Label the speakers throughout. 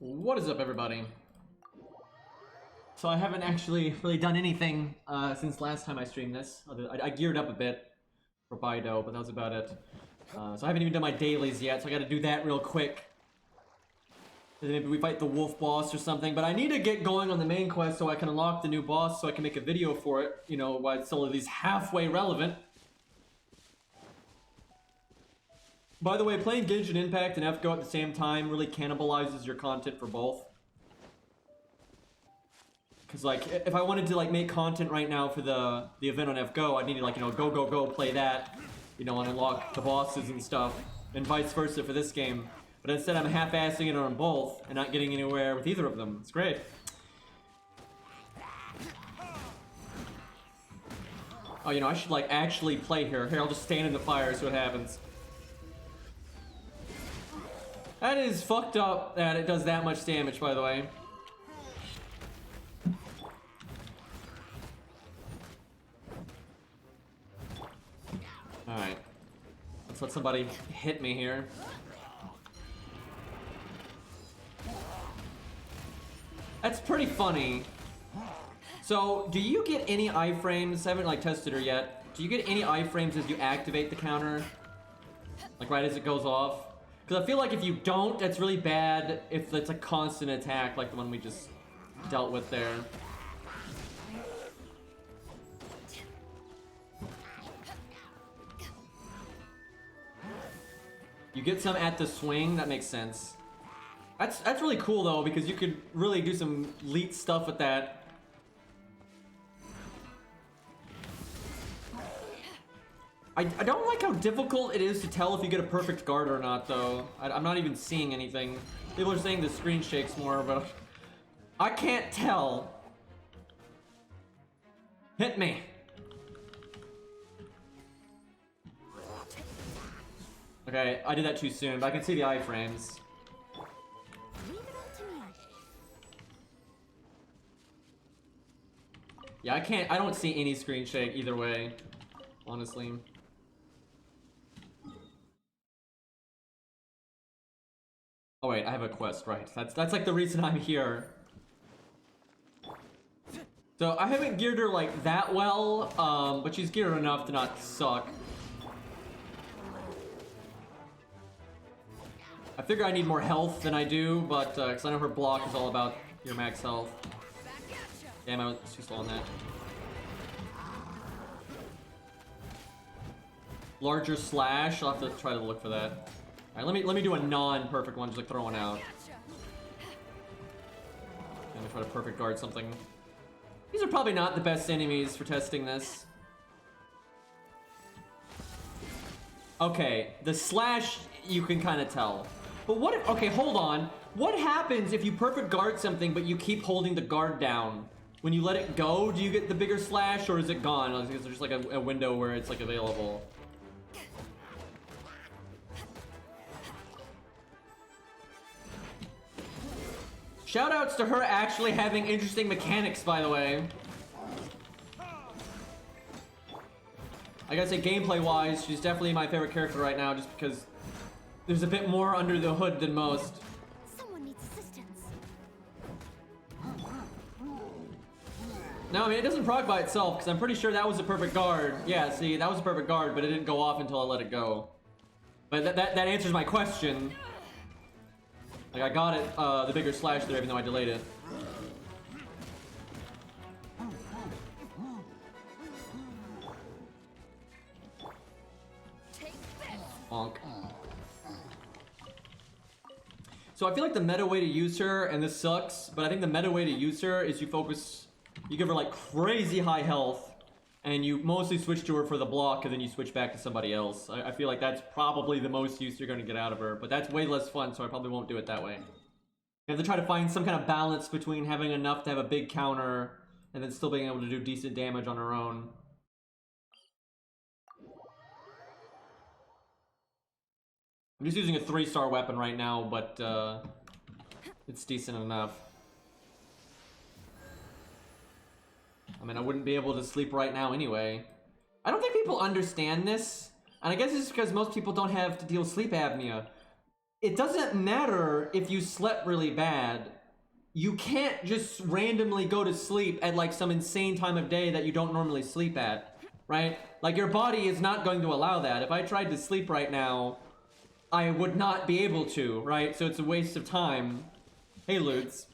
Speaker 1: What is up, everybody? So I haven't actually really done anything since last time I streamed this. I geared up a bit for Bido, but that was about it. So I haven't even done my dailies yet, so I gotta do that real quick. And maybe we fight the wolf boss or something, but I need to get going on the main quest so I can unlock the new boss so I can make a video for it, you know, while it's still at least halfway relevant. By the way, playing Genshin Impact and FGO at the same time really cannibalizes your content for both. Because, like, if I wanted to, like, make content right now for the event on FGO, I'd need to, like, you know, go, play that, you know, and unlock the bosses and stuff, and vice versa for this game. But instead, I'm half-assing it on both, and not getting anywhere with either of them. It's great. Oh, you know, I should, like, actually play here. Here, I'll just stand in the fire, see what happens. That is fucked up that it does that much damage, by the way. Alright. Let's let somebody hit me here. That's pretty funny. So, do you get any iframes? I haven't, like, tested her yet. Do you get any iframes as you activate the counter? Like, right as it goes off? Because I feel like if you don't, that's really bad if it's a constant attack like the one we just dealt with there. You get some at the swing, that makes sense. That's really cool though, because you could really do some elite stuff with that. I don't like how difficult it is to tell if you get a perfect guard or not, though. I'm not even seeing anything. People are saying the screen shakes more, but I can't tell. Hit me. Okay, I did that too soon, but I can see the iframes. Yeah, I don't see any screen shake either way, honestly. Oh wait, I have a quest, right. That's like the reason I'm here. So I haven't geared her like that well, but she's geared enough to not suck. I figure I need more health than I do, but because I know her block is all about your max health. Damn, I was too slow on that. Larger slash, I'll have to try to look for that. Alright, let me do a non-perfect one, just like throw one out. I'm gonna try to perfect guard something. These are probably not the best enemies for testing this. Okay, the slash you can kind of tell. But what if, okay, hold on. What happens if you perfect guard something but you keep holding the guard down? When you let it go, do you get the bigger slash or is it gone? Is there just like a window where it's like available? Shoutouts to her actually having interesting mechanics, by the way. I gotta say, gameplay-wise, she's definitely my favorite character right now, just because there's a bit more under the hood than most.
Speaker 2: Someone needs assistance.
Speaker 1: No, I mean, it doesn't proc by itself, because I'm pretty sure that was a perfect guard. Yeah, see, that was a perfect guard, but it didn't go off until I let it go. But that answers my question. Like, I got it, the bigger slash there, even though I delayed it. Bonk. So I feel like the meta way to use her, and this sucks, but I think the meta way to use her is you give her like crazy high health, and you mostly switch to her for the block, and then you switch back to somebody else. I feel like that's probably the most use you're going to get out of her, but that's way less fun, so I probably won't do it that way. You have to try to find some kind of balance between having enough to have a big counter, and then still being able to do decent damage on her own. I'm just using a 3-star weapon right now, but it's decent enough. I mean, I wouldn't be able to sleep right now anyway. I don't think people understand this. And I guess it's because most people don't have to deal with sleep apnea. it doesn't matter if you slept really bad. You can't just randomly go to sleep at like some insane time of day that you don't normally sleep at, right? Like your body is not going to allow that. If I tried to sleep right now, I would not be able to, right? So it's a waste of time. Hey, Lutz.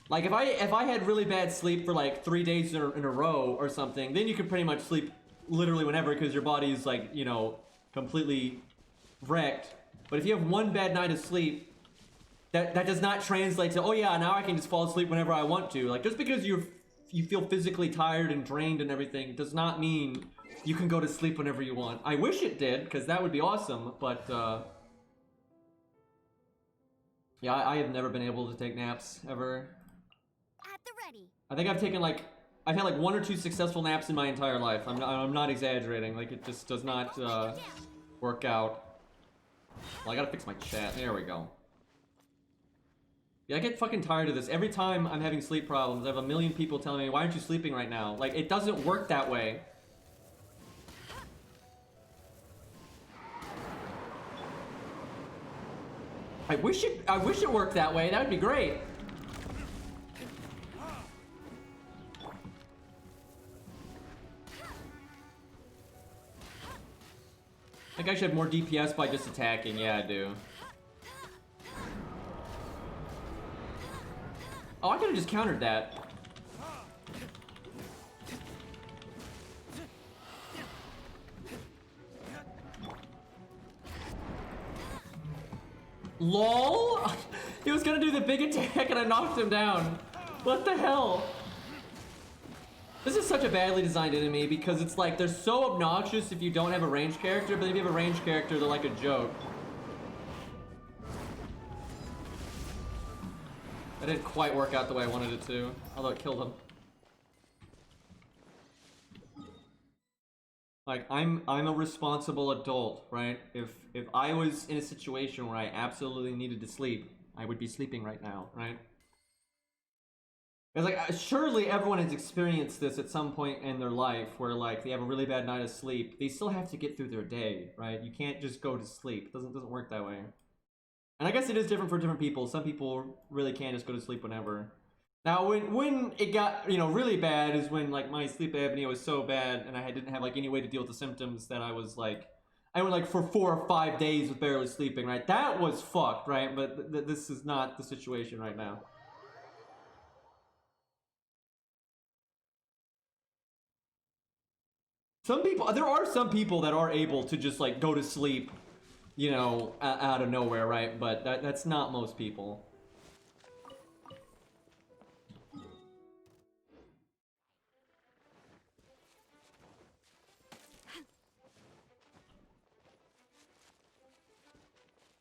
Speaker 1: Like if I had really bad sleep for like 3 days in a row or something, then you could pretty much sleep literally whenever because your body's like, you know, completely wrecked. But if you have one bad night of sleep, that does not translate to, oh yeah, now I can just fall asleep whenever I want to. Like just because you feel physically tired and drained and everything does not mean you can go to sleep whenever you want. I wish it did, because that would be awesome, but yeah, I have never been able to take naps ever.
Speaker 2: At the ready.
Speaker 1: I think I've had like 1 or 2 successful naps in my entire life. I'm not exaggerating. Like it just does not work out. Well, I gotta fix my chat. There we go. Yeah, I get fucking tired of this. Every time I'm having sleep problems, I have a million people telling me, why aren't you sleeping right now? Like, it doesn't work that way. I wish it worked that way. That would be great. I think I should have more DPS by just attacking. Yeah, I do. Oh, I could have just countered that. LOL? He was gonna do the big attack and I knocked him down. What the hell? This is such a badly designed enemy because it's like they're so obnoxious if you don't have a ranged character, but if you have a ranged character, they're like a joke. That didn't quite work out the way I wanted it to, although it killed him. Like, I'm a responsible adult, right? If I was in a situation where I absolutely needed to sleep, I would be sleeping right now, right? Because, like, surely everyone has experienced this at some point in their life where, like, they have a really bad night of sleep. They still have to get through their day, right? You can't just go to sleep. It doesn't work that way. And I guess it is different for different people. Some people really can just go to sleep whenever. Now, when it got, you know, really bad is when, like, my sleep apnea was so bad and I didn't have, like, any way to deal with the symptoms that I was, like... I went, like, for 4 or 5 days with barely sleeping, right? That was fucked, right? But this is not the situation right now. There are some people that are able to just, like, go to sleep, you know, out of nowhere, right? But that's not most people.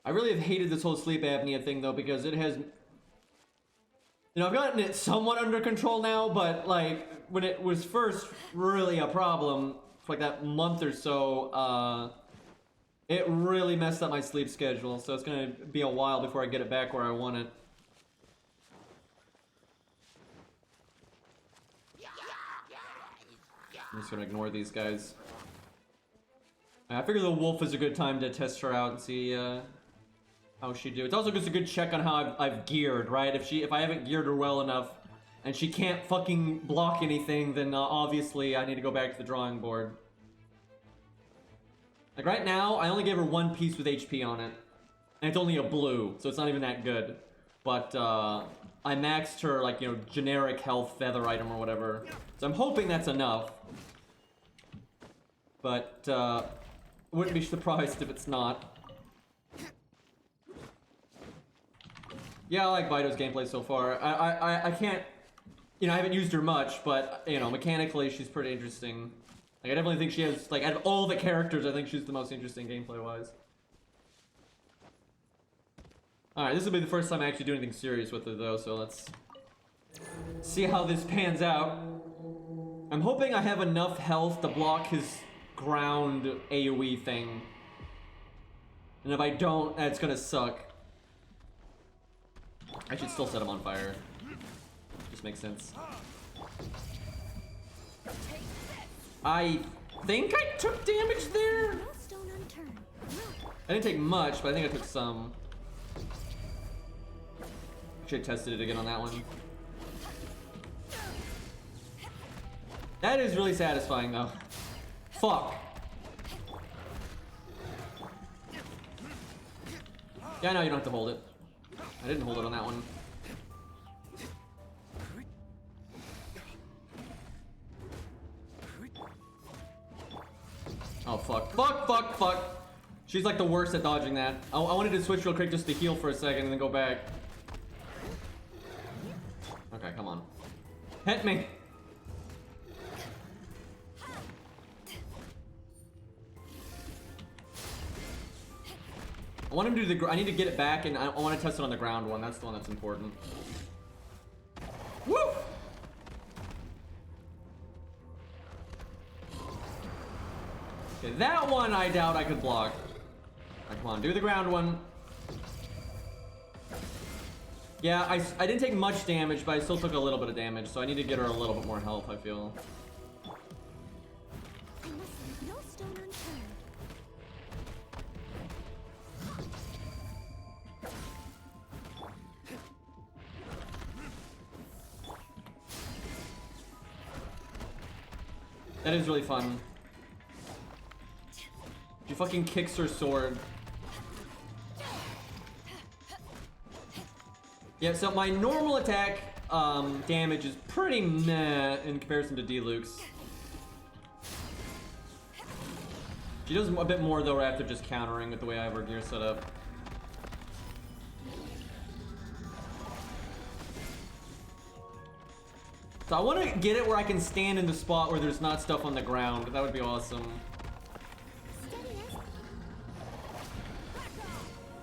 Speaker 1: I really have hated this whole sleep apnea thing, though, because it has... You know, I've gotten it somewhat under control now, but, like, when it was first really a problem, for, like, that month or so, it really messed up my sleep schedule, so it's gonna be a while before I get it back where I want it. I'm just gonna ignore these guys. I figure the wolf is a good time to test her out and see, how she do. It's also just a good check on how I've geared, right? If I haven't geared her well enough and she can't fucking block anything, then obviously I need to go back to the drawing board. Like right now, I only gave her 1 piece with HP on it. And it's only a blue, so it's not even that good. But I maxed her, like, you know, generic health feather item or whatever. So I'm hoping that's enough. But wouldn't be surprised if it's not. Yeah, I like Vito's gameplay so far. I can't, you know, I haven't used her much, but, you know, mechanically she's pretty interesting. Like, I definitely think she has, like, out of all the characters, I think she's the most interesting gameplay-wise. Alright, this will be the first time I actually do anything serious with her, though, so let's see how this pans out. I'm hoping I have enough health to block his ground AoE thing. And if I don't, that's gonna suck. I should still set him on fire. Just makes sense. I think I took damage there?
Speaker 2: No stone unturned.
Speaker 1: I didn't take much, but I think I took some. Should have tested it again on that one. That is really satisfying though. Fuck. Yeah, no, you don't have to hold it. I didn't hold it on that one. Oh fuck. Fuck, fuck, fuck. She's like the worst at dodging that. I wanted to switch real quick just to heal for a second and then go back. Okay, come on. Hit me. I want him to do the. I need to get it back, and I want to test it on the ground one. That's the one that's important. Woo! Okay, that one I doubt I could block. Right, come on, do the ground one. Yeah, I didn't take much damage, but I still took a little bit of damage, so I need to get her a little bit more health, I feel.
Speaker 2: I must leave no stone unturned.
Speaker 1: That is really fun. She fucking kicks her sword. Yeah, so my normal attack damage is pretty meh in comparison to D-Luke's. She does a bit more though after just countering with the way I have her gear set up. So I want to get it where I can stand in the spot where there's not stuff on the ground. That would be awesome.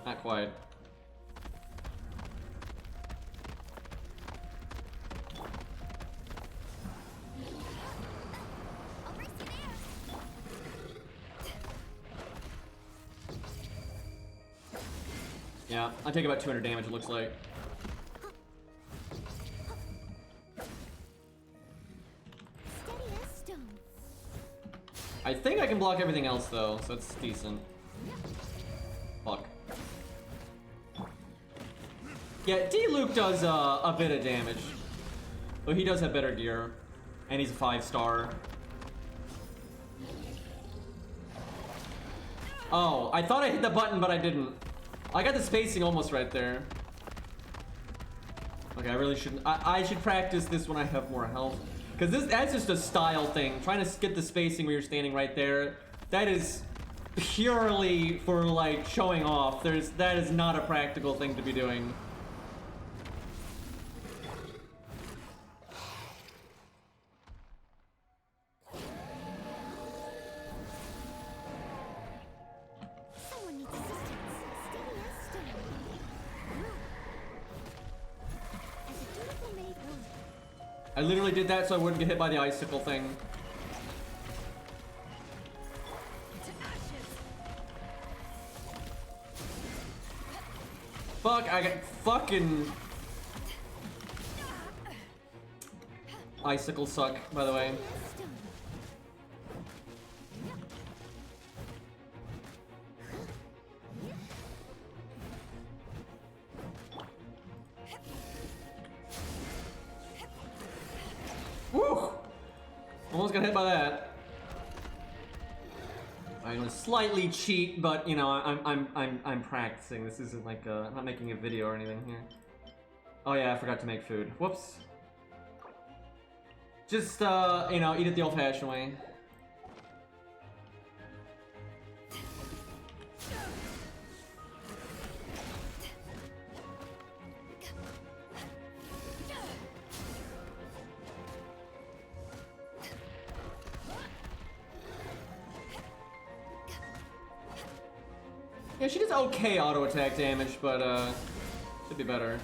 Speaker 1: Not quite. Yeah, I take about 200 damage, it looks like. I think I can block everything else though, so that's decent. Fuck. Yeah, D-Luke does a bit of damage. But he does have better gear. And he's a 5-star. Oh, I thought I hit the button, but I didn't. I got the spacing almost right there. Okay, I really shouldn't. I should practice this when I have more health. Because that's just a style thing. Trying to get the spacing where you're standing right there. That is purely for, like, showing off. That is not a practical thing to be doing. I literally did that so I wouldn't get hit by the icicle thing. Fuck, I got fucking... Icicles suck, by the way. Woo! Almost got hit by that. I'm gonna slightly cheat, but you know, I'm practicing. This isn't like I'm not making a video or anything here. Oh yeah, I forgot to make food. Whoops. Just you know, eat it the old-fashioned way. Yeah, she does okay auto attack damage, but should be better.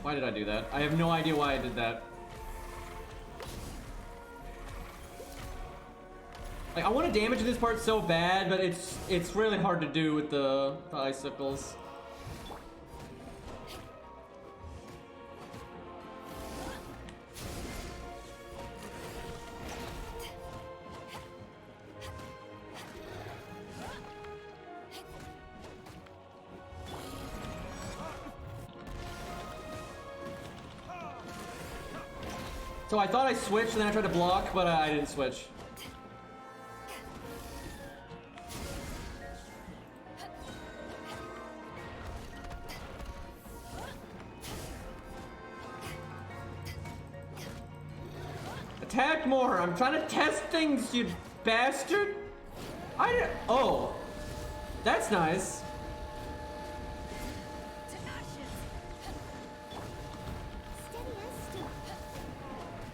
Speaker 1: Why did I do that? I have no idea why I did that. Like, I want to damage this part so bad, but it's really hard to do with the icicles. So I thought I switched and then I tried to block, but I didn't switch. Attack more! I'm trying to test things, you bastard! Oh. That's nice.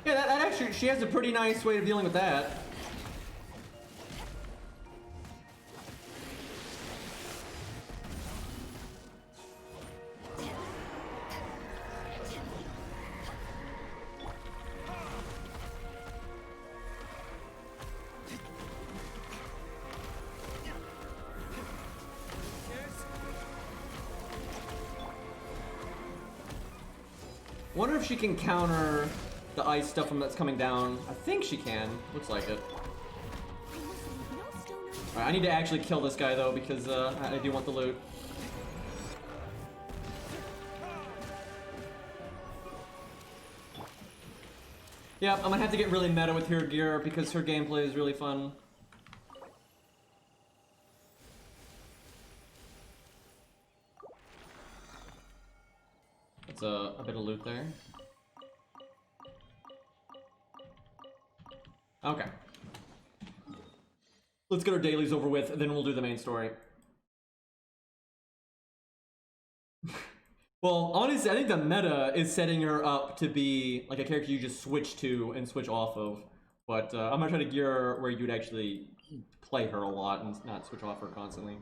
Speaker 1: Yeah, that actually, she has a pretty nice way of dealing with that. Wonder if she can counter the ice stuff that's coming down. I think she can. Looks like it. Alright, I need to actually kill this guy though because I do want the loot. Yeah, I'm gonna have to get really meta with her gear because her gameplay is really fun. That's a bit of loot there. Okay. Let's get our dailies over with, and then we'll do the main story. Well, honestly, I think the meta is setting her up to be like a character you just switch to and switch off of. But I'm gonna try to gear her where you'd actually play her a lot and not switch off her constantly.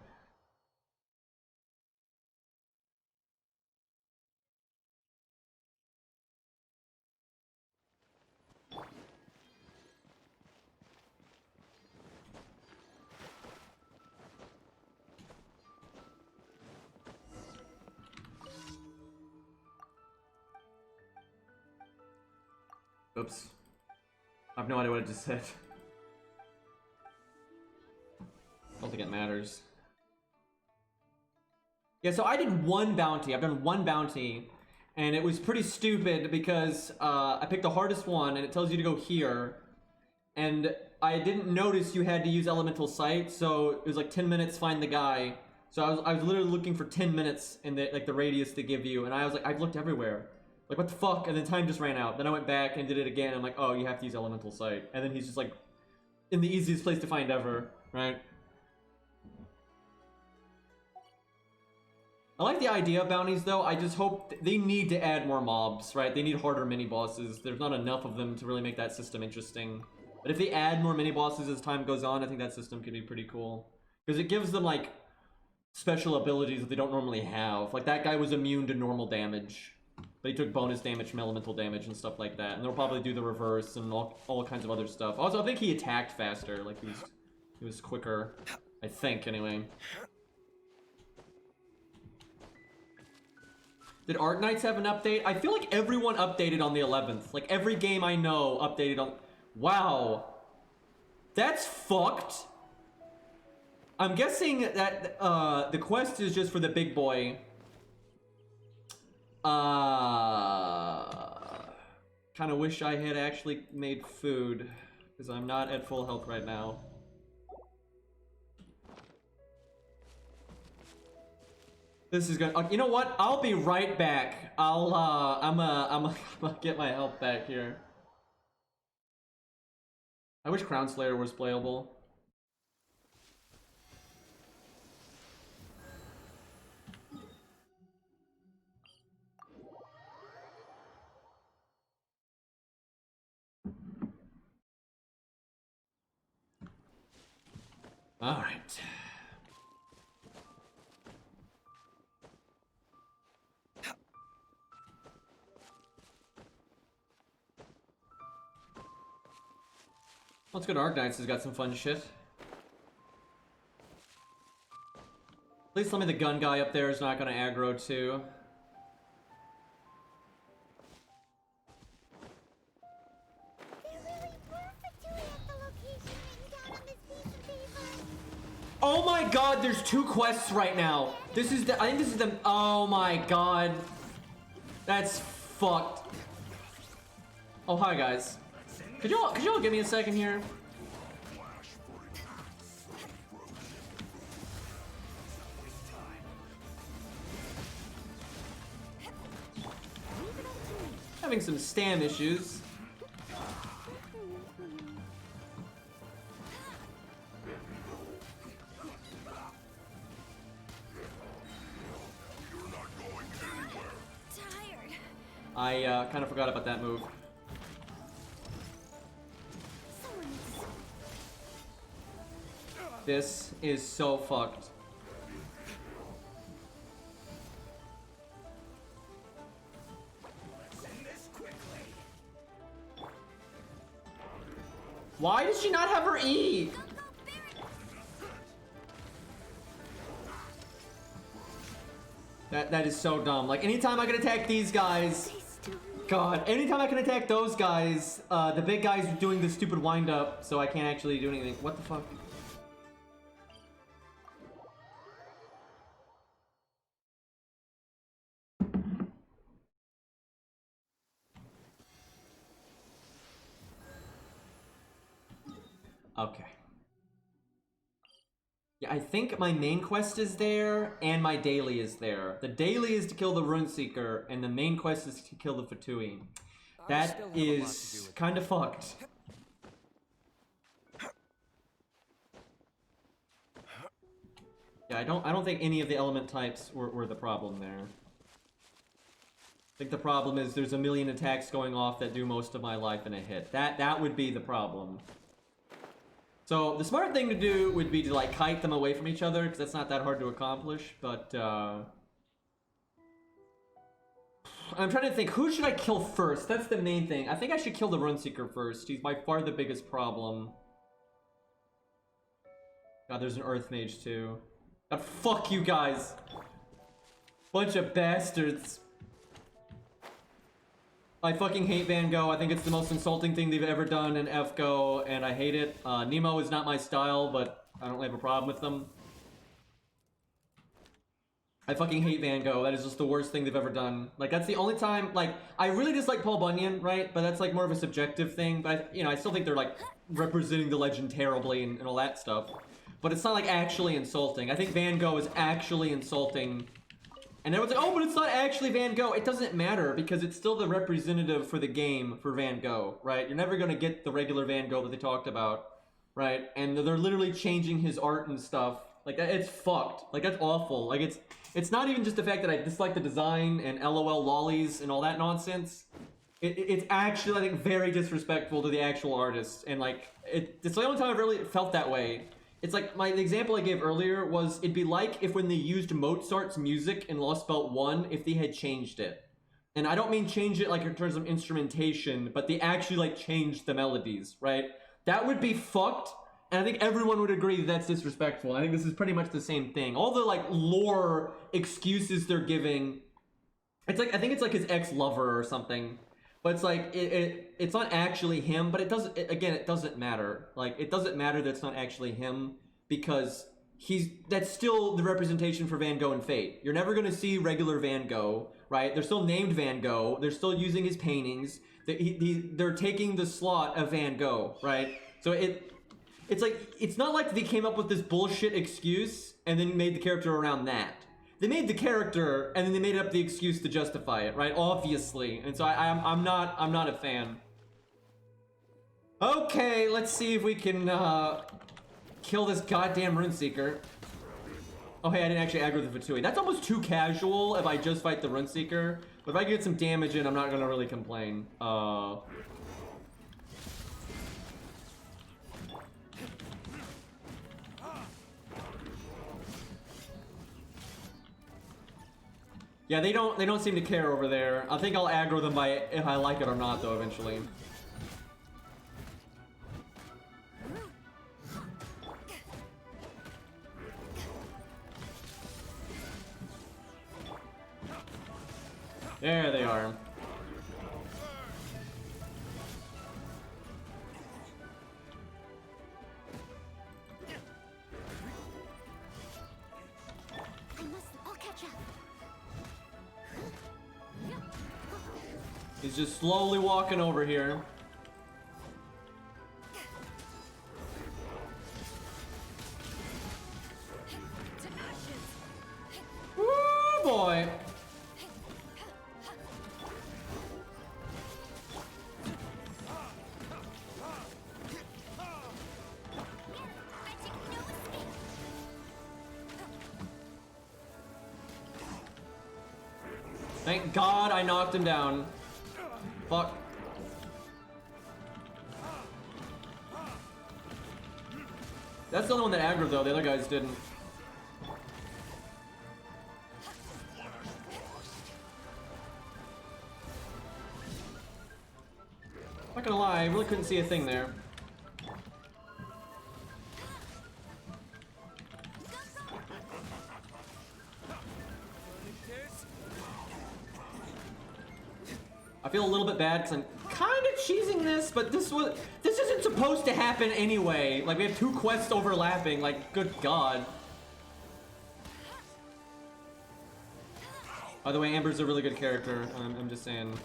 Speaker 1: Oops. I have no idea what I just said. I don't think it matters. Yeah, so I did one bounty. I've done one bounty, and it was pretty stupid because I picked the hardest one, and it tells you to go here, and I didn't notice you had to use elemental sight, so it was like 10 minutes find the guy. So I was literally looking for 10 minutes in the the radius to give you, and I was like, I've looked everywhere. Like, what the fuck? And then time just ran out. Then I went back and did it again. I'm like, oh, you have to use elemental sight. And then he's just like, in the easiest place to find ever, right? I like the idea of bounties, though. I just hope they need to add more mobs, right? They need harder mini-bosses. There's not enough of them to really make that system interesting. But if they add more mini-bosses as time goes on, I think that system could be pretty cool. Because it gives them, like, special abilities that they don't normally have. Like, that guy was immune to normal damage. But he took bonus damage from elemental damage and stuff like that. And they'll probably do the reverse and all kinds of other stuff. Also, I think he attacked faster. Like, he was quicker. I think, anyway. Did Arknights have an update? I feel like everyone updated on the 11th. Like, every game I know updated on... Wow. That's fucked. I'm guessing that the quest is just for the big boy. Kind of wish I had actually made food, because I'm not at full health right now. This is good. You know what? I'll be right back. I'm gonna get my health back here. I wish Crown Slayer was playable. All right. Let's go to Arknights. Has got some fun shit. At least tell me the gun guy up there is not going to aggro too. Oh my god, there's 2 quests right now. This is the, I think this is the, oh my god. That's fucked. Oh, hi guys. Could y'all give me a second here? Having some stam issues.
Speaker 2: Tired.
Speaker 1: I kind of forgot about that move.
Speaker 2: Someone needs
Speaker 1: This is so fucked. Why does she not have her E? That is so dumb. Like, anytime I can attack these guys... God, anytime I can attack those guys, the big guys are doing this stupid wind-up, so I can't actually do anything. What the fuck? Okay. Yeah, I think my main quest is there, and my daily is there. The daily is to kill the Runeseeker, and the main quest is to kill the Fatui. That is kind of fucked. Yeah, I don't think any of the element types were the problem there. I think the problem is there's a million attacks going off that do most of my life in a hit. That would be the problem. So the smart thing to do would be to like kite them away from each other, because that's not that hard to accomplish, but I'm trying to think, who should I kill first? That's the main thing. I think I should kill the Runeseeker first. He's by far the biggest problem. God, there's an Earth Mage too. God, fuck you guys. Bunch of bastards. I fucking hate Van Gogh. I think it's the most insulting thing they've ever done in FGO, and I hate it. Nemo is not my style, but I don't have a problem with them. I fucking hate Van Gogh. That is just the worst thing they've ever done. Like, that's the only time, like, I really dislike Paul Bunyan, right? But that's, like, more of a subjective thing. But, I still think they're, like, representing the legend terribly and all that stuff. But it's not, like, actually insulting. I think Van Gogh is actually insulting. And everyone's like, oh, but it's not actually Van Gogh. It doesn't matter, because it's still the representative for the game for Van Gogh, right? You're never going to get the regular Van Gogh that they talked about, right? And they're literally changing his art and stuff. Like, it's fucked. Like, that's awful. Like, it's not even just the fact that I dislike the design and LOL lollies and all that nonsense. It's actually, I think, very disrespectful to the actual artist. And, like, it's the only time I've really felt that way. It's like, the example I gave earlier was, it'd be like if when they used Mozart's music in Lost Belt 1, if they had changed it. And I don't mean change it, like, in terms of instrumentation, but they actually, like, changed the melodies, right? That would be fucked. And I think everyone would agree that that's disrespectful. I think this is pretty much the same thing. All the, like, lore excuses they're giving, it's like, I think it's like his ex-lover or something. But it's like, it's not actually him, but it doesn't, again, it doesn't matter. Like, it doesn't matter that it's not actually him, because that's still the representation for Van Gogh and Fate. You're never going to see regular Van Gogh, right? They're still named Van Gogh. They're still using his paintings. They're taking the slot of Van Gogh, right? So it's like, it's not like they came up with this bullshit excuse and then made the character around that. They made the character and then they made up the excuse to justify it, right? Obviously. And so I'm not a fan. Okay, let's see if we can kill this goddamn Runeseeker. Oh hey, I didn't actually aggro the Fatui. That's almost too casual if I just fight the Runeseeker. But if I get some damage in, I'm not gonna really complain. Yeah, they don't seem to care over there. I think I'll aggro them by if I like it or not, though, eventually. There they are. He's just slowly walking over here. Woo, boy. Thank God I knocked him down. Fuck. That's the only one that aggroed though, the other guys didn't. Not gonna lie, I really couldn't see a thing there. I feel a little bit bad because I'm kind of cheesing this, but this isn't supposed to happen anyway. Like, we have two quests overlapping, like, good God. By the way, Amber's a really good character, I'm just saying.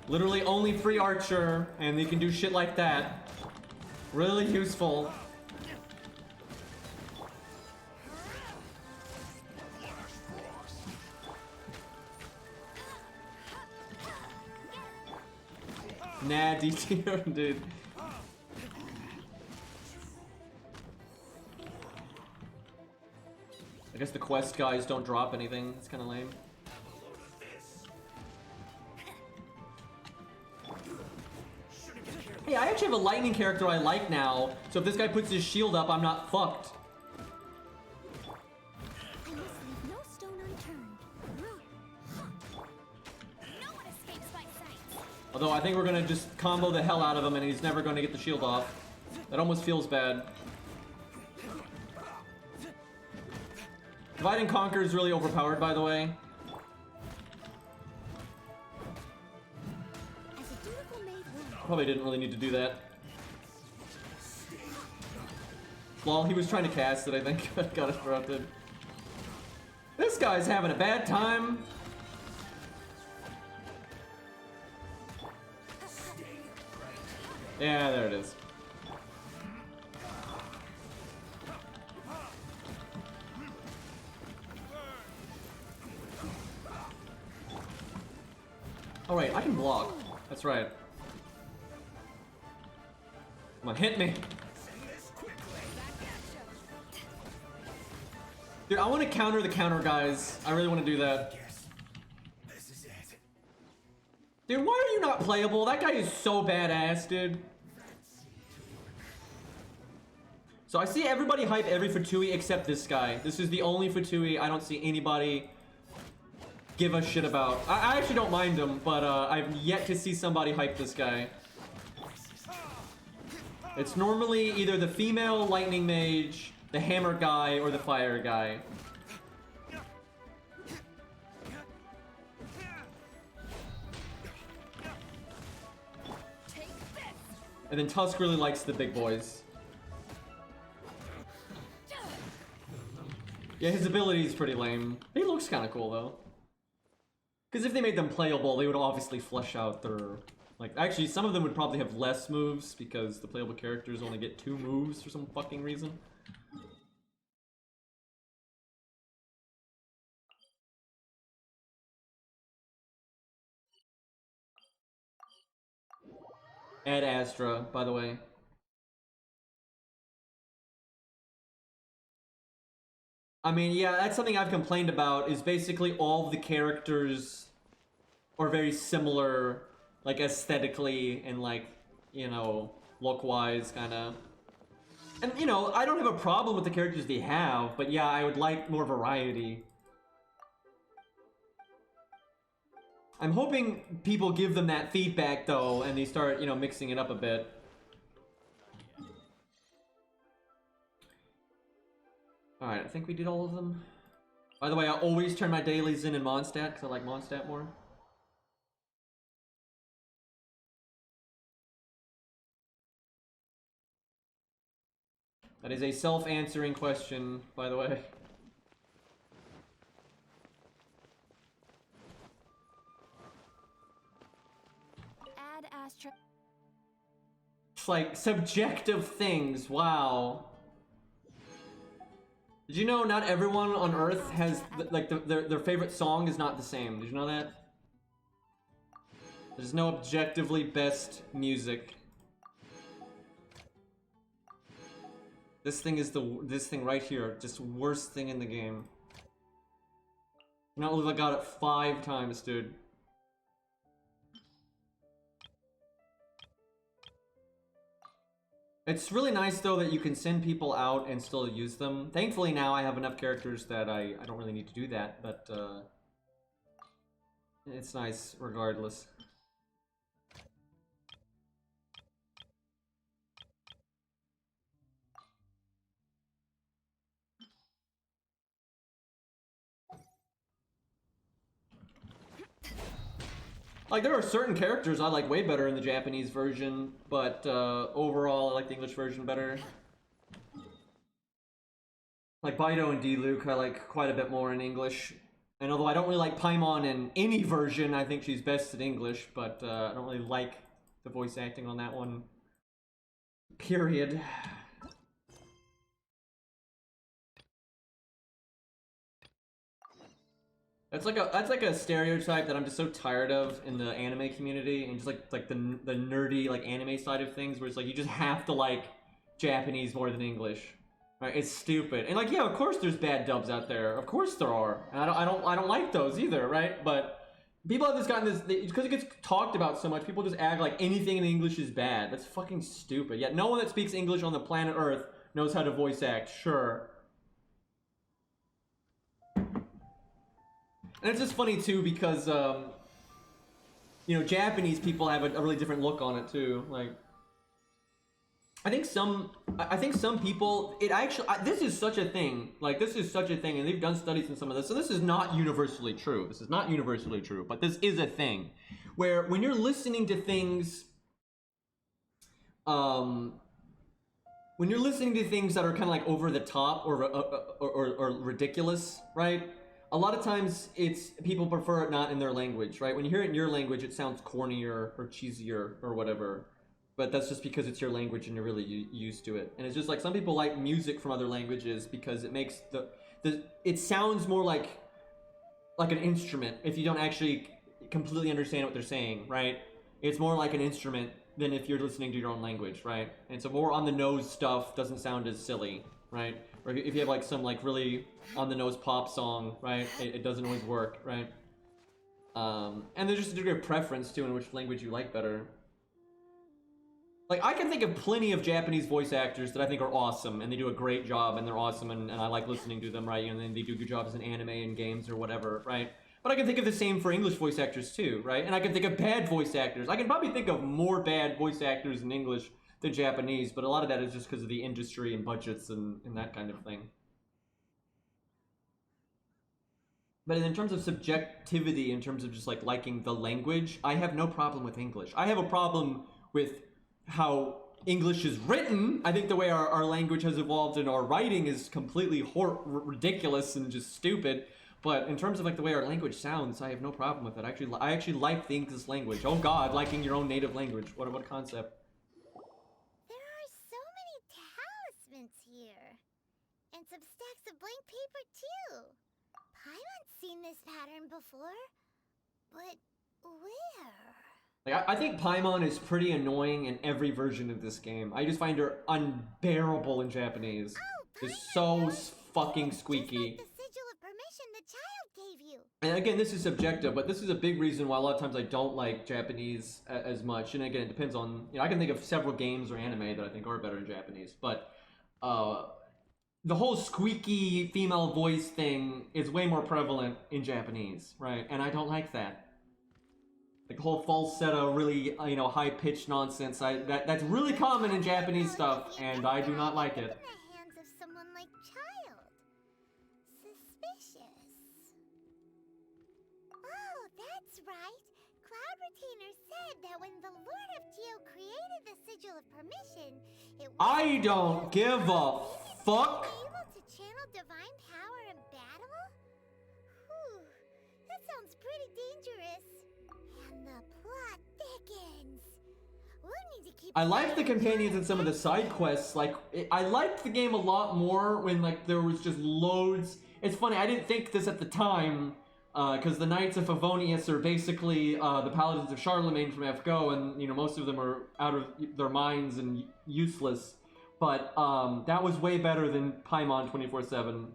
Speaker 1: Literally only free archer, and they can do shit like that. Really useful. Nah, DT, dude. I guess the quest guys don't drop anything. It's kind of lame. Hey, I actually have a lightning character I like now, so if this guy puts his shield up, I'm not fucked.
Speaker 2: I must leave no stone unturned. No one escapes my sight.
Speaker 1: Although I think we're gonna just combo the hell out of him and he's never gonna get the shield off. That almost feels bad. Divide and Conquer is really overpowered, by the way.
Speaker 2: As a dutiful maid would.
Speaker 1: Probably didn't really need to do that. Well, he was trying to cast it, I think, but got interrupted. This guy's having a bad time. Yeah, there it is. Oh wait, I can block. That's right. Come on, hit me. Dude, I want to counter the counter guys. I really want to do that. Dude, why are you not playable? That guy is so badass, dude. So I see everybody hype every Fatui except this guy. This is the only Fatui I don't see anybody give a shit about. I actually don't mind him, but I've yet to see somebody hype this guy. It's normally either the female lightning mage, the hammer guy, or the fire guy. And then Tusk really likes the big boys. Yeah, his ability is pretty lame. He looks kind of cool though. Because if they made them playable, they would obviously flesh out their... Like, actually, some of them would probably have less moves because the playable characters only get 2 moves for some fucking reason. Ad Astra, by the way. I mean, yeah, that's something I've complained about, is basically all of the characters are very similar, like, aesthetically and, like, you know, look-wise, kinda. And, you know, I don't have a problem with the characters they have, but yeah, I would like more variety. I'm hoping people give them that feedback, though, and they start, you know, mixing it up a bit. Alright, I think we did all of them. By the way, I always turn my dailies in Mondstadt, because I like Mondstadt more. That is a self-answering question, by the way.
Speaker 2: last trip.
Speaker 1: It's like subjective things. Wow. Did you know not everyone on Earth has their favorite song is not the same? Did you know that? There's no objectively best music. This thing is this thing right here, just worst thing in the game. Not only I got it 5 times, dude. It's really nice though that you can send people out and still use them. Thankfully now I have enough characters that I don't really need to do that, but it's nice regardless. Like, there are certain characters I like way better in the Japanese version, but overall I like the English version better. Like Baito and D-Luke I like quite a bit more in English. And although I don't really like Paimon in any version, I think she's best in English, but I don't really like the voice acting on that one. Period. That's like a stereotype that I'm just so tired of in the anime community, and just like the nerdy like anime side of things, where it's like you just have to like Japanese more than English, right? It's stupid, and like yeah, of course there's bad dubs out there, of course there are, and I don't like those either, right? But people have just gotten this because it gets talked about so much. People just act like anything in English is bad. That's fucking stupid. Yet no one that speaks English on the planet Earth knows how to voice act. Sure. And it's just funny too because, you know, Japanese people have a really different look on it too. Like, I think some people, it actually, this is such a thing. Like, this is such a thing, and they've done studies on some of this. So this is not universally true. This is not universally true, but this is a thing where when you're listening to things, when you're listening to things that are kind of like over the top or ridiculous, right? A lot of times it's people prefer it not in their language, right? When you hear it in your language, it sounds cornier or cheesier or whatever. But that's just because it's your language and you're really used to it. And it's just like some people like music from other languages because it makes it sounds more like an instrument if you don't actually completely understand what they're saying, right? It's more like an instrument than if you're listening to your own language, right? And so more on the nose stuff doesn't sound as silly, right? Or if you have like some like really on the nose pop song, right? It doesn't always work, right? And there's just a degree of preference too in which language you like better. Like I can think of plenty of Japanese voice actors that I think are awesome and they do a great job and they're awesome and I like listening to them, right? And then they do good jobs in anime and games or whatever, right? But I can think of the same for English voice actors too, right? And I can think of bad voice actors. I can probably think of more bad voice actors in English than Japanese, but a lot of that is just because of the industry and budgets and that kind of thing. But in terms of subjectivity, in terms of just like liking the language, I have no problem with English. I have a problem with how English is written. I think the way our language has evolved and our writing is completely ridiculous and just stupid. But in terms of like the way our language sounds, I have no problem with it. I actually like the English language. Oh God, liking your own native language. What a concept.
Speaker 2: There are so many talismans here. And some stacks of blank paper too. Paimon's seen this pattern before. But where?
Speaker 1: Like, I think Paimon is pretty annoying in every version of this game. I just find her unbearable in Japanese.
Speaker 2: Oh,
Speaker 1: Just so fucking squeaky.
Speaker 2: Just like the sigil of permission the child gave you.
Speaker 1: And again, this is subjective, but this is a big reason why a lot of times I don't like Japanese as much. And again, it depends on, you know, I can think of several games or anime that I think are better in Japanese. But the whole squeaky female voice thing is way more prevalent in Japanese, right? And I don't like that. Like the whole falsetto, really, you know, high-pitched nonsense. That's really common in Japanese stuff, and I do not like it.
Speaker 2: In the hands of someone like Childe. Suspicious. Oh, that's right. Cloud Retainer said that when the Lord of Geo created the sigil of permission, it was
Speaker 1: I don't give a fuck.
Speaker 2: able to channel divine power in battle? Whew, that sounds pretty dangerous. And the plot thickens. need to keep.
Speaker 1: I liked the companions and some of the side quests. Like, I liked the game a lot more when, like, there was just loads. It's funny, I didn't think this at the time, because the Knights of Favonius are basically the Paladins of Charlemagne from FGO, and, you know, most of them are out of their minds and useless. But that was way better than Paimon 24/7.
Speaker 2: Alright,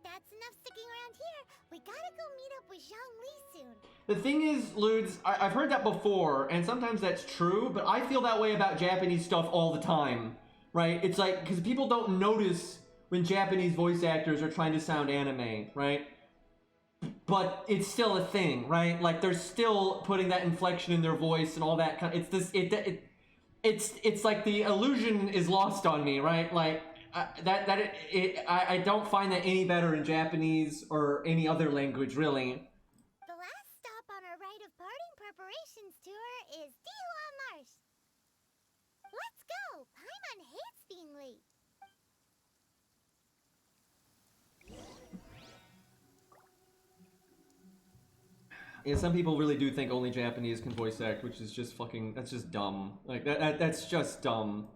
Speaker 2: that's enough sticking around here. We gotta go meet up with Zhongli soon.
Speaker 1: The thing is, Ludes, I've heard that before, and sometimes that's true, but I feel that way about Japanese stuff all the time, right? It's like, because people don't notice when Japanese voice actors are trying to sound anime, right? But it's still a thing, right? Like, they're still putting that inflection in their voice and all that kind of, it's like the illusion is lost on me, right? Like, I don't find that any better in Japanese or any other language, really.
Speaker 2: The last stop on our rite of parting preparations tour is Dihua Marsh. Let's go! Paimon hates being late.
Speaker 1: Yeah, some people really do think only Japanese can voice act, which is just fucking, that's just dumb. Like, that's just dumb.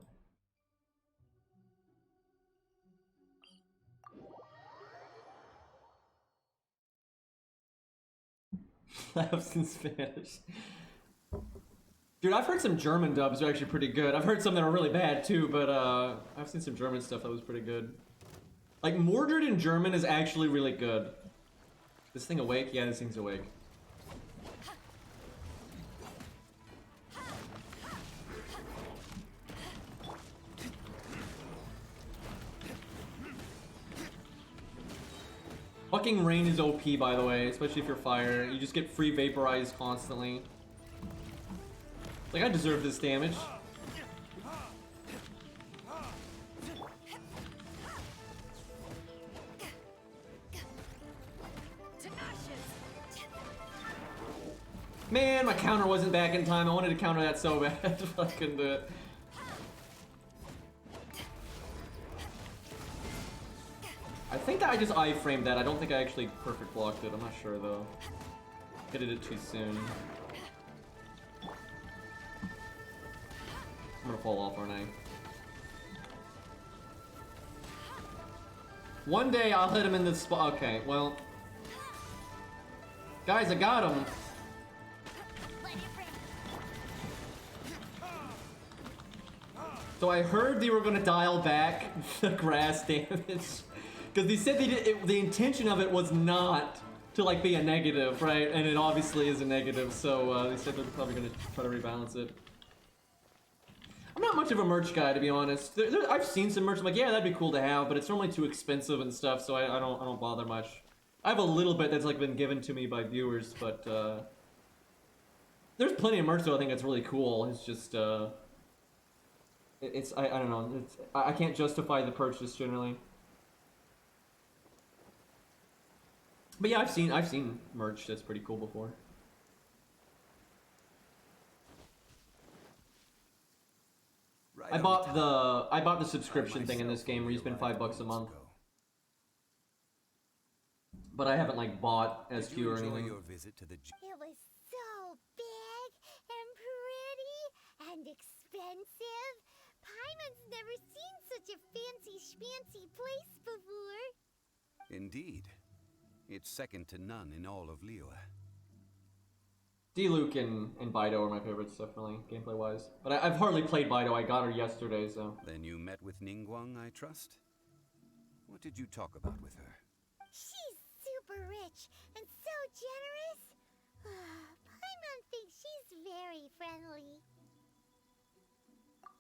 Speaker 1: Laughs in Spanish. Dude, I've heard some German dubs are actually pretty good. I've heard some that are really bad too, but I've seen some German stuff that was pretty good. Like, Mordred in German is actually really good. This thing awake? Yeah, this thing's awake. Fucking rain is OP, by the way, especially if you're fire. You just get free vaporized constantly. Like, I deserve this damage. Man, my counter wasn't back in time. I wanted to counter that so bad. Fucking do it. I think that I just iframed that. I don't think I actually perfect blocked it. I'm not sure though. Hit it too soon. I'm gonna fall off, aren't I? One day I'll hit him in this spot. Okay, well. Guys, I got him. So I heard they were gonna dial back the grass damage. Because they said the intention of it was not to like be a negative, right? And it obviously is a negative, so they said they're probably gonna try to rebalance it. I'm not much of a merch guy, to be honest. I've seen some merch. I'm like, yeah, that'd be cool to have, but it's normally too expensive and stuff, so I don't bother much. I have a little bit that's like been given to me by viewers, but there's plenty of merch though. I think that's really cool. It's just I don't know. I can't justify the purchase generally. But yeah, I've seen merch that's pretty cool before.
Speaker 3: Right
Speaker 1: I bought the subscription thing in this game where you spend $5 a month. But I haven't like bought SQ or anything.
Speaker 3: Your visit to the
Speaker 2: It was so big and pretty and expensive. Paimon's never seen such a fancy schmancy place before.
Speaker 3: Indeed. It's second to none in all of Liyue.
Speaker 1: Diluc and Bido are my favorites, definitely, gameplay-wise. But I've hardly played Bido. I got her yesterday, so...
Speaker 3: Then you met with Ningguang, I trust? What did you talk about with her?
Speaker 2: She's super rich and so generous. Paimon thinks she's very friendly.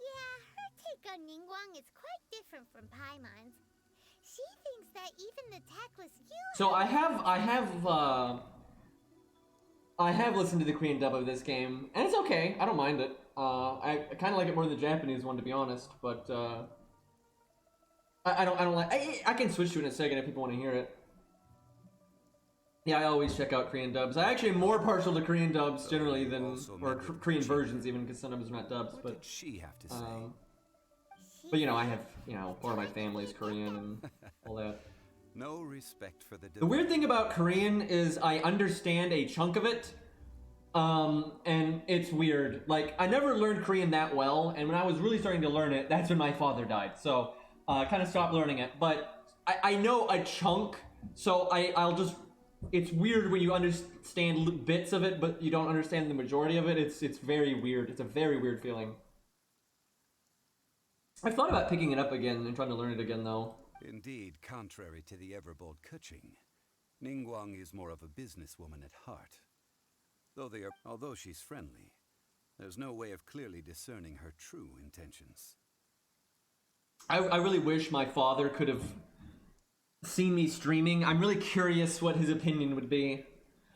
Speaker 2: Yeah, her take on Ningguang is quite different from Paimon's. She thinks that even the tactless you...
Speaker 1: So I have listened to the Korean dub of this game, and it's okay. I don't mind it. I kind of like it more than the Japanese one, to be honest. But I don't like. I can switch to it in a second if people want to hear it. Yeah, I always check out Korean dubs. I actually am more partial to Korean dubs generally than Korean versions, even because sometimes they're not dubs.
Speaker 3: What
Speaker 1: But
Speaker 3: did she have to say?
Speaker 1: but you know, I have part of my family's Korean and all that.
Speaker 3: No respect for the
Speaker 1: The weird thing about Korean is I understand a chunk of it, And it's weird. Like, I never learned Korean that well, and when I was really starting to learn it, that's when my father died. So, I kind of stopped learning it. But I know a chunk, so I'll just... It's weird when you understand bits of it, but you don't understand the majority of it. It's very weird. It's a very weird feeling. I've thought about picking it up again and trying to learn it again, though.
Speaker 3: Indeed, contrary to the ever-bold Kuching, Ningguang is more of a businesswoman at heart. Although she's friendly, there's no way of clearly discerning her true intentions.
Speaker 1: I really wish my father could have seen me streaming. I'm really curious what his opinion would be.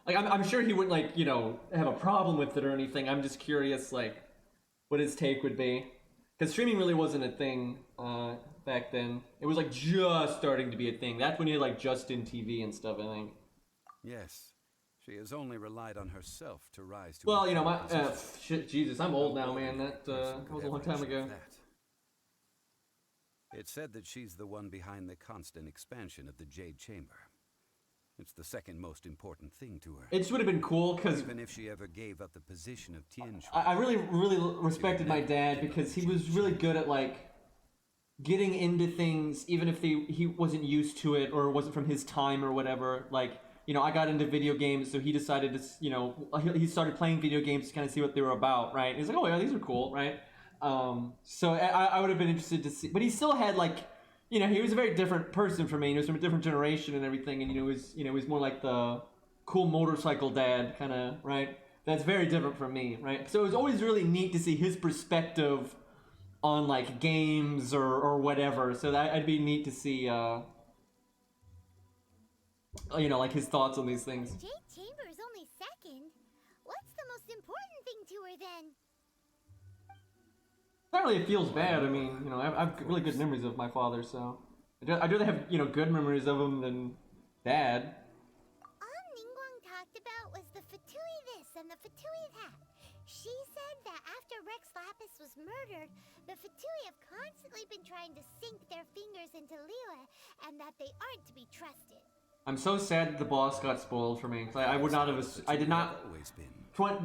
Speaker 1: Like, I'm sure he wouldn't, like, you know, have a problem with it or anything. I'm just curious, like, what his take would be. Because streaming really wasn't a thing back then. It was, like, just starting to be a thing. That's when you had, like, Justin TV and stuff, I think.
Speaker 3: Yes. She has only relied on herself to rise to...
Speaker 1: Well, you know, my... shit, Jesus, I'm old now, man. That was a long time ago.
Speaker 3: It's said that she's the one behind the constant expansion of the Jade Chamber. It's the second most important thing to her.
Speaker 1: It just would have been cool, because...
Speaker 3: Even if she ever gave up the position of Tianshu...
Speaker 1: I really respected my dad, because he was really good at, like, getting into things, even if he wasn't used to it, or wasn't from his time or whatever. Like... You know, I got into video games, so he decided to, you know, he started playing video games to kind of see what they were about, right? And he's like, oh yeah, these are cool, right? So I would have been interested to see, but he still had, like, you know, he was a very different person for me. He was from a different generation and everything, and he was more like the cool motorcycle dad kind of, right? That's very different from me, right? So it was always really neat to see his perspective on, like, games or whatever. So that'd be neat to see. You know, like, his thoughts on these things.
Speaker 2: Jade Chamber is only second. What's the most important thing to her then?
Speaker 1: Apparently it feels bad. I mean, you know, I have really good memories of my father, so... I'd rather have, you know, good memories of him than bad.
Speaker 2: All Ningguang talked about was the Fatui this and the Fatui that. She said that after Rex Lapis was murdered, the Fatui have constantly been trying to sink their fingers into Liyue, and that they aren't to be trusted.
Speaker 1: I'm so sad that the boss got spoiled for me, because I would not have... I did not...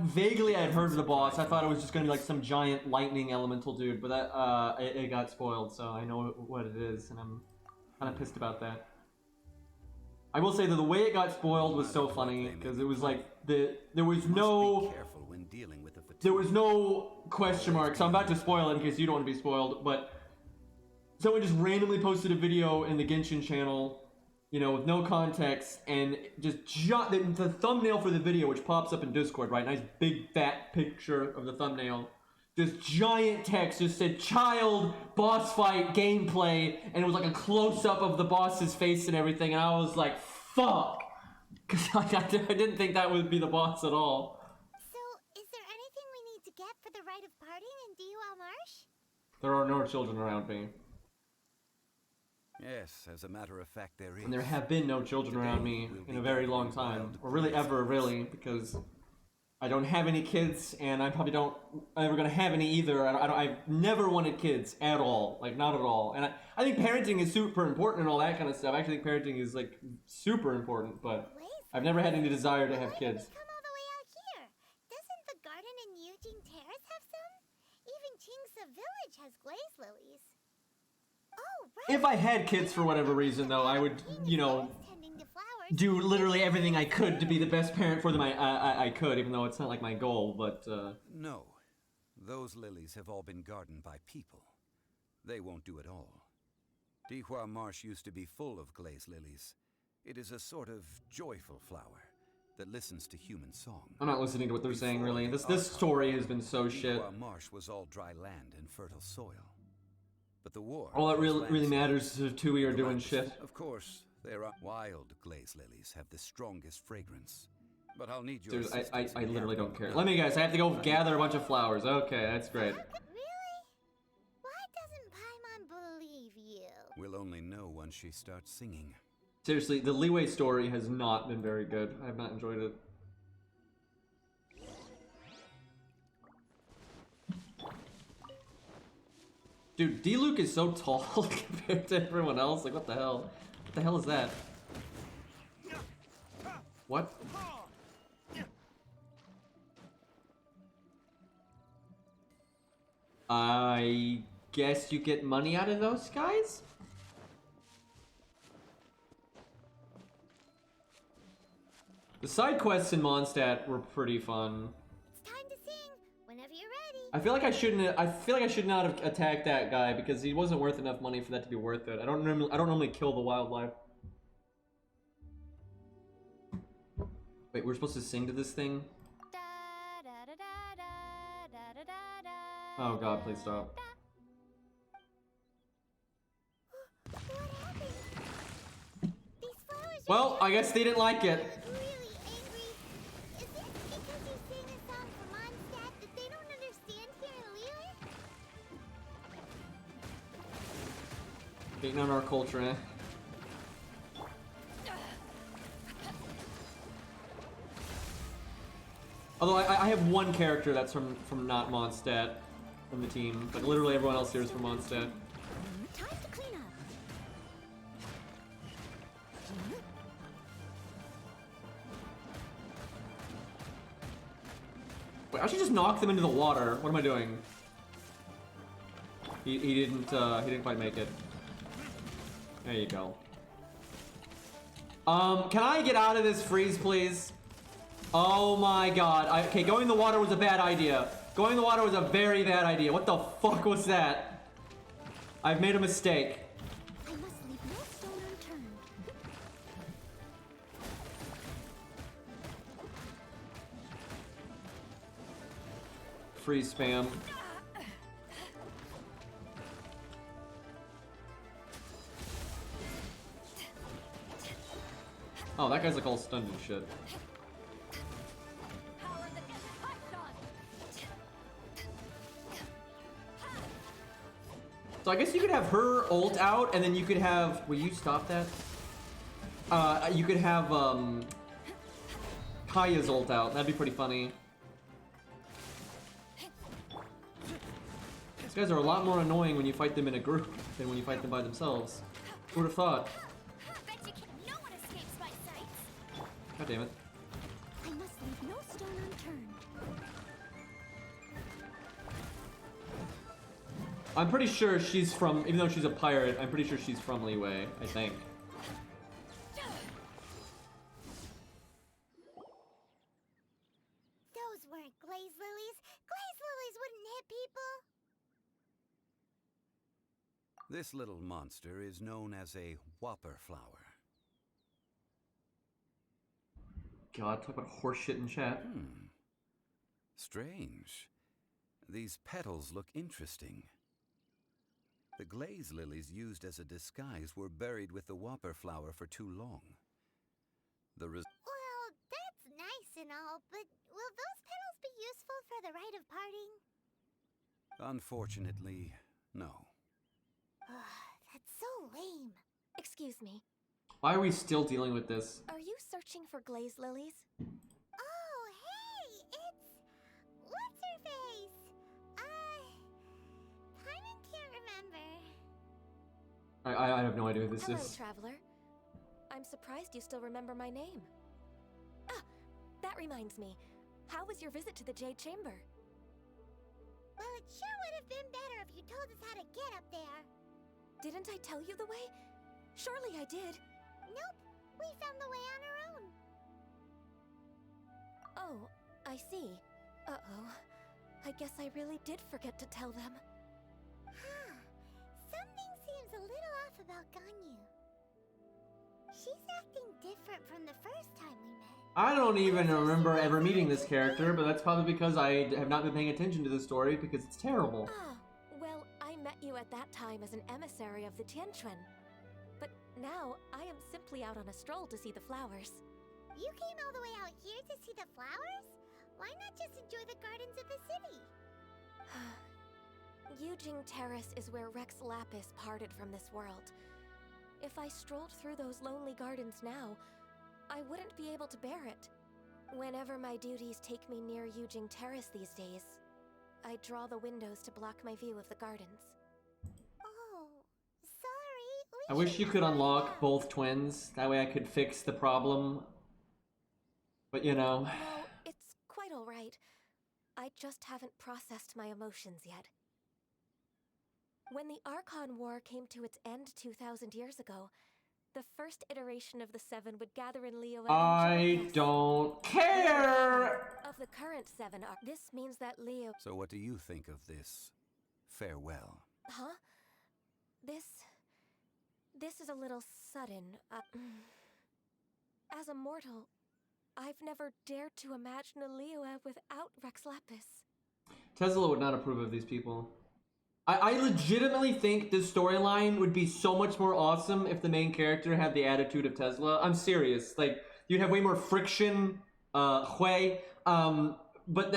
Speaker 1: Vaguely I had heard of the boss. I thought it was just going to be like some giant lightning elemental dude, but that it got spoiled, so I know what it is, and I'm kind of pissed about that. I will say that the way it got spoiled was so funny, because it was like... There was no question mark, so I'm about to spoil it in case you don't want to be spoiled, but... Someone just randomly posted a video in the Genshin channel, you know, with no context, and just the thumbnail for the video, which pops up in Discord, right? Nice big fat picture of the thumbnail. This giant text just said "Childe boss fight gameplay," and it was like a close up of the boss's face and everything. And I was like, "Fuck," because I didn't think that would be the boss at all.
Speaker 2: So, is there anything we need to get for the rite of parting in DUL Marsh?
Speaker 1: There are no children around me.
Speaker 3: Yes, as a matter of fact, there is.
Speaker 1: And there have been no children around me in a very long time. Or really ever, really, because I don't have any kids, and I probably don't ever gonna have any either. I've never wanted kids at all. Like, not at all. And I think parenting is super important and all that kind of stuff. I actually think parenting is, like, super important, but I've never had any desire to have kids.
Speaker 2: Come all the way out here. Doesn't the garden in Yujing Terrace have some? Even Qingsa Village has glaze lilies. Oh, right.
Speaker 1: If I had kids for whatever reason, though, I would, you know, do literally everything I could to be the best parent for them I could, even though it's not like my goal, but,
Speaker 3: No. Those lilies have all been gardened by people. They won't do it all. Dihua Marsh used to be full of glaze lilies. It is a sort of joyful flower that listens to human song.
Speaker 1: I'm not listening to what they're saying, really. This story has been so shit.
Speaker 3: Dihua Marsh was all dry land and fertile soil. But the war...
Speaker 1: All that really matters is if Tui are doing shit.
Speaker 3: Of course, there are wild glaze lilies have the strongest fragrance. But I'll need your
Speaker 1: Dude, I literally don't care. Let me guess, I have to go gather a bunch of flowers. Okay, that's great.
Speaker 2: Really? Why doesn't Paimon believe you?
Speaker 3: We'll only know once she starts singing.
Speaker 1: Seriously, the Liyue story has not been very good. I have not enjoyed it. Dude, D-Luke is so tall compared to everyone else. Like, what the hell? What the hell is that? What? I guess you get money out of those guys? The side quests in Mondstadt were pretty fun.
Speaker 2: It's time to sing whenever you're ready.
Speaker 1: I feel like I shouldn't. I feel like I should not have attacked that guy because he wasn't worth enough money for that to be worth it. I don't normally kill the wildlife. Wait, we're supposed to sing to this thing? Oh god, please stop.
Speaker 2: What happened? These flowers
Speaker 1: Well,
Speaker 2: are
Speaker 1: I guess they didn't like it.
Speaker 2: really angry. Is it because you sang a song for Mondstadt that they don't understand here in Lille?
Speaker 1: Hating on our culture, eh? Although I have one character that's from not Mondstadt from the team, but literally everyone else here is from Mondstadt.
Speaker 2: Time to clean up.
Speaker 1: Wait, I should just knock them into the water. What am I doing? He didn't quite make it. There you go. Can I get out of this freeze, please? Oh my god. Okay, going in the water was a bad idea. Going in the water was a very bad idea. What the fuck was that? I've made a mistake.
Speaker 2: I must leave no stone unturned.
Speaker 1: Freeze spam. Oh, that guy's like all stunned and shit. So I guess you could have her ult out, and then you could have... Will you stop that? You could have, Kaya's ult out. That'd be pretty funny. These guys are a lot more annoying when you fight them in a group than when you fight them by themselves. Who would have thought?
Speaker 2: No one escapes my sight.
Speaker 1: God damn it.
Speaker 2: I must leave no stone unturned.
Speaker 1: I'm pretty sure she's from... Even though she's a pirate, I'm pretty sure she's from Liyue, I think.
Speaker 2: Those weren't glaze lilies. Glaze lilies wouldn't hit people.
Speaker 3: This little monster is known as a whopper flower.
Speaker 1: God, talk about horseshit in chat.
Speaker 3: Strange. These petals look interesting. The glaze lilies used as a disguise were buried with the whopper flower for too long.
Speaker 2: Well, that's nice and all, but will those petals be useful for the rite of parting?
Speaker 3: Unfortunately, no.
Speaker 2: That's so lame.
Speaker 4: Excuse me.
Speaker 1: Why are we still dealing with this?
Speaker 4: Are you searching for glaze lilies?
Speaker 2: Oh, hey, it's... What's her face? Paimon can't remember.
Speaker 1: I have no idea who this
Speaker 4: Hello,
Speaker 1: is.
Speaker 4: traveler. I'm surprised you still remember my name. Ah, that reminds me. How was your visit to the Jade Chamber?
Speaker 2: Well, it sure would have been better if you told us how to get up there.
Speaker 4: Didn't I tell you the way? Surely I did.
Speaker 2: Nope, we found the way on our own.
Speaker 4: Oh, I see. Uh-oh. I guess I really did forget to tell them.
Speaker 2: Huh. Something seems a little off about Ganyu. She's acting different from the first time we met.
Speaker 1: I don't even remember ever meeting this character, but that's probably because I have not been paying attention to the story because it's terrible.
Speaker 4: Ah, well, I met you at that time as an emissary of the Tianquan. But now, I am simply out on a stroll to see the flowers.
Speaker 2: You came all the way out here to see the flowers? Why not just enjoy the gardens of the city?
Speaker 4: Yujing Terrace is where Rex Lapis parted from this world. If I strolled through those lonely gardens now, I wouldn't be able to bear it. Whenever my duties take me near Yujing Terrace these days, I draw the windows to block my view of the gardens.
Speaker 2: Oh, sorry.
Speaker 1: I wish you could unlock both twins. That way I could fix the problem. But you know.
Speaker 4: No, it's quite alright. I just haven't processed my emotions yet. When the Archon War came to its end 2,000 years ago, the first iteration of the Seven would gather in Liyue and
Speaker 1: I
Speaker 4: join us.
Speaker 1: don't care.
Speaker 4: Of the current Seven, this means that Liyue...
Speaker 3: So what do you think of this farewell?
Speaker 4: Huh? This is a little sudden. As a mortal, I've never dared to imagine a Liyue without Rex Lapis.
Speaker 1: Tesla would not approve of these people. I legitimately think this storyline would be so much more awesome if the main character had the attitude of Tesla. I'm serious. Like, you'd have way more friction, Hui. But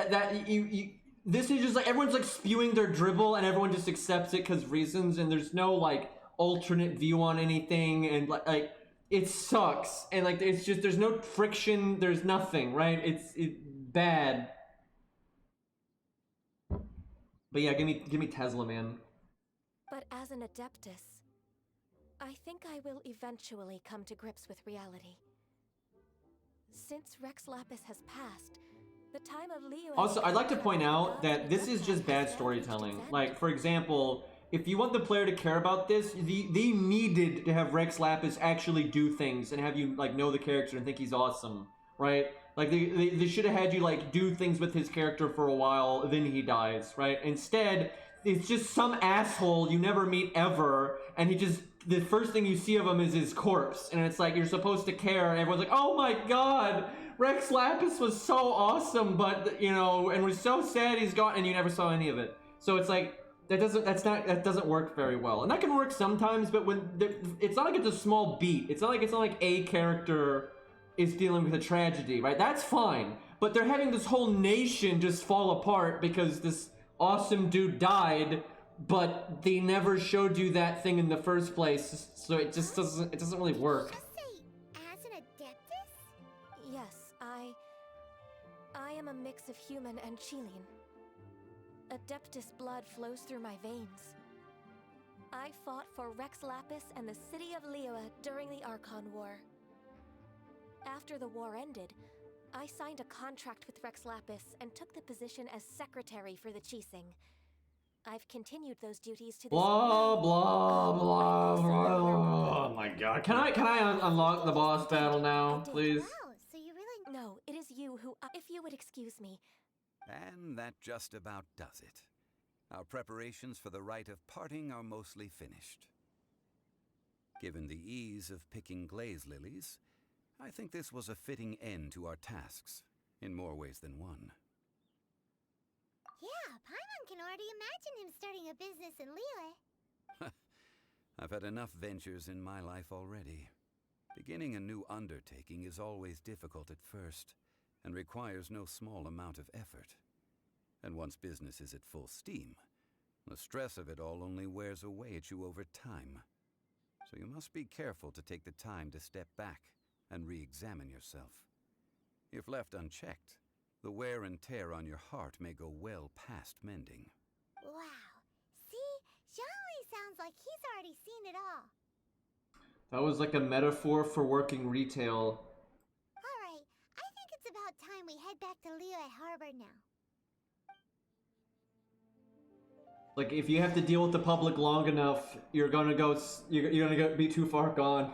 Speaker 1: this is just like, everyone's like spewing their dribble and everyone just accepts it because reasons, and there's no like alternate view on anything, and like it sucks, and like it's just, there's no friction, there's nothing, right? It's bad. But yeah, give me Tesla, man.
Speaker 4: But as an Adeptus, I think I will eventually come to grips with reality. Since Rex Lapis has passed, the time of Liyue...
Speaker 1: Also, I'd like to point out that this is just bad storytelling. Like, for example, if you want the player to care about this, they needed to have Rex Lapis actually do things and have you, like, know the character and think he's awesome, right? Like, they should have had you, like, do things with his character for a while, then he dies, right? Instead, it's just some asshole you never meet ever, and he just, the first thing you see of him is his corpse, and it's like, you're supposed to care, and everyone's like, oh my god, Rex Lapis was so awesome, but, you know, and we're so sad he's gone, and you never saw any of it. So it's like, that doesn't work very well. And that can work sometimes, but when, it's not like it's a small beat, it's not like a character is dealing with a tragedy, right? That's fine. But they're having this whole nation just fall apart because this awesome dude died, but they never showed you that thing in the first place, so it just doesn't really work.
Speaker 2: Did you just say, as an Adeptus?
Speaker 4: Yes, I am a mix of human and Chilean. Adeptus blood flows through my veins. I fought for Rex Lapis and the city of Liyue during the Archon War. After the war ended, I signed a contract with Rex Lapis and took the position as secretary for the Qixing. I've continued those duties to this
Speaker 1: Blah blah blah blah. Oh my god. Can I unlock the boss battle now, please?
Speaker 2: Wow, so you really...
Speaker 4: No, it is you who... if you would excuse me.
Speaker 3: And that just about does it. Our preparations for the rite of parting are mostly finished. Given the ease of picking glaze lilies, I think this was a fitting end to our tasks, in more ways than one.
Speaker 2: Yeah, Paimon can already imagine him starting a business in Liyue.
Speaker 3: I've had enough ventures in my life already. Beginning a new undertaking is always difficult at first, and requires no small amount of effort. And once business is at full steam, the stress of it all only wears away at you over time. So you must be careful to take the time to step back and re-examine yourself. If left unchecked, the wear and tear on your heart may go well past mending.
Speaker 2: Wow. See? Zhongli sounds like he's already seen it all.
Speaker 1: That was like a metaphor for working retail.
Speaker 2: Alright, I think it's about time we head back to Liyue Harbor now.
Speaker 1: Like, if you have to deal with the public long enough, you're gonna be too far gone.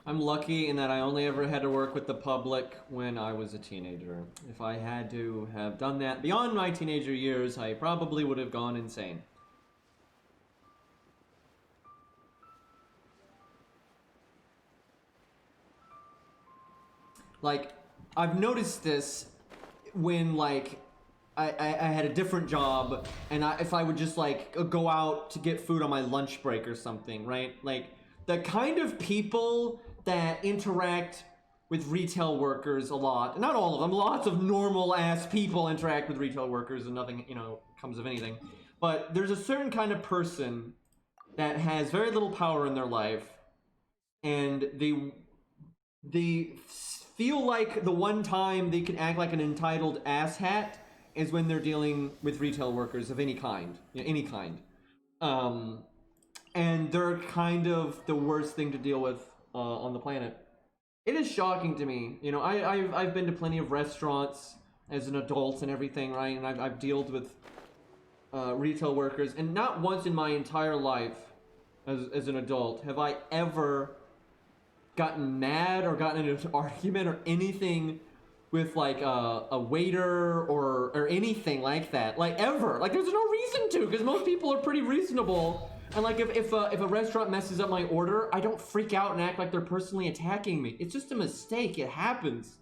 Speaker 1: I'm lucky in that I only ever had to work with the public when I was a teenager. If I had to have done that beyond my teenager years, I probably would have gone insane. Like, I've noticed this when, like, I had a different job, and if I would just, like, go out to get food on my lunch break or something, right? Like, the kind of people that interact with retail workers a lot, not all of them, lots of normal-ass people interact with retail workers and nothing, you know, comes of anything. But there's a certain kind of person that has very little power in their life, and they feel like the one time they can act like an entitled asshat is when they're dealing with retail workers of any kind, you know, any kind. And they're kind of the worst thing to deal with on the planet. It is shocking to me. You know, I've been to plenty of restaurants as an adult and everything, right? And I've dealt with retail workers, and not once in my entire life as an adult have I ever gotten mad or gotten into an argument or anything with like a waiter or anything like that, like ever. Like there's no reason to, because most people are pretty reasonable. And like if a restaurant messes up my order, I don't freak out and act like they're personally attacking me. It's just a mistake. It happens.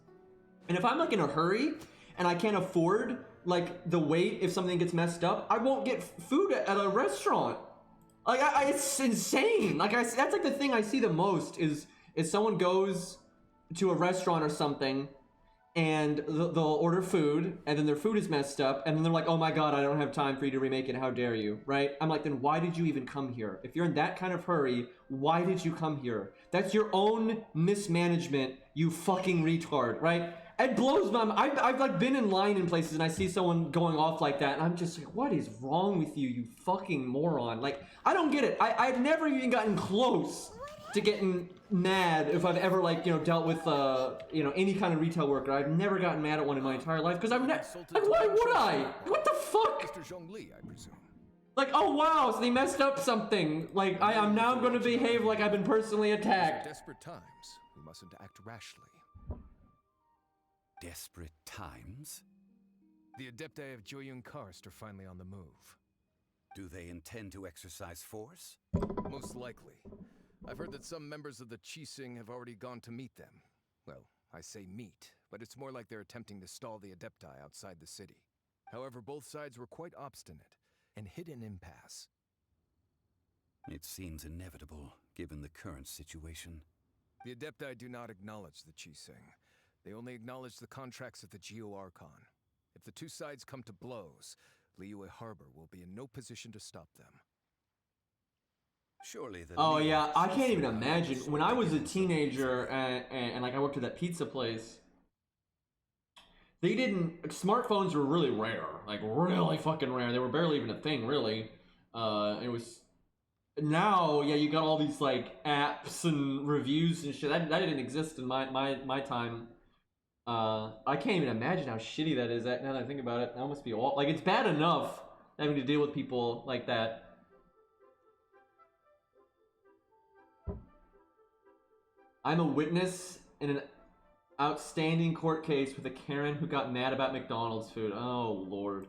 Speaker 1: And if I'm like in a hurry and I can't afford like the wait if something gets messed up, I won't get food at a restaurant. Like it's insane. Like that's like the thing I see the most is someone goes to a restaurant or something and they'll order food and then their food is messed up and then they're like, oh my god, I don't have time for you to remake it, how dare you, right? I'm like, then why did you even come here? If you're in that kind of hurry, why did you come here? That's your own mismanagement, you fucking retard, right? It blows my mind. I've like been in line in places and I see someone going off like that and I'm just like, what is wrong with you, you fucking moron? Like, I don't get it. I've never even gotten close to getting mad if I've ever like, you know, dealt with any kind of retail worker. I've never gotten mad at one in my entire life because I'm not like, why would I? What the fuck?
Speaker 3: Mr. Zhongli, I presume.
Speaker 1: Like, oh wow, so they messed up something. Like I'm now going to behave like I've been personally attacked.
Speaker 5: Desperate times. We mustn't act rashly.
Speaker 3: Desperate times?
Speaker 5: The Adepti of Joyun Karst are finally on the move.
Speaker 3: Do they intend to exercise force?
Speaker 5: Most likely. I've heard that some members of the Qixing have already gone to meet them. Well, I say meet, but it's more like they're attempting to stall the Adepti outside the city. However, both sides were quite obstinate and hit an impasse.
Speaker 3: It seems inevitable, given the current situation.
Speaker 5: The Adepti do not acknowledge the Qixing. They only acknowledge the contracts of the Geo-Archon. If the two sides come to blows, Liyue Harbor will be in no position to stop them.
Speaker 3: Surely the
Speaker 1: Oh yeah, I can't even imagine. When I was a teenager and like I worked at that pizza place, they didn't, smartphones were really rare, like really fucking rare. They were barely even a thing, really. It was, now, yeah, you got all these like apps and reviews and shit. That didn't exist in my time. I can't even imagine how shitty that is. Now that I think about it, that must be all, like, it's bad enough having to deal with people like that. I'm a witness in an outstanding court case with a Karen who got mad about McDonald's food. Oh lord.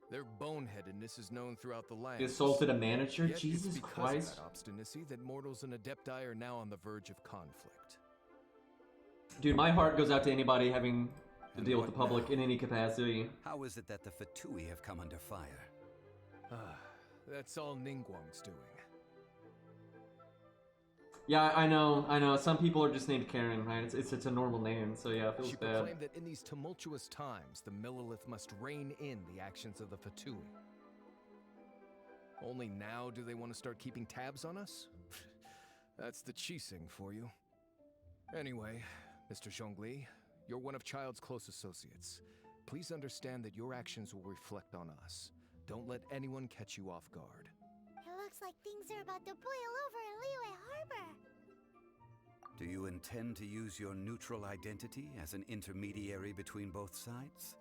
Speaker 5: Their boneheadedness is known throughout the land.
Speaker 1: He assaulted a manager?
Speaker 5: Yet
Speaker 1: Jesus
Speaker 5: it's because
Speaker 1: Christ.
Speaker 5: of that obstinacy that mortals and Adepti are now on the verge of conflict.
Speaker 1: Dude, my heart goes out to anybody having to
Speaker 3: And
Speaker 1: deal with
Speaker 3: what
Speaker 1: the public
Speaker 3: now?
Speaker 1: in any capacity.
Speaker 3: How is it that the Fatui have come under fire?
Speaker 5: That's all Ningguang's doing.
Speaker 1: Yeah, I know. Some people are just named Karen, right? It's a normal name, so yeah, it feels
Speaker 5: She
Speaker 1: bad.
Speaker 5: proclaimed that in these tumultuous times, the Millelith must rein in the actions of the Fatui. Only now do they want to start keeping tabs on us? That's the Qixing for you. Anyway, Mr. Zhongli, you're one of Childe's close associates. Please understand that your actions will reflect on us. Don't let anyone catch you off guard.
Speaker 2: It looks like things are about to boil over in Liyue Harbor.
Speaker 3: Do you intend to use your neutral identity as an intermediary between both sides?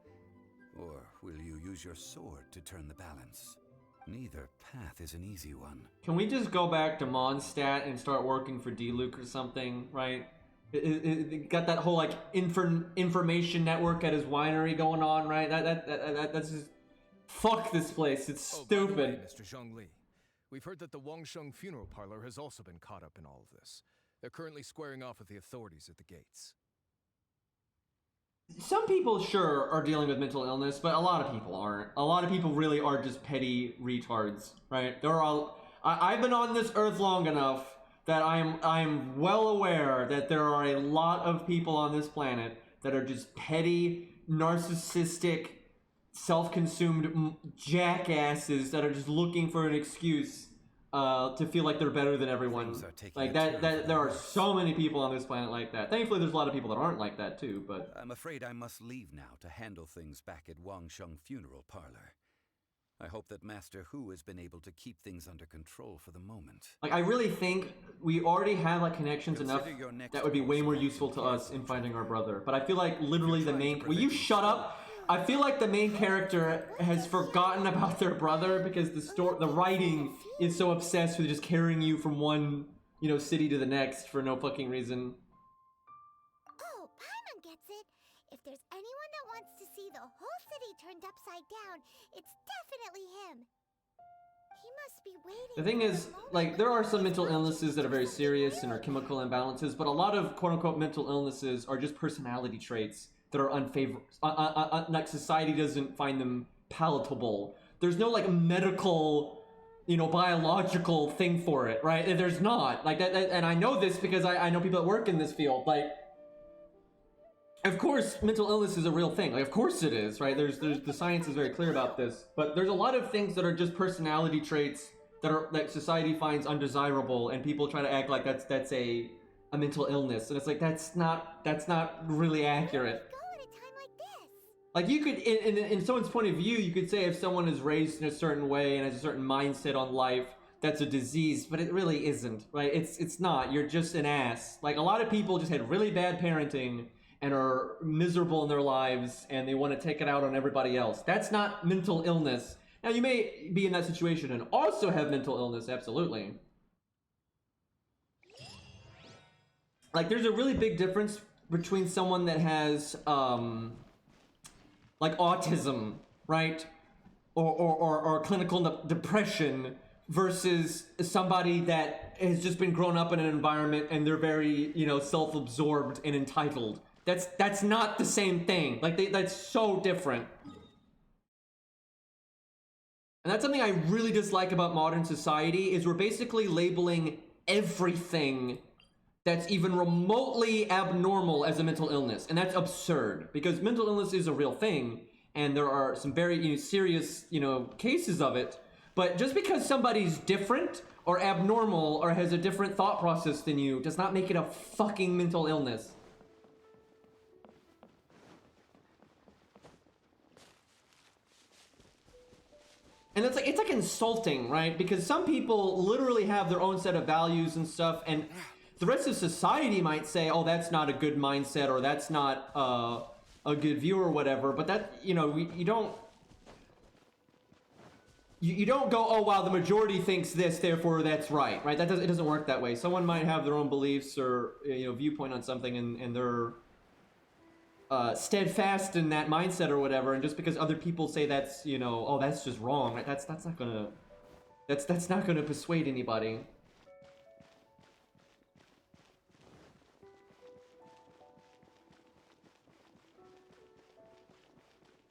Speaker 3: Or will you use your sword to turn the balance? Neither path is an easy one.
Speaker 1: Can we just go back to Mondstadt and start working for D-Luke or something, right? It got that whole like information network at his winery going on, right? That's just, fuck this place. It's stupid.
Speaker 5: By the way, Mr. Zhongli, we've heard that the Wangsheng funeral parlor has also been caught up in all of this. They're currently squaring off with the authorities at the gates.
Speaker 1: Some people sure are dealing with mental illness, but a lot of people aren't. A lot of people really are just petty retards, right? I've been on this earth long enough that I'm well aware that there are a lot of people on this planet that are just petty, narcissistic, self-consumed jackasses that are just looking for an excuse to feel like they're better than everyone. Like that there are so many people on this planet like that. Thankfully, there's a lot of people that aren't like that too, but
Speaker 3: I'm afraid I must leave now to handle things back at Wangsheng Funeral Parlor. I hope that Master Hu has been able to keep things under control for the moment.
Speaker 1: Like, I really think we already have like connections enough
Speaker 3: Consider your next
Speaker 1: that would be way
Speaker 3: course
Speaker 1: more
Speaker 3: of
Speaker 1: useful to
Speaker 3: action
Speaker 1: us in
Speaker 3: careful,
Speaker 1: finding our
Speaker 3: Childe.
Speaker 1: brother. But I feel like literally the
Speaker 3: trying to
Speaker 1: main. Will
Speaker 3: prevent
Speaker 1: you
Speaker 3: him
Speaker 1: shut up? I feel like the main character has forgotten about their brother because the writing is so obsessed with just carrying you from one, you know, city to the next for no fucking reason.
Speaker 2: Oh, Paimon gets it. If there's anyone that wants to see the whole city turned upside down, it's definitely him. He must be waiting.
Speaker 1: The thing
Speaker 2: for
Speaker 1: is,
Speaker 2: the moment
Speaker 1: like, there
Speaker 2: when
Speaker 1: are some
Speaker 2: he's
Speaker 1: mental
Speaker 2: going to
Speaker 1: illnesses that are
Speaker 2: do
Speaker 1: very
Speaker 2: something
Speaker 1: serious and are
Speaker 2: really
Speaker 1: chemical
Speaker 2: big.
Speaker 1: imbalances, but a lot of quote-unquote mental illnesses are just personality traits that are unfavorable. Like, society doesn't find them palatable. There's no, like, medical, you know, biological thing for it, right? There's not. Like, and I know this because I know people that work in this field. Like, of course, mental illness is a real thing. Like, of course it is, right? The science is very clear about this. But there's a lot of things that are just personality traits that society finds undesirable, and people try to act like that's a mental illness, and it's like that's not really accurate.
Speaker 2: Go at a time like this.
Speaker 1: Like, you could, in someone's point of view, you could say if someone is raised in a certain way and has a certain mindset on life, that's a disease, but it really isn't, right? It's not. You're just an ass. Like, a lot of people just had really bad parenting and are miserable in their lives, and they want to take it out on everybody else. That's not mental illness. Now, you may be in that situation and also have mental illness, absolutely. Like, there's a really big difference between someone that has, like, autism, right? Or clinical depression versus somebody that has just been grown up in an environment and they're very, you know, self-absorbed and entitled. That's not the same thing. Like, that's so different. And that's something I really dislike about modern society, is we're basically labeling everything that's even remotely abnormal as a mental illness. And that's absurd, because mental illness is a real thing, and there are some very, you know, serious, you know, cases of it. But just because somebody's different or abnormal or has a different thought process than you does not make it a fucking mental illness. And it's like insulting, right? Because some people literally have their own set of values and stuff, and the rest of society might say, oh, that's not a good mindset, or that's not a good view or whatever. But that, you know, you don't go, oh wow, the majority thinks this, therefore that's right? It doesn't work that way. Someone might have their own beliefs or, you know, viewpoint on something, and they're steadfast in that mindset or whatever, and just because other people say that's, you know, oh, that's just wrong, right? That's not gonna persuade anybody.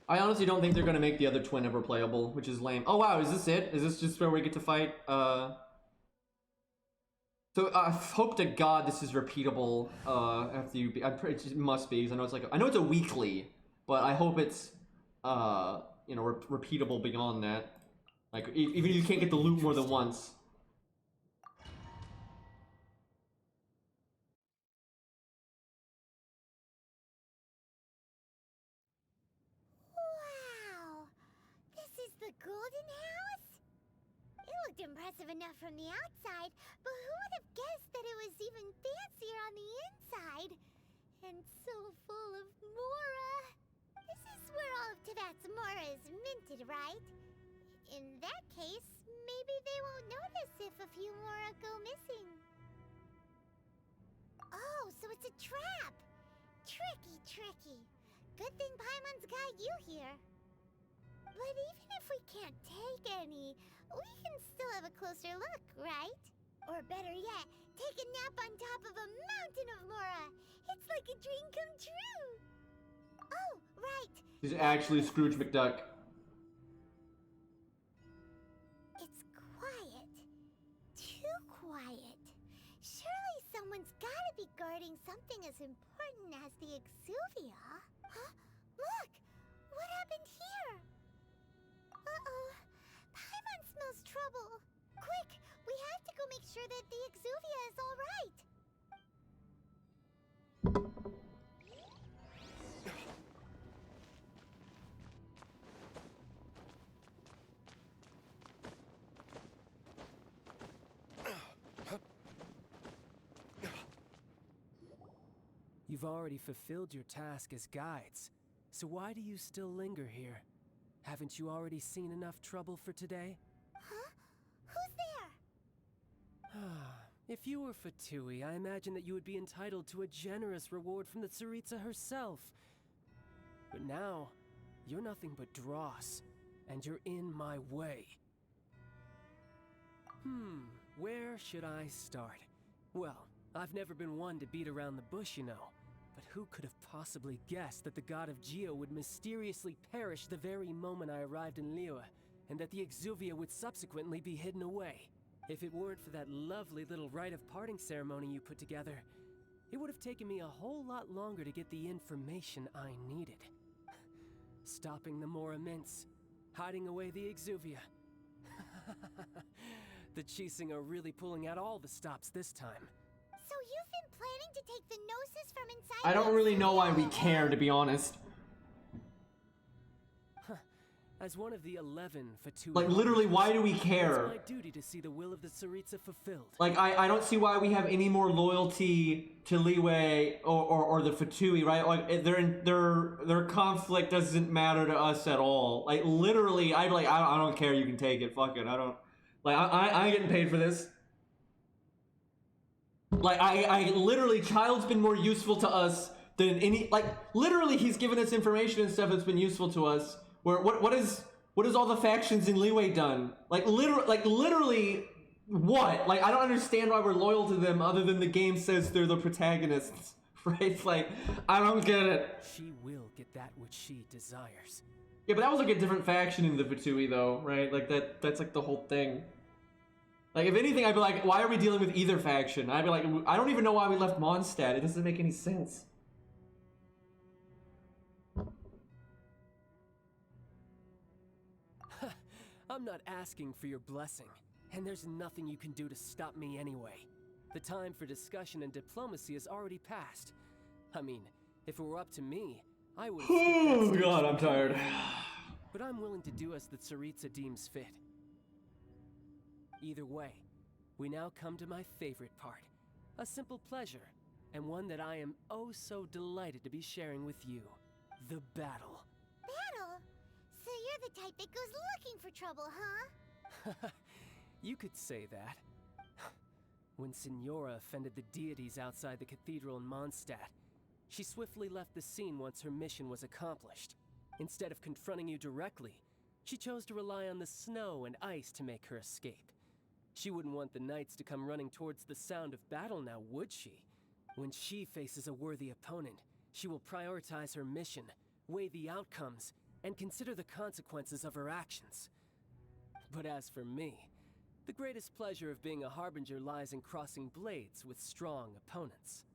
Speaker 1: I honestly don't think they're gonna make the other twin ever playable, which is lame. Oh wow, is this it? Is this just where we get to fight? So I hope to God this is repeatable after you. It must be, because I know it's I know it's a weekly, but I hope it's you know, repeatable beyond that. Like, even if you can't get the loot more than once.
Speaker 2: Wow! This is the Golden House? It looked impressive enough from the outside, but who would have guessed that it was even fancier on the inside? And so full of Mora. This is where all of Teyvat's Mora is minted, right? In that case, maybe they won't notice if a few Mora go missing. Oh, so it's a trap! Tricky. Good thing Paimon's got you here. But even if we can't take any, we can still have a closer look, right? Or better yet, take a nap on top of a mountain of Mora. It's like a dream come true. Oh, right.
Speaker 1: He's actually Scrooge McDuck.
Speaker 2: It's quiet. Too quiet. Surely someone's gotta be guarding something as important as the Exuvia. Huh? Look! What happened here? Uh-oh. Paimon smells trouble. Quick! We have to go make sure that the Exuvia is all right.
Speaker 6: You've already fulfilled your task as guides, so why do you still linger here? Haven't you already seen enough trouble for today?
Speaker 2: Huh? Who's there?
Speaker 6: If you were Fatui, I imagine that you would be entitled to a generous reward from the Tsaritsa herself. But now, you're nothing but dross, and you're in my way. Where should I start? Well, I've never been one to beat around the bush, you know. But who could have possibly guessed that the god of Geo would mysteriously perish the very moment I arrived in Liyue, and that the Exuvia would subsequently be hidden away? If it weren't for that lovely little rite of parting ceremony you put together, it would have taken me a whole lot longer to get the information I needed. Stopping the Mora Mints, hiding away the Exuvia. The Chising are really pulling out all the stops this time.
Speaker 2: So you've been planning to take the Gnosis from inside
Speaker 1: I don't
Speaker 2: the
Speaker 1: really know why we
Speaker 2: Exuvia?
Speaker 1: care, to be honest.
Speaker 6: As one of the 11 Fatui,
Speaker 1: Like, literally, why do we
Speaker 6: it's
Speaker 1: care?
Speaker 6: my duty to see the will of the Tsaritsa fulfilled.
Speaker 1: Like, I don't see why we have any more loyalty to Liyue or the Fatui, right? Like, their conflict doesn't matter to us at all. Like, literally, I'd be like, I don't care, you can take it, fuck it, I don't... Like, I ain't getting paid for this. Like, I literally, Childe's been more useful to us than any... Like, literally, he's given us information and stuff that's been useful to us. Where, what is all the factions in Liyue done? Like, literally, what? Like, I don't understand why we're loyal to them other than the game says they're the protagonists, right? Like, I don't get it.
Speaker 6: She will get that which she desires.
Speaker 1: Yeah, but that was like a different faction in the Fatui, though, right? Like, that's like the whole thing. Like, if anything, I'd be like, why are we dealing with either faction? I'd be like, I don't even know why we left Mondstadt. It doesn't make any sense.
Speaker 6: I'm not asking for your blessing, and there's nothing you can do to stop me anyway. The time for discussion and diplomacy has already passed. I mean, if it were up to me, I would.
Speaker 1: Oh god, I'm tired.
Speaker 6: But I'm willing to do as the Tsaritsa deems fit. Either way, we now come to my favorite part. A simple pleasure, and one that I am oh so delighted to be sharing with you. The battle.
Speaker 2: Battle? So you're the type that goes looking for trouble, huh?
Speaker 6: You could say that. When Signora offended the deities outside the cathedral in Mondstadt, she swiftly left the scene once her mission was accomplished. Instead of confronting you directly, she chose to rely on the snow and ice to make her escape. She wouldn't want the knights to come running towards the sound of battle now, would she? When she faces a worthy opponent, she will prioritize her mission, weigh the outcomes, and consider the consequences of her actions. But as for me, the greatest pleasure of being a harbinger lies in crossing blades with strong opponents.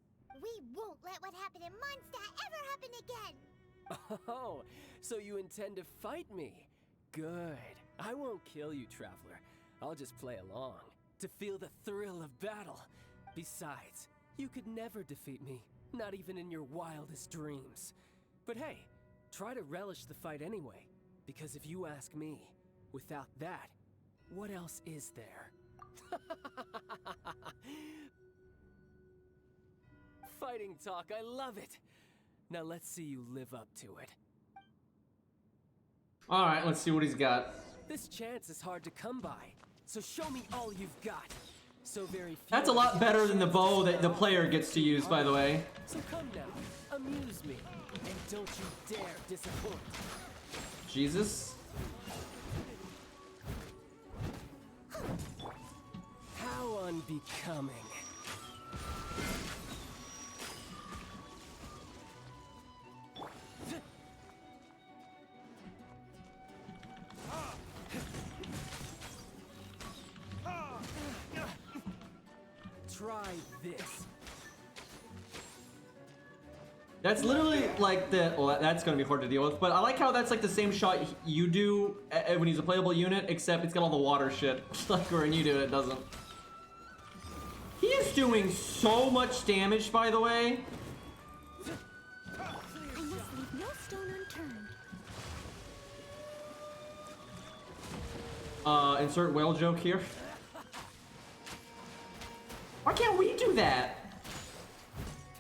Speaker 2: We won't let what happened in Mondstadt ever happen again!
Speaker 6: Oh, so you intend to fight me? Good. I won't kill you, Traveler. I'll just play along, to feel the thrill of battle. Besides, you could never defeat me, not even in your wildest dreams. But hey, try to relish the fight anyway, because if you ask me, without that, what else is there? Fighting talk, I love it! Now let's see you live up to it.
Speaker 1: Alright, let's see what he's got.
Speaker 6: This chance is hard to come by, so show me all you've got. So very few.
Speaker 1: That's a lot better than the bow that the player gets to use, by the way.
Speaker 6: So come now, amuse me, and don't you dare disappoint.
Speaker 1: Jesus.
Speaker 6: How unbecoming. Try this.
Speaker 1: That's literally like the... Well, that's gonna be hard to deal with, but I like how that's like the same shot you do when he's a playable unit, except it's got all the water shit. Like when you do it, it doesn't. He is doing so much damage, by the way.
Speaker 2: I must leave no stone unturned.
Speaker 1: Insert whale joke here. Why can't we do that?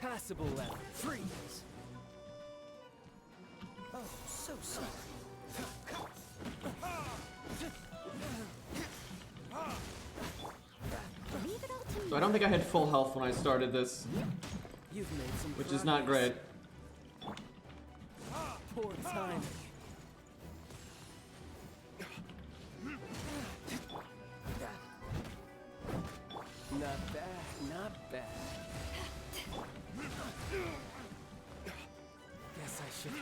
Speaker 6: Passable level. Freeze. so sorry.
Speaker 2: Leave it all to me.
Speaker 1: So I don't think I had full health when I started this,
Speaker 6: You've made some
Speaker 1: which is not
Speaker 6: progress.
Speaker 1: great.
Speaker 6: Poor timing. Not bad, not bad. Guess I should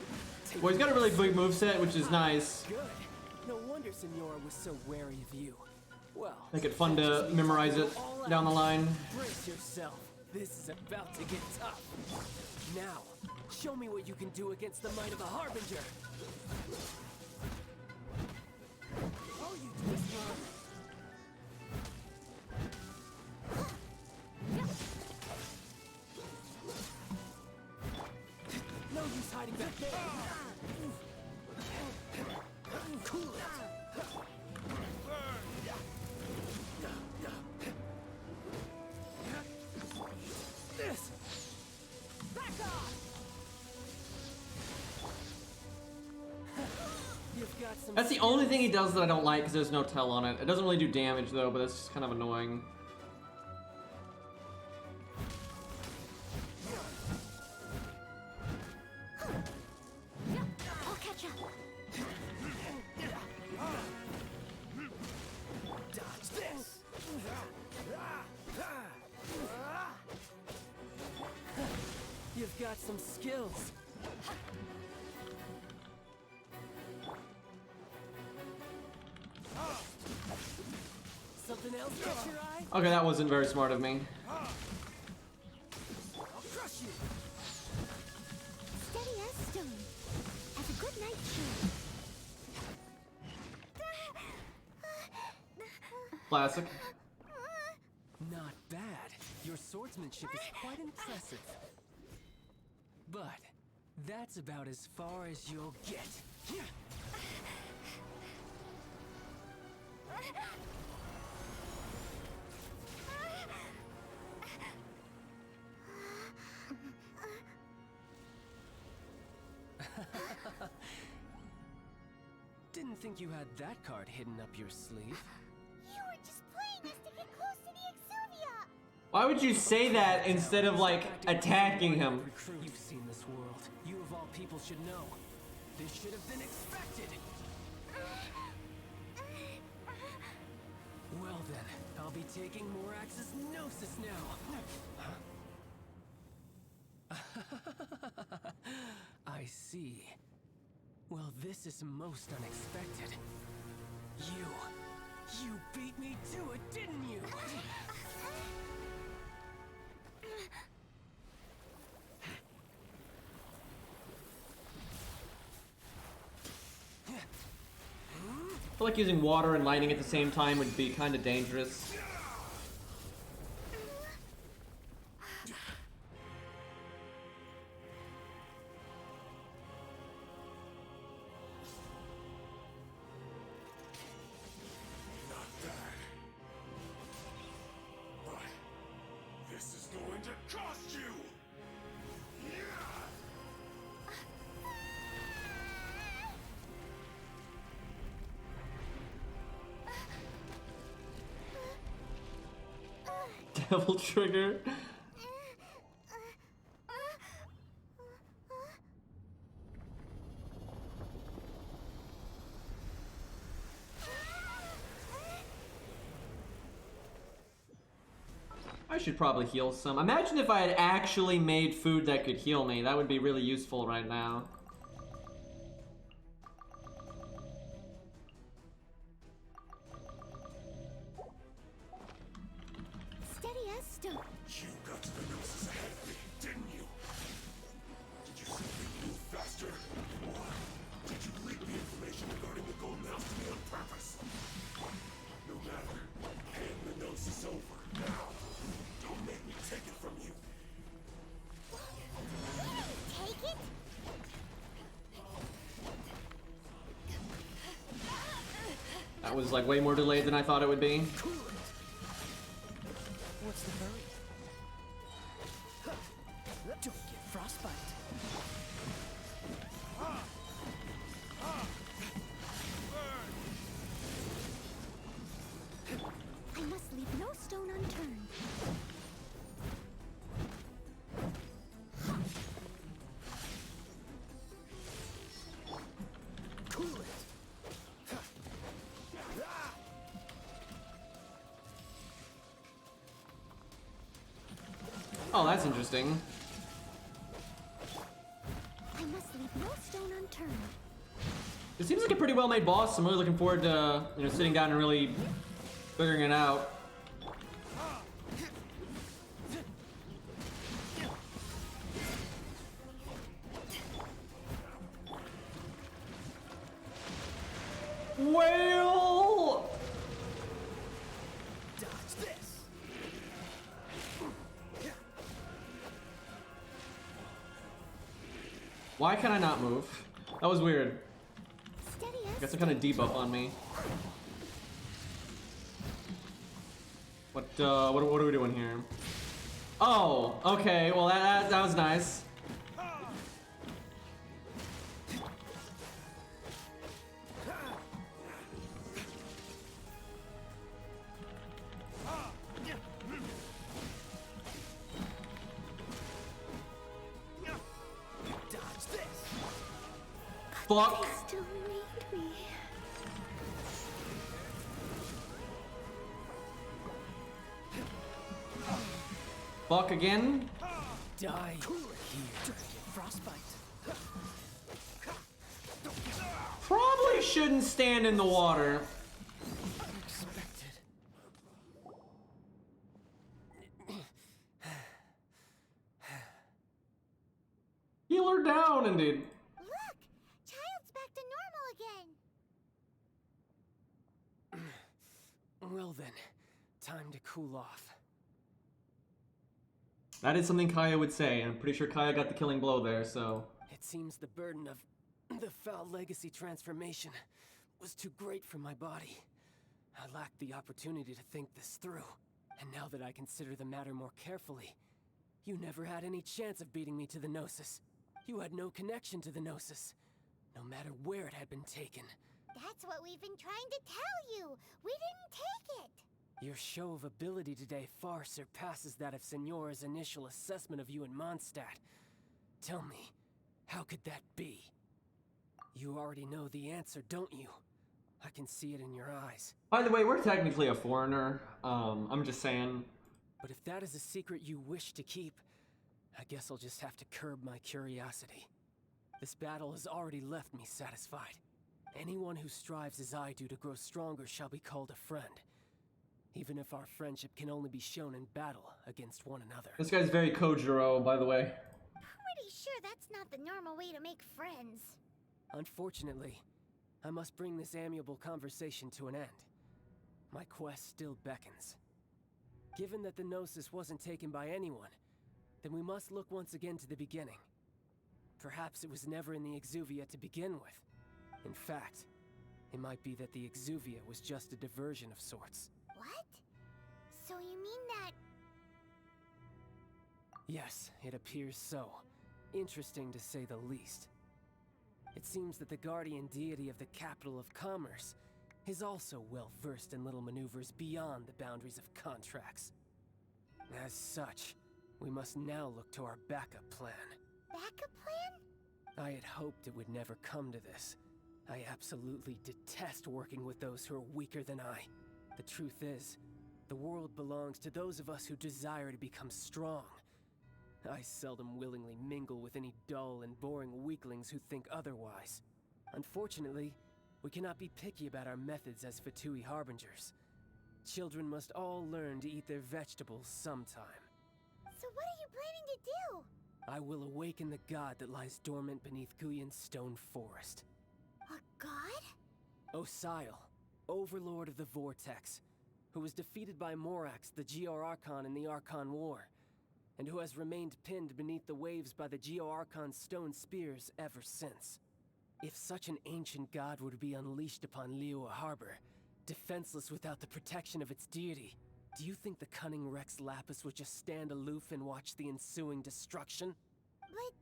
Speaker 6: take
Speaker 1: Well, he's got a really big moveset, which is nice.
Speaker 6: Good. No wonder Senora was so wary of you. Well,
Speaker 1: Make it fun to memorize it down the line.
Speaker 6: brace yourself. This is about to get tough. Now, show me what you can do against the might of the Harbinger. All you do is run. No use hiding back there. Cool it. This. Back off. You've got some.
Speaker 1: That's the only thing he does that I don't like because there's no tell on it. It doesn't really do damage though, but that's just kind of annoying.
Speaker 2: I'll catch up.
Speaker 6: Dodge this. You've got some skills. Something else catch your eye?
Speaker 1: Okay, that wasn't very smart of me.
Speaker 6: I'll crush you.
Speaker 2: Steady as stone. Have a good night, Childe.
Speaker 1: Classic.
Speaker 6: Not bad. Your swordsmanship is quite impressive. But that's about as far as you'll get. Didn't think you had that card hidden up your sleeve.
Speaker 2: You were just playing us to get close to the Exuvia.
Speaker 1: Why would you say that instead of like attacking him?
Speaker 6: You've seen this world. You of all people should know. This should have been expected. Well then, I'll be taking Morax's Gnosis now. I see. Well, this is most unexpected. You beat me to it, didn't you?
Speaker 1: I feel like using water and lightning at the same time would be kind of dangerous.
Speaker 7: Not bad. But this is going to cost you!
Speaker 1: Devil trigger. I should probably heal some. Imagine if I had actually made food that could heal me. That would be really useful right now.
Speaker 2: Steady as stone.
Speaker 7: You got to the Gnosis ahead of me, didn't you? Did you simply move faster? Or did you leak the information regarding the Golden House to me on purpose? No matter. Hand the Gnosis over. Now. Don't make me take it from you.
Speaker 2: Take it?
Speaker 1: That was like way more delayed than I thought it would be.
Speaker 6: What's the hurry? Don't get frostbite. Cool it.
Speaker 1: Oh, that's interesting.
Speaker 2: I must leave no stone unturned.
Speaker 1: It seems like a pretty well-made boss. I'm really looking forward to, sitting down and really figuring it out. Whale!
Speaker 6: Dodge this.
Speaker 1: Why can I not move? That was weird.
Speaker 2: Steady
Speaker 1: I
Speaker 2: as
Speaker 1: got some kind of debuff on me. What are we doing here? Oh, okay. Well, that was nice.
Speaker 6: Dodge this.
Speaker 1: Fuck.
Speaker 2: still need me.
Speaker 1: Fuck again.
Speaker 6: Die here. Frostbite.
Speaker 1: Probably shouldn't stand in the water.
Speaker 6: Unexpected.
Speaker 1: Heal her down, indeed.
Speaker 2: Look! Child's back to normal again.
Speaker 6: Well then, time to cool off.
Speaker 1: That is something Kaya would say, and I'm pretty sure Kaya got the killing blow there, so...
Speaker 6: It seems the burden of the foul legacy transformation was too great for my body. I lacked the opportunity to think this through. And now that I consider the matter more carefully, you never had any chance of beating me to the Gnosis. You had no connection to the Gnosis, no matter where it had been taken.
Speaker 2: That's what we've been trying to tell you. We didn't take it.
Speaker 6: Your show of ability today far surpasses that of Signora's initial assessment of you in Mondstadt. Tell me, how could that be? You already know the answer, don't you? I can see it in your eyes.
Speaker 1: By the way, we're technically a foreigner. I'm just saying.
Speaker 6: But if that is a secret you wish to keep, I guess I'll just have to curb my curiosity. This battle has already left me satisfied. Anyone who strives as I do to grow stronger shall be called a friend. Even if our friendship can only be shown in battle against one another.
Speaker 1: This guy's very Kojiro, by the way.
Speaker 2: Pretty sure that's not the normal way to make friends.
Speaker 6: Unfortunately, I must bring this amiable conversation to an end. My quest still beckons. Given that the Gnosis wasn't taken by anyone, then we must look once again to the beginning. Perhaps it was never in the Exuvia to begin with. In fact, it might be that the Exuvia was just a diversion of sorts.
Speaker 2: What? So you mean that...
Speaker 6: Yes, it appears so. Interesting to say the least. It seems that the guardian deity of the capital of commerce is also well versed in little maneuvers beyond the boundaries of contracts. As such, we must now look to our backup plan.
Speaker 2: backup plan?
Speaker 6: I had hoped it would never come to this. I absolutely detest working with those who are weaker than I. The truth is, the world belongs to those of us who desire to become strong. I seldom willingly mingle with any dull and boring weaklings who think otherwise. Unfortunately, we cannot be picky about our methods as Fatui Harbingers. Children must all learn to eat their vegetables sometime.
Speaker 2: So what are you planning to do?
Speaker 6: I will awaken the god that lies dormant beneath Guyon's stone forest.
Speaker 2: A god?
Speaker 6: Osial, overlord of the Vortex, who was defeated by Morax, the Geo-Archon in the Archon War, and who has remained pinned beneath the waves by the Geo-Archon's stone spears ever since. If such an ancient god were to be unleashed upon Liyue Harbor, defenseless without the protection of its deity, do you think the cunning Rex Lapis would just stand aloof and watch the ensuing destruction?
Speaker 2: But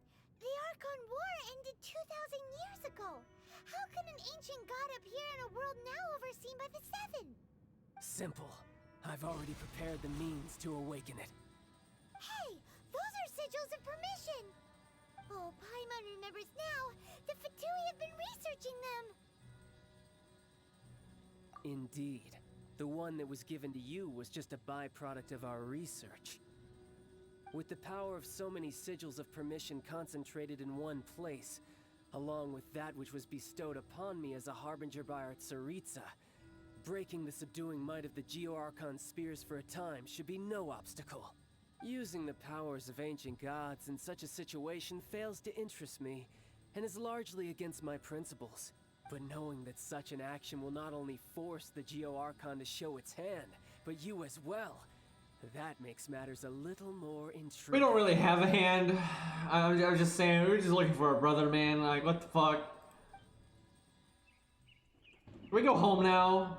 Speaker 2: the Archon War ended 2,000 years ago. How can an ancient god appear in a world now overseen by the Seven?
Speaker 6: Simple. I've already prepared the means to awaken it.
Speaker 2: Hey, those are sigils of permission! Oh, Paimon remembers now. The Fatui have been researching them.
Speaker 6: Indeed. The one that was given to you was just a byproduct of our research. With the power of so many sigils of permission concentrated in one place, along with that which was bestowed upon me as a harbinger by our Tsaritsa, breaking the subduing might of the Geo-Archon spears for a time should be no obstacle. Using the powers of ancient gods in such a situation fails to interest me, and is largely against my principles. But knowing that such an action will not only force the Geo-Archon to show its hand, but you as well, that makes matters a little more intriguing.
Speaker 1: We don't really have a hand. I was just saying, we were just looking for our brother, man. Like, what the fuck? Can we go home now?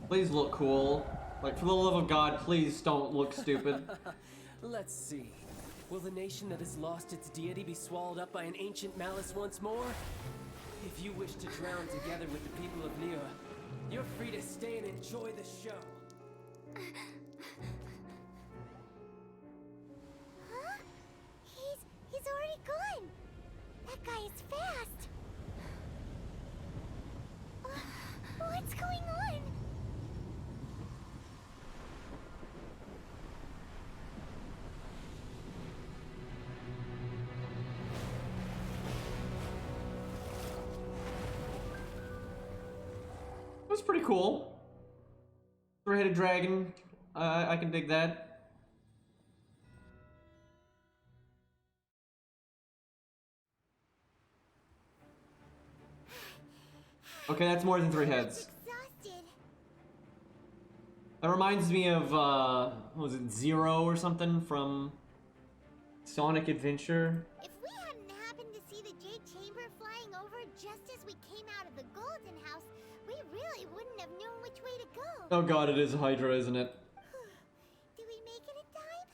Speaker 1: Please look cool. Like, for the love of God, please don't look stupid.
Speaker 6: Let's see. Will the nation that has lost its deity be swallowed up by an ancient malice once more? If you wish to drown together with the people of Lyra, you're free to stay and enjoy the show.
Speaker 2: Huh? He's already gone. That guy is fast. What's going on?
Speaker 1: It was pretty cool. Three-headed dragon. I can dig that. Okay, that's more than 3 heads.
Speaker 2: Exhausted.
Speaker 1: That reminds me of, what was it, Zero or something from Sonic Adventure?
Speaker 2: If we hadn't happened to see the Jade Chamber flying over just as we came out of the Golden House, we really wouldn't have known which way to go.
Speaker 1: Oh god, it is Hydra, isn't it?
Speaker 2: Did we make it in time?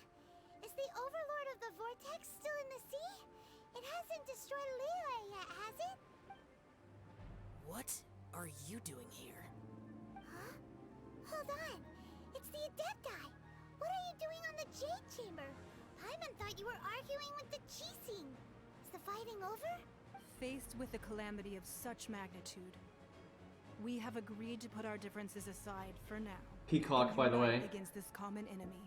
Speaker 2: Is the Overlord of the Vortex still in the sea? It hasn't destroyed Lyra yet, has it?
Speaker 8: What are you doing here?
Speaker 2: Huh? Hold on. It's the Adepti. What are you doing on the Jade Chamber? Paimon thought you were arguing with the Chising. Is the fighting over?
Speaker 9: Faced with a calamity of such magnitude, we have agreed to put our differences aside for now.
Speaker 1: Peacock,
Speaker 9: and
Speaker 1: by the
Speaker 9: unite
Speaker 1: way.
Speaker 9: against this common enemy.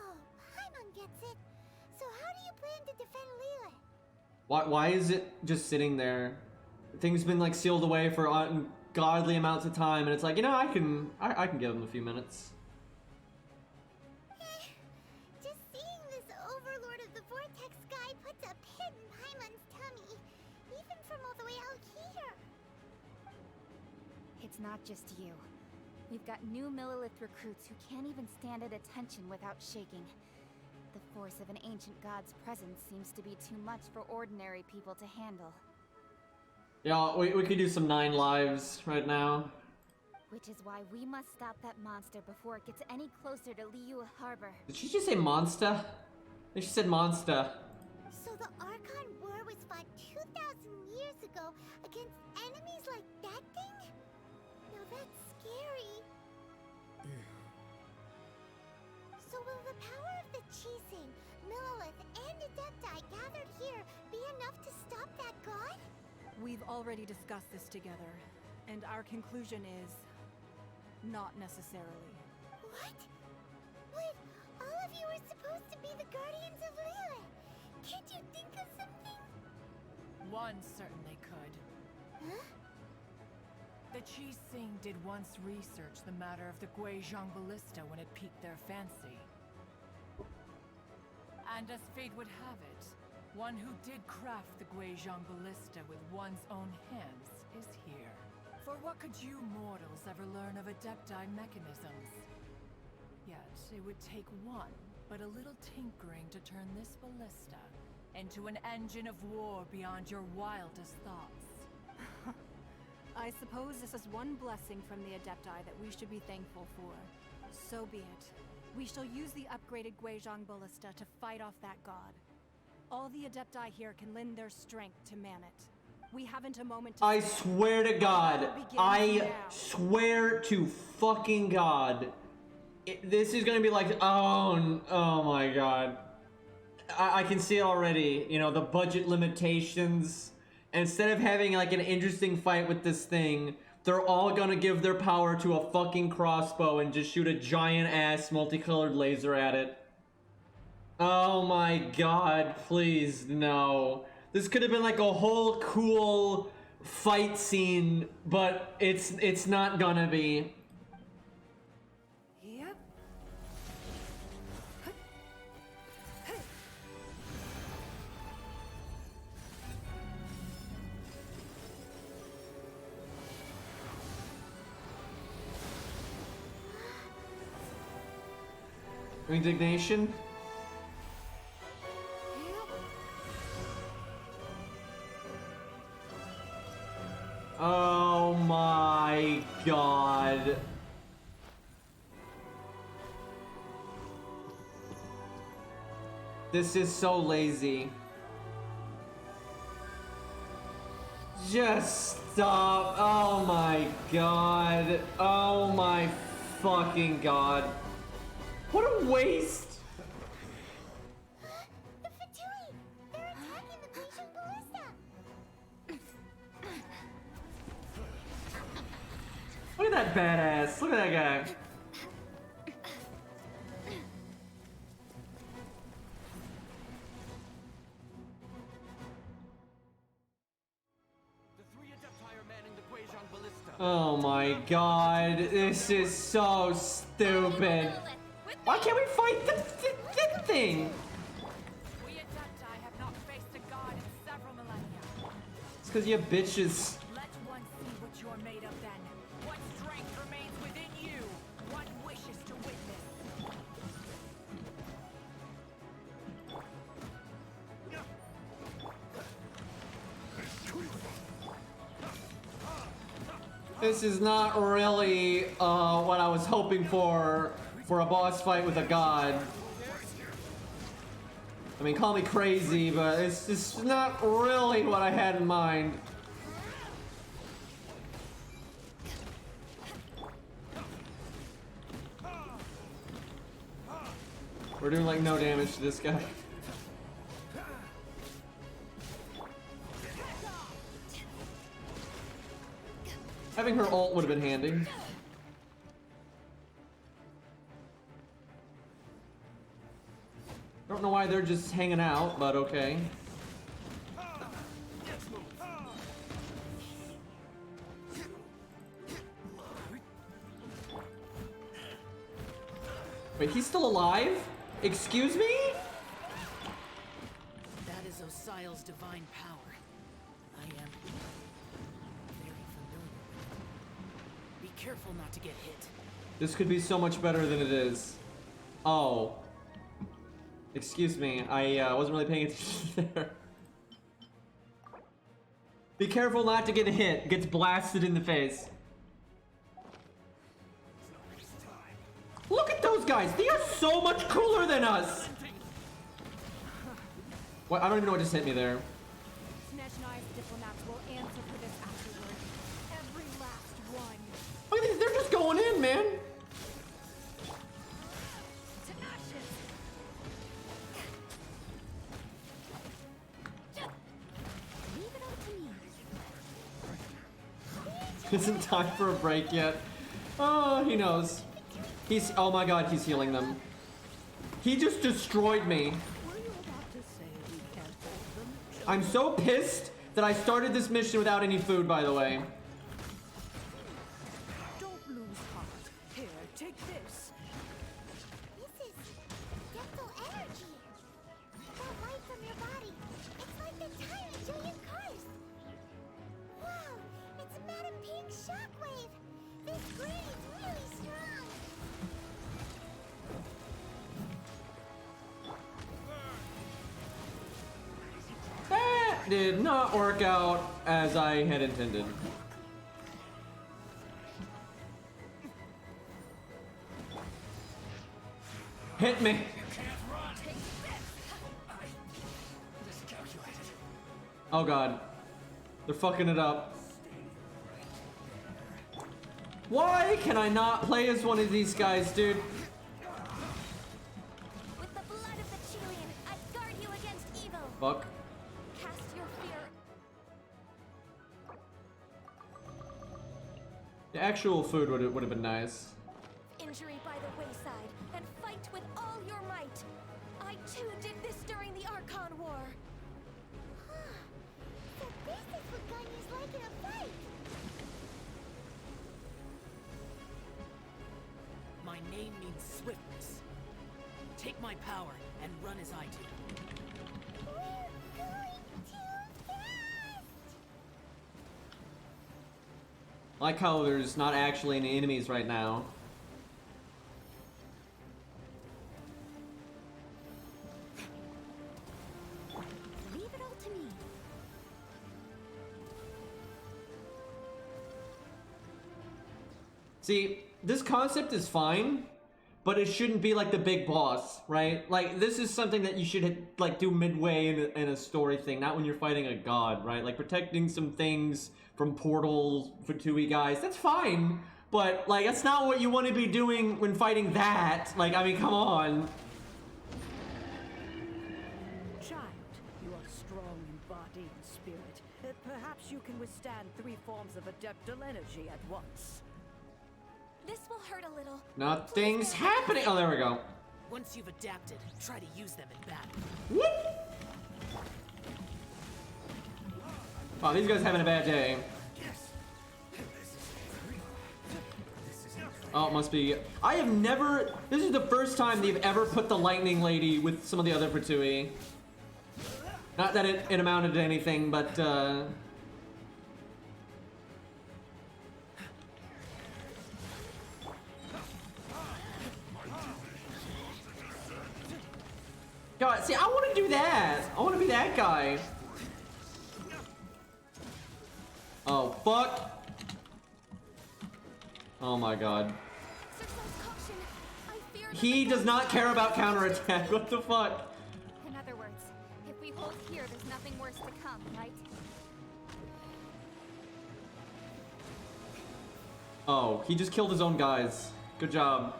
Speaker 2: Oh, Paimon gets it. So how do you plan to defend Lyra?
Speaker 1: Why is it just sitting there? Things been like sealed away for ungodly amounts of time, and it's like, you know, I can give them a few minutes.
Speaker 2: Just seeing this Overlord of the Vortex guy puts a pit in Paimon's tummy, even from all the way out here.
Speaker 10: It's not just you. We've got new Millilith recruits who can't even stand at attention without shaking. The force of an ancient god's presence seems to be too much for ordinary people to handle.
Speaker 1: Yeah, we could do some 9 lives right now.
Speaker 10: Which is why we must stop that monster before it gets any closer to Liyue Harbor.
Speaker 1: Did she just say monster? I think she said monster.
Speaker 2: So the Archon War was fought 2,000 years ago against enemies like that thing? Now that's scary. So will the power of the Chising, Millilith, and Adepti gathered here be enough to stop that god?
Speaker 9: We've already discussed this together, and our conclusion is not necessarily.
Speaker 2: What? But all of you are supposed to be the guardians of Lyra. Can't you think of something?
Speaker 11: One certainly could.
Speaker 2: Huh?
Speaker 11: The Chising did once research the matter of the Guizhong Ballista when it piqued their fancy. And as fate would have it, one who did craft the Guizhong Ballista with one's own hands is here. For what could you mortals ever learn of Adepti mechanisms? Yet, it would take one, but a little tinkering to turn this ballista into an engine of war beyond your wildest thoughts.
Speaker 9: I suppose this is one blessing from the Adepti that we should be thankful for. So be it. We shall use the upgraded Guizhong Ballista to fight off that god. All the Adepti here can lend their strength to man it. We haven't a moment to
Speaker 1: I
Speaker 9: spare.
Speaker 1: swear to God.
Speaker 9: Begins
Speaker 1: I
Speaker 9: now.
Speaker 1: swear to fucking God. This is gonna be like, oh my God. I can see it already. You know, the budget limitations. Instead of having like an interesting fight with this thing, they're all gonna give their power to a fucking crossbow and just shoot a giant ass multicolored laser at it. Oh my God, please, no. This could have been like a whole cool fight scene, but it's not gonna be.
Speaker 9: Yep.
Speaker 1: Indignation? Oh my God. This is so lazy. Just stop. Oh my God. Oh my fucking God. What a waste.
Speaker 2: The Fatui! They're attacking the Genshin ballista!
Speaker 1: Look at that badass. Look at that guy. Oh my God. This is so stupid. Why can't we fight the thing?
Speaker 11: We Adepti have not faced a god in several millennia.
Speaker 1: It's because you bitches.
Speaker 11: Let one see what you're made of then. What strength remains within you. What wishes to witness.
Speaker 1: This is not really what I was hoping for a boss fight with a god. I mean, call me crazy, but it's just not really what I had in mind. We're doing like no damage to this guy. Having her ult would have been handy. I don't know why they're just hanging out, but okay. Wait, he's still alive? Excuse me?
Speaker 8: That is Osial's divine power. I am very familiar with it. Be careful not to get hit.
Speaker 1: This could be so much better than it is. Oh. Excuse me, I wasn't really paying attention there. Be careful not to get hit. Gets blasted in the face. Look at those guys. They are so much cooler than us. What? I don't even know what just hit me there.
Speaker 9: Snezhnai's diplomats will answer for this afterward. Every last one.
Speaker 1: Look at these. They're just going in, man. Isn't time for a break yet? Oh, he knows. He's, oh my God, he's healing them. He just destroyed me. I'm so pissed that I started this mission without any food, by the way.
Speaker 9: Don't lose heart. Here, take this.
Speaker 2: This is gentle energy. That light from your body. It's like the tyrant Julian Karst. Wow, it's Madam Pink's shockwave. This green is really strong.
Speaker 1: That did not work out as I had intended. Hit me. Oh god. They're fucking it up. Why can I not play as one of these guys, dude?
Speaker 4: With the blood of the Chilean, I guard you against evil.
Speaker 1: Fuck.
Speaker 4: Cast your fear.
Speaker 1: The actual food would have been nice.
Speaker 4: Injury by the wayside, and fight with all your might. I too did this during the Archon War.
Speaker 2: So this is what Ganya's like in a fight.
Speaker 8: My name means swiftness. Take my power and run as I do.
Speaker 2: We're going too fast.
Speaker 1: I like how there's not actually any enemies right now.
Speaker 4: Leave it all to me.
Speaker 1: See, this concept is fine, but it shouldn't be like the big boss, right? Like, this is something that you should like do midway in a story thing, not when you're fighting a god, right? Like protecting some things from portals, Fatui guys, that's fine. But like, that's not what you want to be doing when fighting that. Like, I mean, come on.
Speaker 12: Child, you are strong in body and spirit. Perhaps you can withstand 3 forms of adeptal energy at once.
Speaker 4: This will hurt a little.
Speaker 1: Nothing's happening. Oh, there we go.
Speaker 8: Once you've adapted, try to use them in battle.
Speaker 1: Whoop. Oh, these guys having a bad day. Oh, it must be. I have never. This is the first time they've ever put the lightning lady with some of the other Fatui. Not that it amounted to anything, but God, see, I want to do that. I want to be that guy. Oh, fuck. Oh my god. He does not care about counterattack. What the fuck?
Speaker 10: In other words, if we hold here, there's nothing worse to come, right?
Speaker 1: Oh, he just killed his own guys. Good job.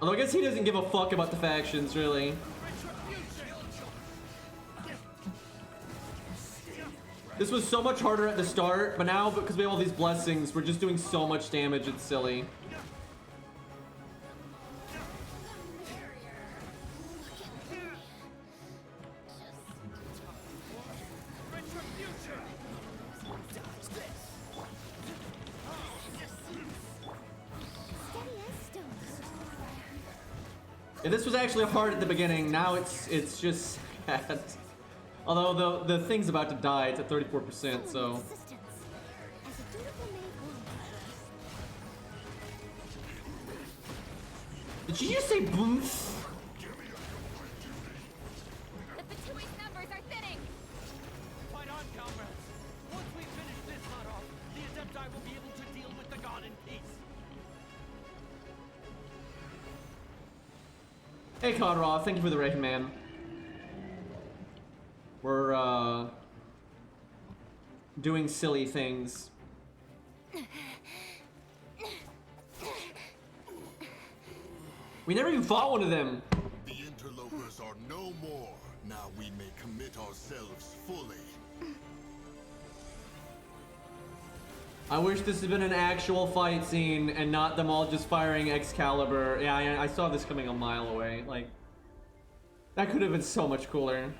Speaker 1: Although I guess he doesn't give a fuck about the factions, really. This was so much harder at the start, but now because we have all these blessings, we're just doing so much damage, it's silly. Yeah, this was actually hard at the beginning, now it's just sad. Although the thing's about to die, it's at 34%, so. Did you just say boom?
Speaker 10: The Fatui's numbers are thinning!
Speaker 13: Fight on, comrades! Once we finish this hunt off, the Adepti will be able to deal with the god in peace.
Speaker 1: Hey Conrad, thank you for the raid, man. We're doing silly things. We never even fought one of them.
Speaker 7: The interlopers are no more. Now we may commit ourselves fully.
Speaker 1: I wish this had been an actual fight scene and not them all just firing Excalibur. Yeah, I saw this coming a mile away. Like, that could have been so much cooler.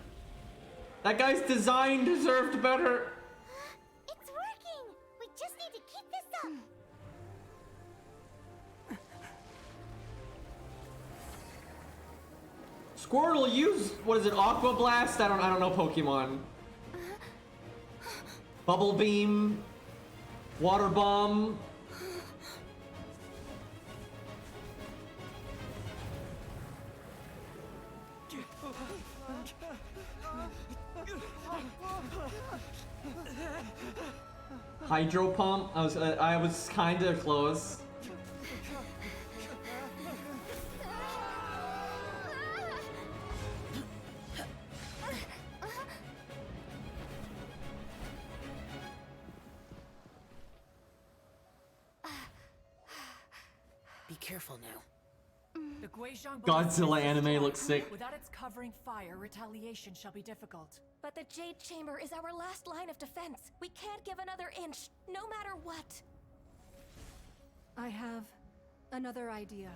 Speaker 1: That guy's design deserved better.
Speaker 2: It's working! We just need to keep this up!
Speaker 1: Squirtle, use, what is it, Aqua Blast? I don't know Pokemon. Bubble Beam. Water Bomb. Hydro Pump. I was kind of close.
Speaker 8: careful now.
Speaker 11: The Guizhong
Speaker 1: Godzilla
Speaker 11: Ballista is
Speaker 1: anime
Speaker 11: destroyed.
Speaker 1: looks sick.
Speaker 11: Without its covering fire, retaliation shall be difficult.
Speaker 4: But the Jade Chamber is our last line of defense. We can't give another inch, no matter what.
Speaker 9: I have another idea.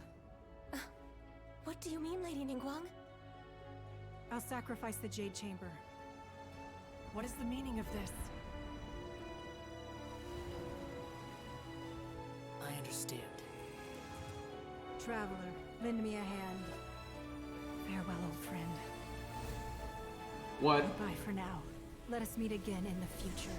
Speaker 4: What do you mean, Lady Ningguang?
Speaker 9: I'll sacrifice the Jade Chamber.
Speaker 11: What is the meaning of this?
Speaker 8: I understand.
Speaker 9: Traveler, lend me a hand. Farewell, old friend.
Speaker 1: What?
Speaker 9: Bye for now. Let us meet again in the future.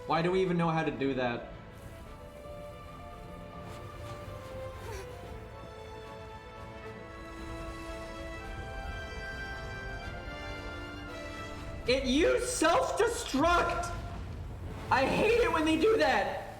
Speaker 1: Why do we even know how to do that? It used self-destruct! I hate it when they do that!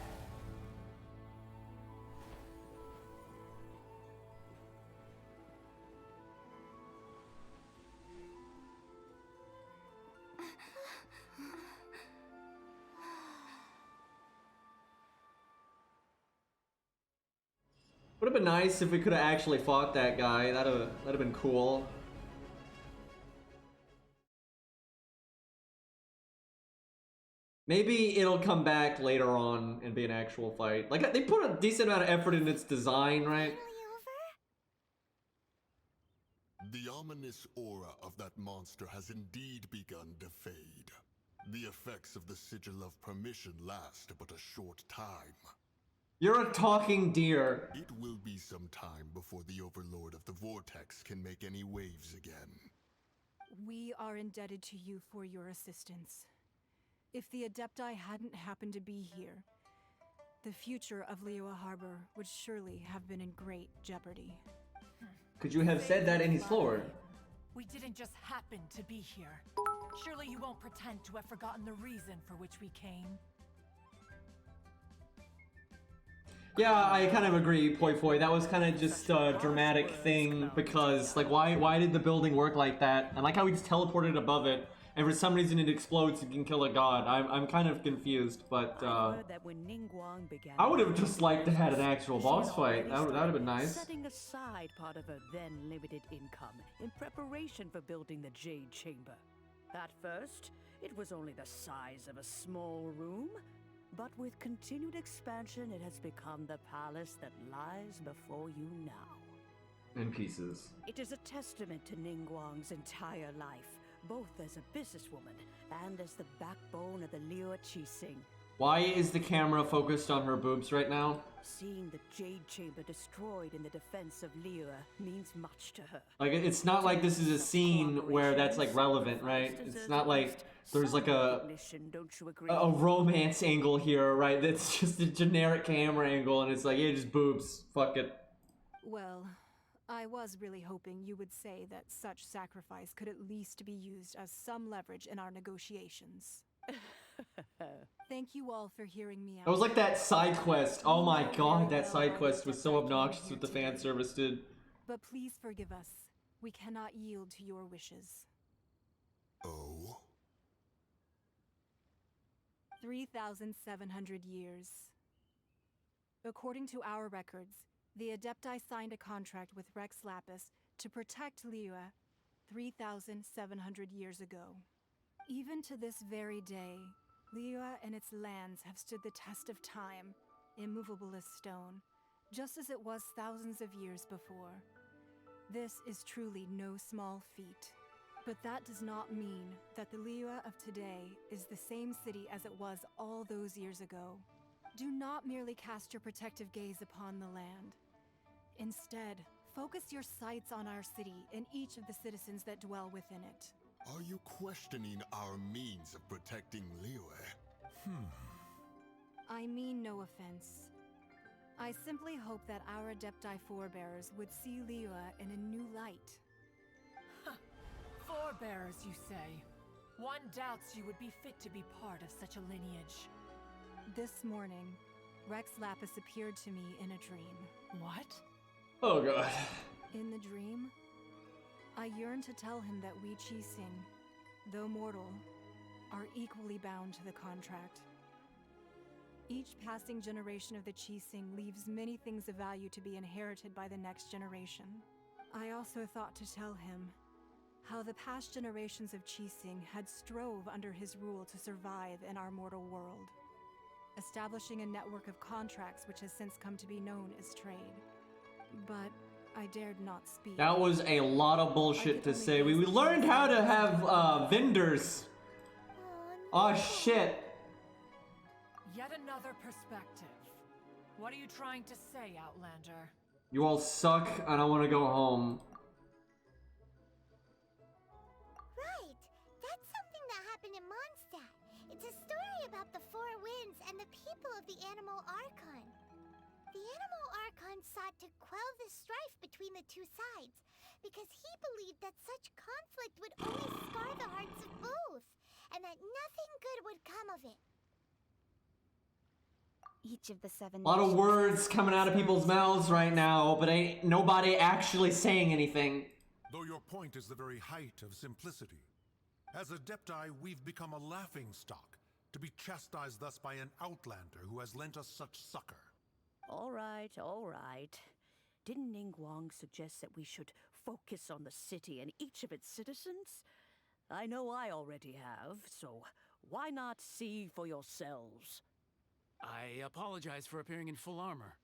Speaker 1: Would have been nice if we could have actually fought that guy. That'd have been cool. Maybe it'll come back later on and be an actual fight. Like, they put a decent amount of effort in its design, right?
Speaker 7: The ominous aura of that monster has indeed begun to fade. The effects of the Sigil of Permission last but a short time.
Speaker 1: You're a talking deer.
Speaker 7: It will be some time before the Overlord of the Vortex can make any waves again.
Speaker 9: We are indebted to you for your assistance. If the Adepti hadn't happened to be here, the future of Liyue Harbor would surely have been in great jeopardy.
Speaker 1: Could you have said that any slower?
Speaker 11: We didn't just happen to be here. Surely you won't pretend to have forgotten the reason for which we came.
Speaker 1: Yeah, I kind of agree, Poi Poi. That was kind of just a dramatic thing because, like, why did the building work like that? And like how we just teleported above it, and for some reason it explodes and can kill a god. I'm kind of confused, but I would have just liked to have an actual boss fight. That would have been nice.
Speaker 12: Setting aside part of her then limited income in preparation for building the Jade Chamber. At first, it was only the size of a small room, but with continued expansion, it has become the palace that lies before you now.
Speaker 1: In pieces.
Speaker 12: It is a testament to Ningguang's entire life, both as a businesswoman and as the backbone of the Liyue Qixing.
Speaker 1: Why is the camera focused on her boobs right now?
Speaker 12: Seeing the Jade Chamber destroyed in the defense of Liyue means much to her.
Speaker 1: Like, it's not like this is a scene where that's, like, relevant, right? It's not like there's, like, a romance angle here, right? That's just a generic camera angle, and it's like, yeah, just boobs. Fuck it.
Speaker 9: Well, I was really hoping you would say that such sacrifice could at least be used as some leverage in our negotiations. Thank you all for hearing me out.
Speaker 1: It was like that side quest. Oh my god, that side quest was so obnoxious with the fan service did.
Speaker 9: But please forgive us. We cannot yield to your wishes.
Speaker 7: Oh?
Speaker 9: 3,700 years. According to our records, the Adepti signed a contract with Rex Lapis to protect Liyue 3,700 years ago. Even to this very day, Liyue and its lands have stood the test of time, immovable as stone, just as it was thousands of years before. This is truly no small feat. But that does not mean that the Liyue of today is the same city as it was all those years ago. Do not merely cast your protective gaze upon the land. Instead, focus your sights on our city and each of the citizens that dwell within it.
Speaker 7: Are you questioning our means of protecting Liyue?
Speaker 9: I mean no offense. I simply hope that our Adepti forebears would see Liyue in a new light.
Speaker 11: Forebearers, you say? One doubts you would be fit to be part of such a lineage.
Speaker 9: This morning, Rex Lapis appeared to me in a dream.
Speaker 11: What?
Speaker 1: Oh god.
Speaker 9: In the dream, I yearned to tell him that we Qixing, though mortal, are equally bound to the contract. Each passing generation of the Qixing leaves many things of value to be inherited by the next generation. I also thought to tell him how the past generations of Qixing had strove under his rule to survive in our mortal world, establishing a network of contracts which has since come to be known as trade. But I dared not speak.
Speaker 1: That was a lot of bullshit to say. We learned how to have vendors. Oh shit.
Speaker 11: Yet another perspective. What are you trying to say, Outlander?
Speaker 1: You all suck and I want to go home.
Speaker 2: Right. That's something that happened in Mondstadt. It's a story about the Four Winds and the people of the Animal Archon. The Animal Archon sought to quell the strife between the two sides because he believed that such conflict would only scar the hearts of both, and that nothing good would come of it.
Speaker 10: Each of the 7
Speaker 1: A lot of words coming out of people's mouths right now, but ain't nobody actually saying anything.
Speaker 7: Though your point is the very height of simplicity. As Adepti, we've become a laughingstock, to be chastised thus by an outlander who has lent us such succor.
Speaker 12: All right, all right. Didn't Ningguang suggest that we should focus on the city and each of its citizens? I know I already have, so why not see for yourselves?
Speaker 13: I apologize for appearing in full armor.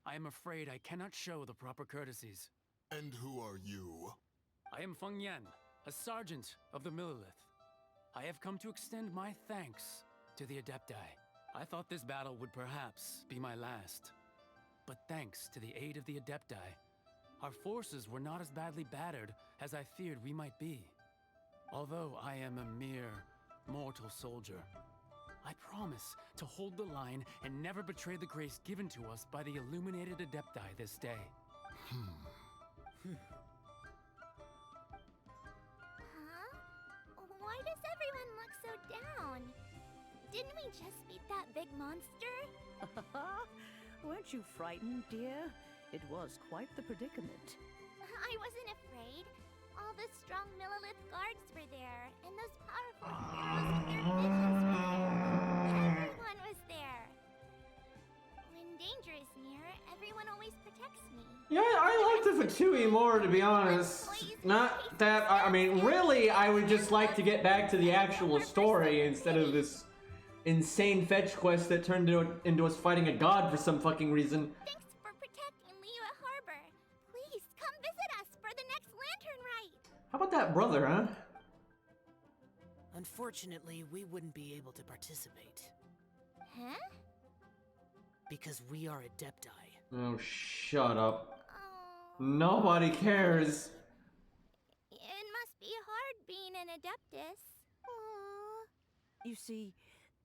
Speaker 13: I am afraid I cannot show the proper courtesies.
Speaker 7: And who are you?
Speaker 13: I am Feng Yan, a sergeant of the Millelith. I have come to extend my thanks to the Adepti. I thought this battle would perhaps be my last. But thanks to the aid of the Adepti, our forces were not as badly battered as I feared we might be. Although I am a mere mortal soldier, I promise to hold the line and never betray the grace given to us by the illuminated Adepti this day.
Speaker 2: Huh? Why does everyone look so down? Didn't we just beat that big monster?
Speaker 12: Weren't you frightened, dear? It was quite the predicament.
Speaker 2: I wasn't afraid. All the strong Millelith guards were there, and those powerful heroes with their visions were there. Everyone was there. When danger is near, everyone always protects me.
Speaker 1: Yeah, I like the Fatui more, to be honest. Not that, I mean, really, I would just like to get back to the actual story instead of this insane fetch quest that turned into us fighting a god for some fucking reason.
Speaker 2: Thanks for protecting Liyue Harbor. Please, come visit us for the next lantern rite.
Speaker 1: How about that brother, huh?
Speaker 8: Unfortunately, we wouldn't be able to participate.
Speaker 2: Huh?
Speaker 8: Because we are Adepti.
Speaker 1: Oh, shut up.
Speaker 2: Oh.
Speaker 1: Nobody cares.
Speaker 2: It must be hard being an Adeptus. Aww.
Speaker 12: You see,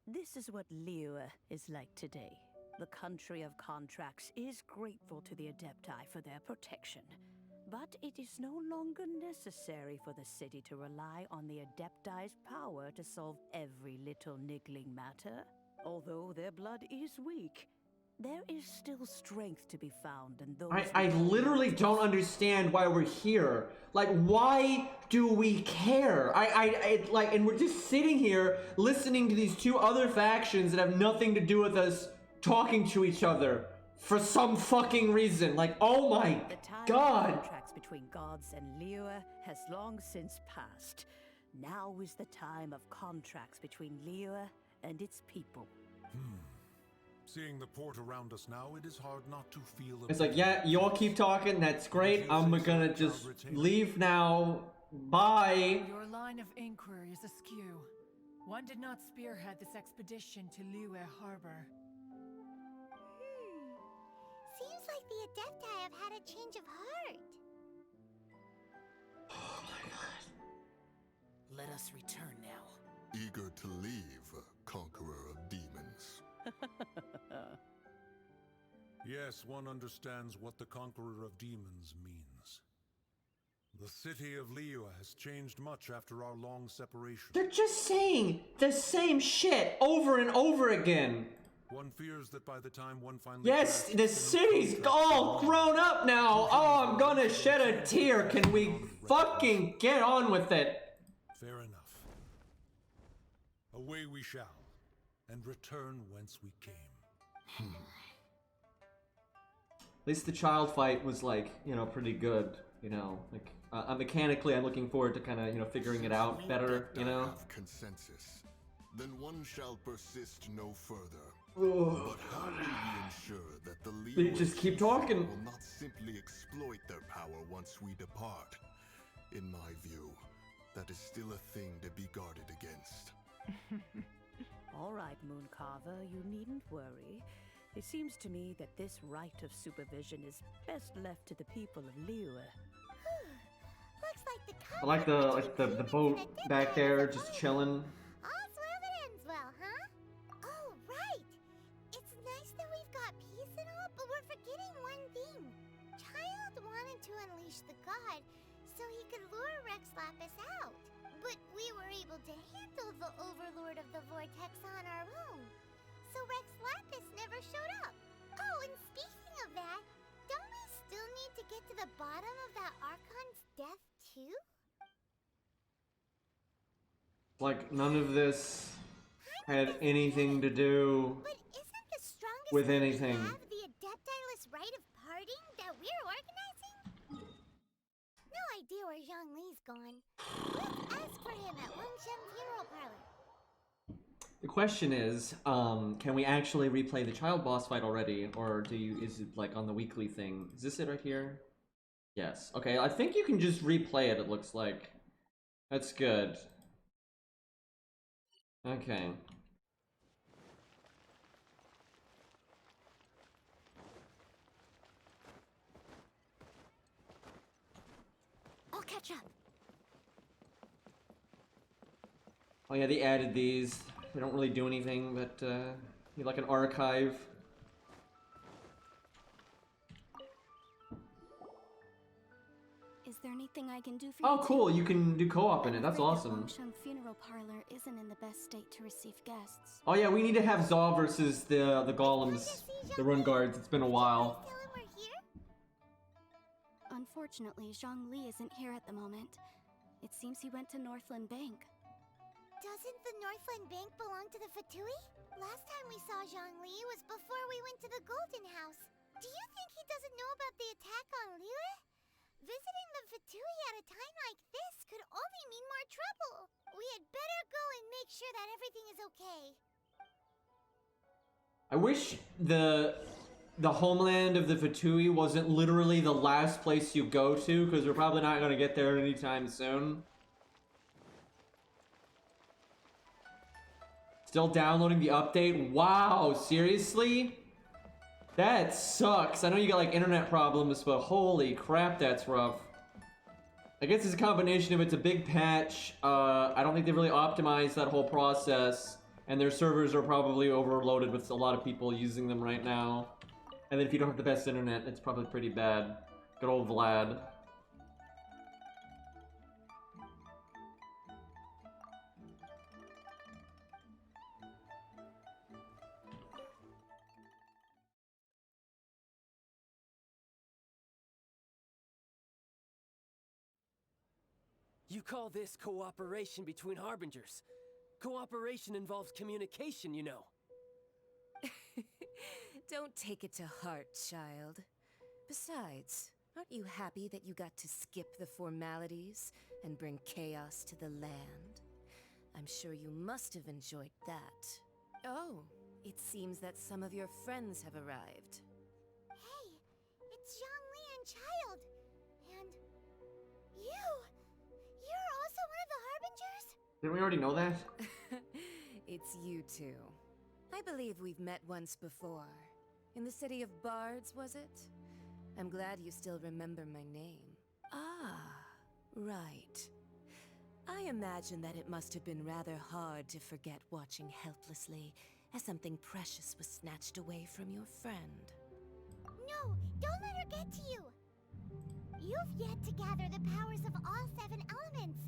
Speaker 12: this is what Liyue is like today. The country of contracts is grateful to the Adepti for their protection. But it is no longer necessary for the city to rely on the Adepti's power to solve every little niggling matter. Although their blood is weak, there is still strength to be found in those...
Speaker 1: I literally don't understand why we're here. Like, why do we care? Like, and we're just sitting here listening to these two other factions that have nothing to do with us talking to each other for some fucking reason. Like, oh my god.
Speaker 12: The contracts between gods and Liyue has long since passed. Now is the time of contracts between Liyue and its people.
Speaker 7: Seeing the port around us now, it is hard not to feel...
Speaker 1: It's like, yeah, you all keep talking, that's great. I'm gonna just leave now. Bye.
Speaker 11: Your line of inquiry is askew. One did not spearhead this expedition to Liyue Harbor.
Speaker 2: Seems like the Adepti have had a change of heart.
Speaker 1: Oh my god.
Speaker 8: Let us return now.
Speaker 7: Eager to leave, conqueror of demons. Yes, one understands what the Conqueror of Demons means. The city of Liyue has changed much after our long separation.
Speaker 1: They're just saying the same shit over and over again.
Speaker 7: One fears that by the time one finally...
Speaker 1: Yes, the city's all grown up now. Oh, I'm gonna shed a tear. Can we fucking get on with it?
Speaker 7: Fair enough. Away we shall. and return whence we came.
Speaker 1: At least the child fight was like, you know, pretty good. You know, like mechanically, I'm looking forward to kind of, you know, figuring it out better. You know.
Speaker 14: Have consensus. Then one shall persist no further.
Speaker 1: Ugh.
Speaker 14: But how will we ensure that the
Speaker 1: They just keep talking.
Speaker 14: will not simply exploit their power once we depart? In my view, that is still a thing to be guarded against.
Speaker 12: All right, Mooncarver, you needn't worry. It seems to me that this right of supervision is best left to the people of Liyue.
Speaker 2: Looks like the
Speaker 1: I like the boat back there just chilling.
Speaker 2: All's well that ends well, huh? Oh, right. It's nice that we've got peace and all, but we're forgetting one thing. Childe wanted to unleash the god so he could lure Rex Lapis out. But we were able to handle the Overlord of the Vortex on our own. So Rex Lapis never showed up. Oh, and speaking of that, don't we still need to get to the bottom of that Archon's death too?
Speaker 1: Like none of this had anything to do
Speaker 2: But isn't the strongest
Speaker 1: with
Speaker 2: thing we
Speaker 1: anything.
Speaker 2: have the Adeptiless rite of parting that we're organizing? No idea where Zhongli's gone. Let's ask for him at Wengshem Funeral Parlor.
Speaker 1: The question is, can we actually replay the child boss fight already, or is it like on the weekly thing? Is this it right here? Yes. Okay, I think you can just replay it, it looks like. That's good. Okay.
Speaker 4: I'll catch up.
Speaker 1: Oh yeah, they added these. They don't really do anything, but you like an archive.
Speaker 4: Is there anything I can do for you?
Speaker 1: Oh cool, you can do co-op in it. That's awesome.
Speaker 4: Wengshem Funeral Parlor isn't in the best state to receive guests.
Speaker 1: Oh yeah, we need to have Zaw versus the golems, the run guards. It's been a while.
Speaker 2: Tell him we're here?
Speaker 4: Unfortunately, Zhongli isn't here at the moment. It seems he went to Northland Bank.
Speaker 2: Doesn't the Northland Bank belong to the Fatui? Last time we saw Zhongli was before we went to the Golden House. Do you think he doesn't know about the attack on Liyue? Visiting the Fatui at a time like this could only mean more trouble. We had better go and make sure that everything is okay.
Speaker 1: I wish the homeland of the Fatui wasn't literally the last place you go to, because we're probably not going to get there anytime soon. Still downloading the update? Wow, seriously? That sucks. I know you got like internet problems, but holy crap, that's rough. I guess it's a combination of it's a big patch. I don't think they really optimized that whole process, and their servers are probably overloaded with a lot of people using them right now. And then if you don't have the best internet, it's probably pretty bad. Good old Vlad.
Speaker 6: You call this cooperation between Harbingers. Cooperation involves communication, you know.
Speaker 15: Don't take it to heart, child. Besides, aren't you happy that you got to skip the formalities and bring chaos to the land? I'm sure you must have enjoyed that. Oh, it seems that some of your friends have arrived.
Speaker 2: Hey, it's Zhongli and Childe. And you! You're also one of the Harbingers?
Speaker 1: Didn't we already know that?
Speaker 15: It's you two. I believe we've met once before. In the City of Bards, was it? I'm glad you still remember my name. Ah, right. I imagine that it must have been rather hard to forget watching helplessly as something precious was snatched away from your friend.
Speaker 2: No, don't let her get to you! You've yet to gather the powers of all 7 elements,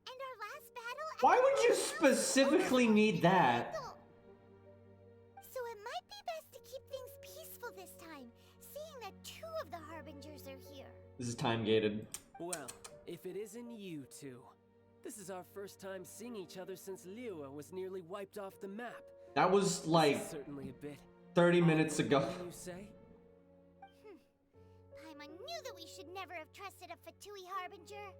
Speaker 2: and our last battle...
Speaker 1: Why would you specifically need that?
Speaker 2: So it might be best to keep things peaceful this time, seeing that 2 of the Harbingers are here.
Speaker 1: This is time gated.
Speaker 6: Well, if it isn't you two. This is our first time seeing each other since Liyue was nearly wiped off the map.
Speaker 1: That was like
Speaker 6: Certainly a bit
Speaker 1: 30 minutes ago.
Speaker 6: awkward, you say?
Speaker 2: Paimon knew that we should never have trusted a Fatui Harbinger.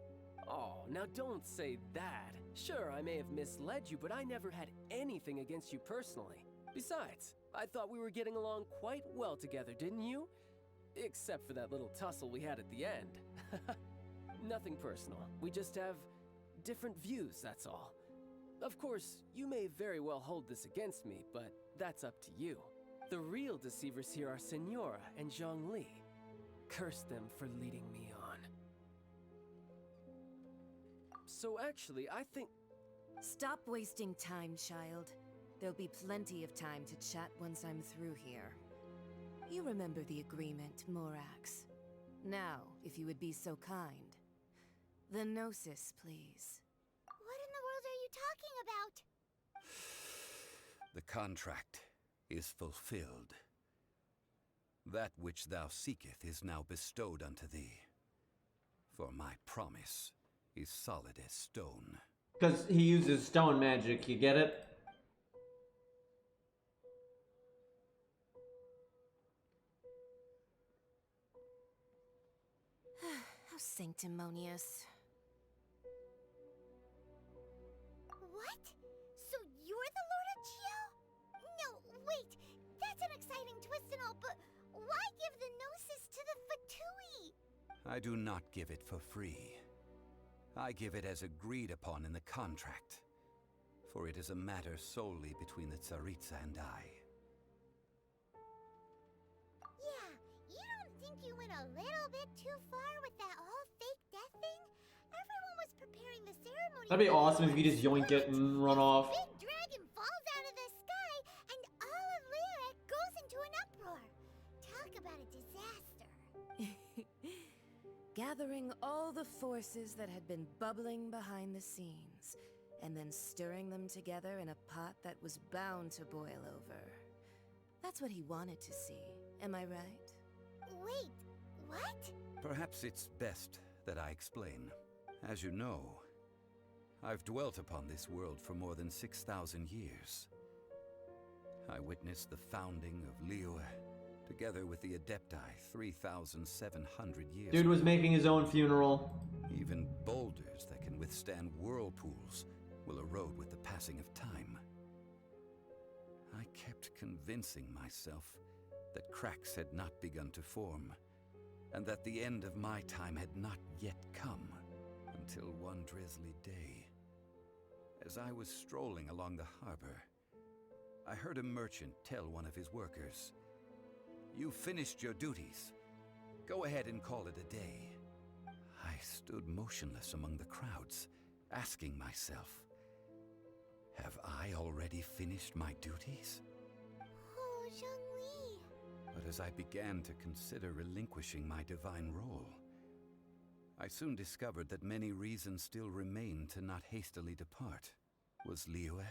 Speaker 6: Oh, now don't say that. Sure, I may have misled you, but I never had anything against you personally. Besides, I thought we were getting along quite well together, didn't you? Except for that little tussle we had at the end. Nothing personal. We just have different views, that's all. Of course, you may very well hold this against me, but that's up to you. The real deceivers here are Signora and Zhongli. Curse them for leading me on. So actually, I think...
Speaker 15: Stop wasting time, child. There'll be plenty of time to chat once I'm through here. You remember the agreement, Morax. Now, if you would be so kind. The Gnosis, please.
Speaker 2: What in the world are you talking about?
Speaker 3: The contract is fulfilled. That which thou seeketh is now bestowed unto thee. For my promise is solid as stone.
Speaker 1: Because he uses stone magic, you get it?
Speaker 15: How sanctimonious.
Speaker 2: What? So you're the Lord of Geo? No, wait. That's an exciting twist and all, but why give the Gnosis to the Fatui?
Speaker 3: I do not give it for free. I give it as agreed upon in the contract. For it is a matter solely between the Tsaritsa and I.
Speaker 2: Yeah, you don't think you went a little bit too far with that whole fake death thing? Everyone was preparing the ceremony.
Speaker 1: That'd be awesome if you could just yoink it and run off.
Speaker 2: Big dragon falls out of the sky, and all of Lyra goes into an uproar. Talk about a disaster.
Speaker 15: Gathering all the forces that had been bubbling behind the scenes, and then stirring them together in a pot that was bound to boil over. That's what he wanted to see, am I right?
Speaker 2: Wait, what?
Speaker 3: Perhaps it's best that I explain. As you know, I've dwelt upon this world for more than 6,000 years. I witnessed the founding of Liyue, together with the Adepti 3,700 years
Speaker 1: Dude was
Speaker 3: ago.
Speaker 1: making his own funeral.
Speaker 3: Even boulders that can withstand whirlpools will erode with the passing of time. I kept convincing myself that cracks had not begun to form, and that the end of my time had not yet come, until one drizzly day. As I was strolling along the harbor, I heard a merchant tell one of his workers, "You've finished your duties. Go ahead and call it a day." I stood motionless among the crowds, asking myself, have I already finished my duties?
Speaker 2: Oh, Zhongli.
Speaker 3: But as I began to consider relinquishing my divine role, I soon discovered that many reasons still remained to not hastily depart. Was Liyue,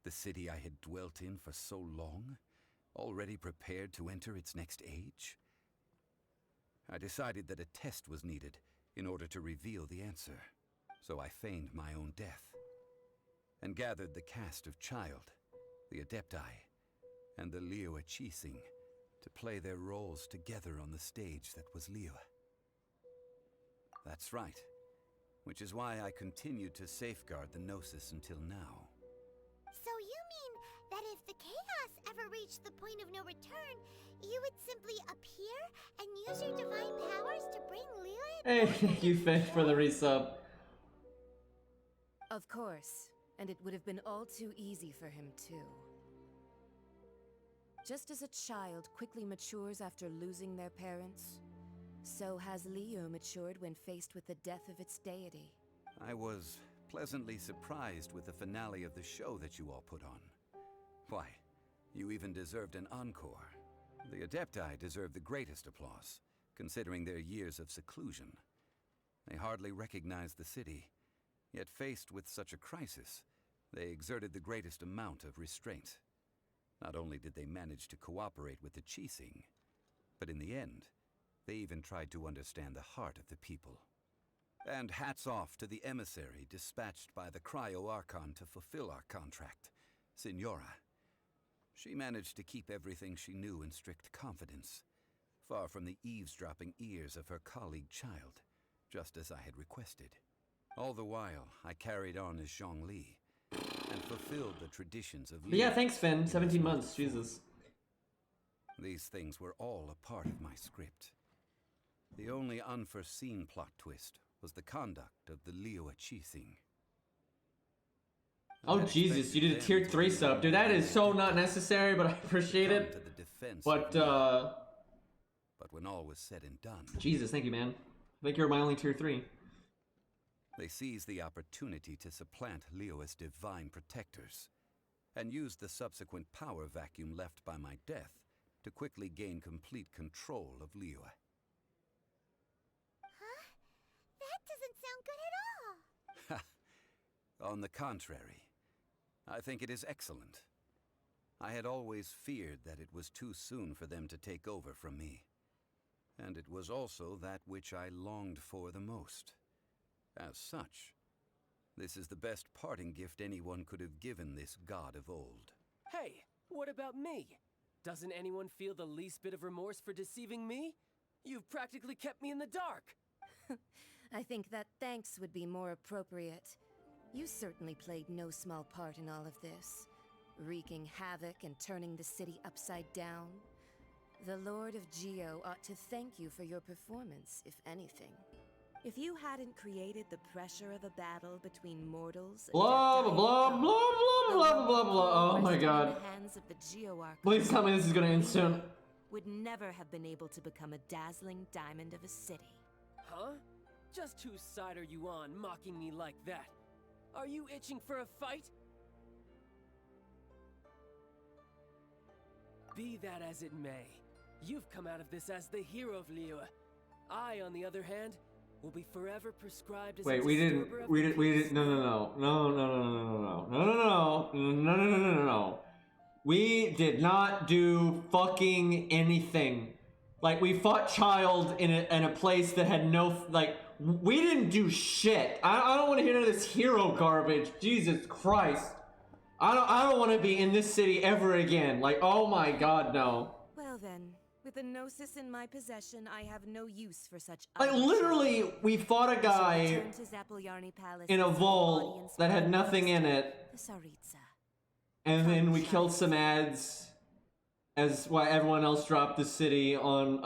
Speaker 3: the city I had dwelt in for so long, already prepared to enter its next age? I decided that a test was needed in order to reveal the answer, so I feigned my own death, and gathered the cast of Childe, the Adepti, and the Liyue Chising to play their roles together on the stage that was Liyue. That's right, which is why I continued to safeguard the Gnosis until now.
Speaker 2: So you mean that if the chaos ever reached the point of no return, you would simply appear and use your divine powers to bring Liyue?
Speaker 1: Hey, thank you, Fish, for the resub.
Speaker 15: Of course, and it would have been all too easy for him too. Just as a child quickly matures after losing their parents, so has Liyue matured when faced with the death of its deity.
Speaker 3: I was pleasantly surprised with the finale of the show that you all put on. Why, you even deserved an encore. The Adepti deserve the greatest applause, considering their years of seclusion. They hardly recognized the city, yet faced with such a crisis, they exerted the greatest amount of restraint. Not only did they manage to cooperate with the Chising, but in the end, they even tried to understand the heart of the people. And hats off to the emissary dispatched by the Cryo-Archon to fulfill our contract, Signora. She managed to keep everything she knew in strict confidence, far from the eavesdropping ears of her colleague Childe, just as I had requested. All the while, I carried on as Zhongli, and fulfilled the traditions of
Speaker 1: But yeah,
Speaker 3: Liyue
Speaker 1: thanks, Finn.
Speaker 3: in this
Speaker 1: 17
Speaker 3: model
Speaker 1: months,
Speaker 3: form.
Speaker 1: Jesus.
Speaker 3: These things were all a part of my script. The only unforeseen plot twist was the conduct of the Liyue Qixing. I
Speaker 1: Oh
Speaker 3: had
Speaker 1: Jesus, you
Speaker 3: expected
Speaker 1: did a
Speaker 3: them
Speaker 1: tier
Speaker 3: to
Speaker 1: 3
Speaker 3: be
Speaker 1: sub. Dude, that is so not necessary, but I appreciate
Speaker 3: come
Speaker 1: it.
Speaker 3: to the defense
Speaker 1: But,
Speaker 3: of Liyue. But when all was said and done,
Speaker 1: Jesus, thank you, man. I think you're my only tier 3.
Speaker 3: they seized the opportunity to supplant Liyue as divine protectors, and used the subsequent power vacuum left by my death to quickly gain complete control of Liyue.
Speaker 2: Huh? That doesn't sound good at all.
Speaker 3: On the contrary, I think it is excellent. I had always feared that it was too soon for them to take over from me. And it was also that which I longed for the most. As such, this is the best parting gift anyone could have given this god of old.
Speaker 6: Hey, what about me? Doesn't anyone feel the least bit of remorse for deceiving me? You've practically kept me in the dark.
Speaker 15: I think that thanks would be more appropriate. You certainly played no small part in all of this, wreaking havoc and turning the city upside down. The Lord of Geo ought to thank you for your performance, if anything. If you hadn't created the pressure of a battle between mortals,
Speaker 1: Blah, blah, blah, blah, blah, blah, blah, blah. Oh my god.
Speaker 15: in the hands of the Geo-Archon,
Speaker 1: Please tell me this is gonna end soon.
Speaker 15: would never have been able to become a dazzling diamond of a city.
Speaker 6: Huh? Just whose side are you on, mocking me like that? Are you itching for a fight? Be that as it may, you've come out of this as the hero of Liyue. I, on the other hand, will be forever prescribed as
Speaker 1: Wait,
Speaker 6: a
Speaker 1: we didn't,
Speaker 6: disturber of
Speaker 1: we
Speaker 6: the
Speaker 1: didn't, we
Speaker 6: peace.
Speaker 1: didn't, no. We did not do fucking anything. Like, we fought Childe in a place that had no, like, we didn't do shit. I don't want to hear none of this hero garbage. Jesus Christ. I don't want to be in this city ever again. Like, oh my god, no.
Speaker 15: Well then, with the Gnosis in my possession, I have no use for such.
Speaker 1: Like, literally, we fought a guy
Speaker 15: Return to Zaplyarny Palace
Speaker 1: in a
Speaker 15: and seek
Speaker 1: vault
Speaker 15: audience
Speaker 1: that
Speaker 15: with
Speaker 1: had
Speaker 15: the
Speaker 1: nothing in
Speaker 15: master,
Speaker 1: it.
Speaker 15: the Tsaritsa.
Speaker 1: And then we killed some ads as while everyone else dropped the city on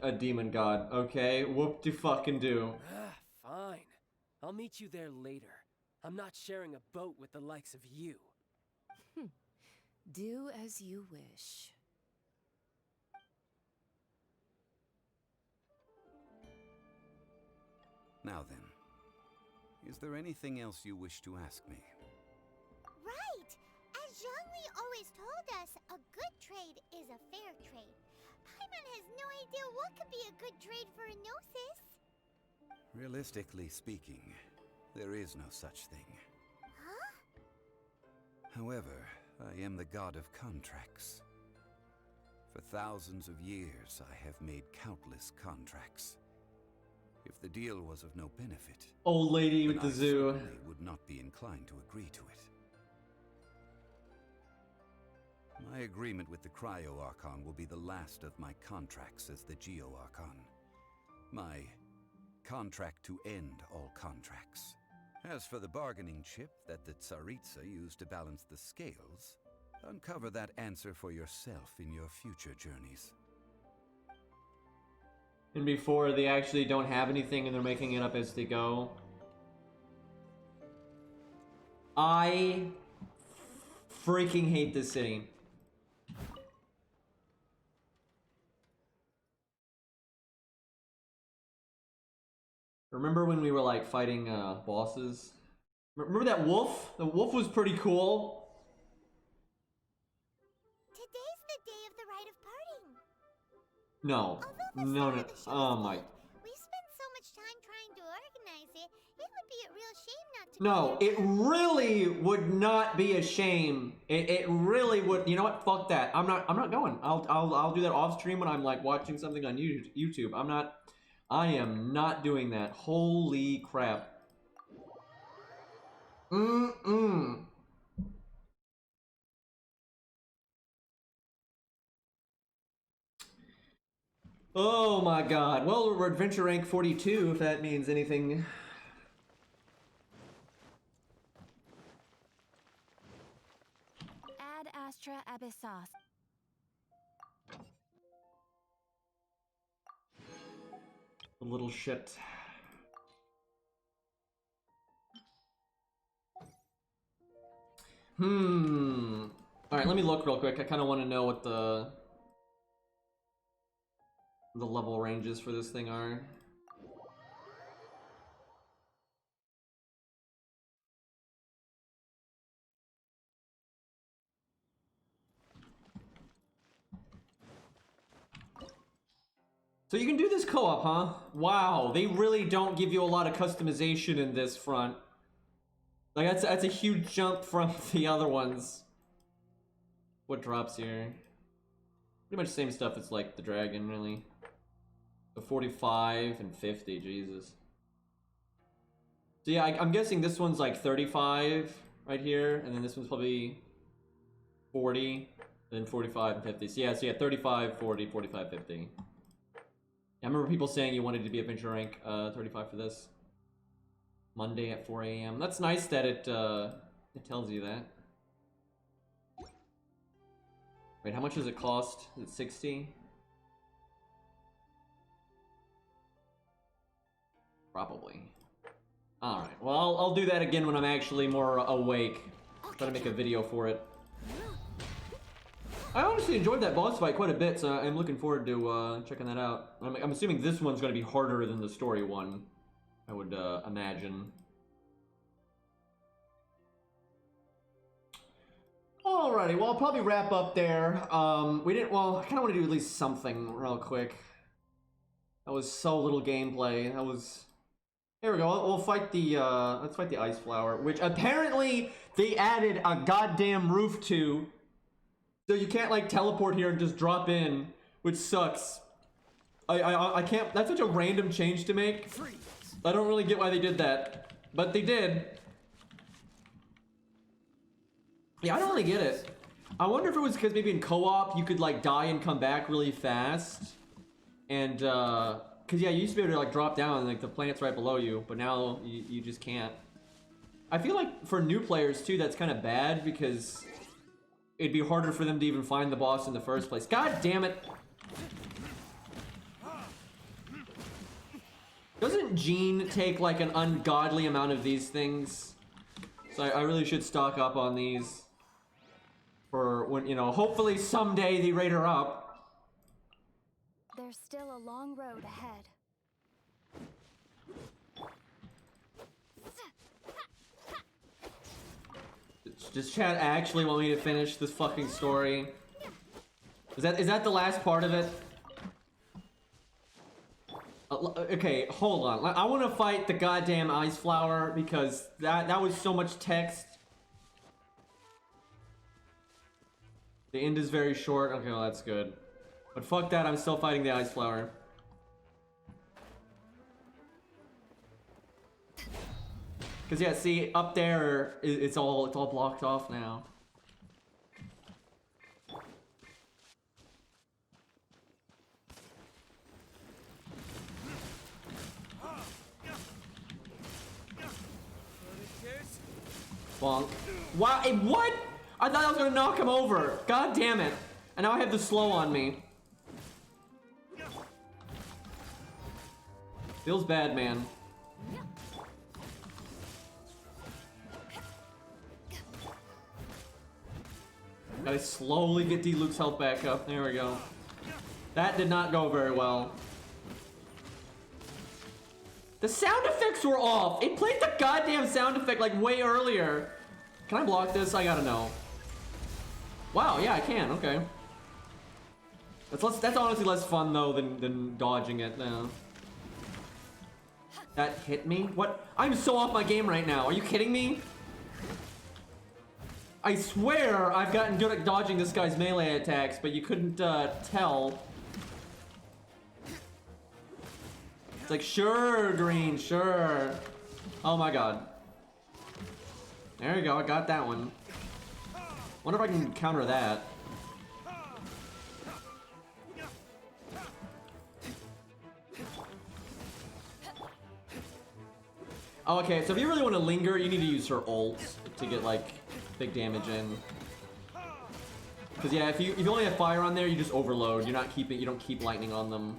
Speaker 1: a demon god. Okay, whoop de fucking do.
Speaker 6: Fine. I'll meet you there later. I'm not sharing a boat with the likes of you.
Speaker 15: Do as you wish.
Speaker 3: Now then, is there anything else you wish to ask me?
Speaker 2: Right! As Zhongli always told us, a good trade is a fair trade. Paimon has no idea what could be a good trade for a Gnosis.
Speaker 3: Realistically speaking, there is no such thing.
Speaker 2: Huh?
Speaker 3: However, I am the god of contracts. For thousands of years, I have made countless contracts. If the deal was of no benefit,
Speaker 1: Old lady
Speaker 3: then
Speaker 1: with the
Speaker 3: I
Speaker 1: zoo.
Speaker 3: certainly would not be inclined to agree to it. My agreement with the Cryo-Archon will be the last of my contracts as the Geo-Archon. My contract to end all contracts. As for the bargaining chip that the Tsaritsa used to balance the scales, uncover that answer for yourself in your future journeys.
Speaker 1: And before they actually don't have anything and they're making it up as they go. I freaking hate this city. Remember when we were like fighting bosses? Remember that wolf? The wolf was pretty cool.
Speaker 2: Today's the day of the rite of parting.
Speaker 1: No. No. Oh my.
Speaker 2: We spent so much time trying to organize it, it would be a real shame not to.
Speaker 1: No, it really would not be a shame. It really would. You know what? Fuck that. I'm not going. I'll do that off stream when I'm like watching something on YouTube. I am not doing that. Holy crap. Oh my god. Well, we're adventure rank 42, if that means anything.
Speaker 10: Ad Astra Abyssos.
Speaker 1: A little shit. Alright, let me look real quick. I kind of want to know what the level ranges for this thing are. So you can do this co-op, huh? Wow, they really don't give you a lot of customization in this front. Like, that's a huge jump from the other ones. What drops here? Pretty much same stuff as like the dragon, really. The 45 and 50, Jesus. So yeah, I'm guessing this one's like 35 right here, and then this one's probably 40, then 45 and 50. So yeah, 35, 40, 45, 50. I remember people saying you wanted to be adventure rank 35 for this. Monday at 4 a.m. That's nice that it tells you that. Wait, how much does it cost? Is it 60? Probably. Alright, well, I'll do that again when I'm actually more awake. Try to make a video for it. I honestly enjoyed that boss fight quite a bit, so I'm looking forward to checking that out. I'm assuming this one's going to be harder than the story one, I would imagine. Alrighty, well, I'll probably wrap up there. Well, I kind of want to do at least something real quick. That was so little gameplay. That was... Here we go, we'll fight the, let's fight the Ice Flower, which apparently they added a goddamn roof to. So you can't, like, teleport here and just drop in, which sucks. I can't... That's such a random change to make. I don't really get why they did that. But they did. Yeah, I don't really get it. I wonder if it was because maybe in co-op you could, like, die and come back really fast. And, because, yeah, you used to be able to, like, drop down and, like, the planet's right below you. But now you just can't. I feel like for new players, too, that's kind of bad because... It'd be harder for them to even find the boss in the first place. God damn it! Doesn't Jean take like an ungodly amount of these things? So I really should stock up on these. For when, you know, hopefully someday they rate her up.
Speaker 10: There's still a long road ahead.
Speaker 1: Does chat actually want me to finish this fucking story? Is that the last part of it? Okay, hold on. I want to fight the goddamn Ice Flower because that was so much text. The end is very short. Okay, well that's good. But fuck that, I'm still fighting the Ice Flower. Cause yeah, see, up there, it's all blocked off now. Bonk. Wow, what? I thought I was gonna knock him over. God damn it. And now I have the slow on me. Feels bad, man. Gotta slowly get D-Luke's health back up. There we go. That did not go very well. The sound effects were off. It played the goddamn sound effect like way earlier. Can I block this? I gotta know. Wow, yeah, I can. Okay. That's honestly less fun though than dodging it now. That hit me? What? I'm so off my game right now. Are you kidding me? I swear I've gotten good at dodging this guy's melee attacks, but you couldn't tell. It's like, sure, green, sure. Oh my god. There you go, I got that one. Wonder if I can counter that. Oh, okay, so if you really want to linger, you need to use her ult to get like big damage in. Because yeah, if you only have fire on there, you just overload. You don't keep lightning on them.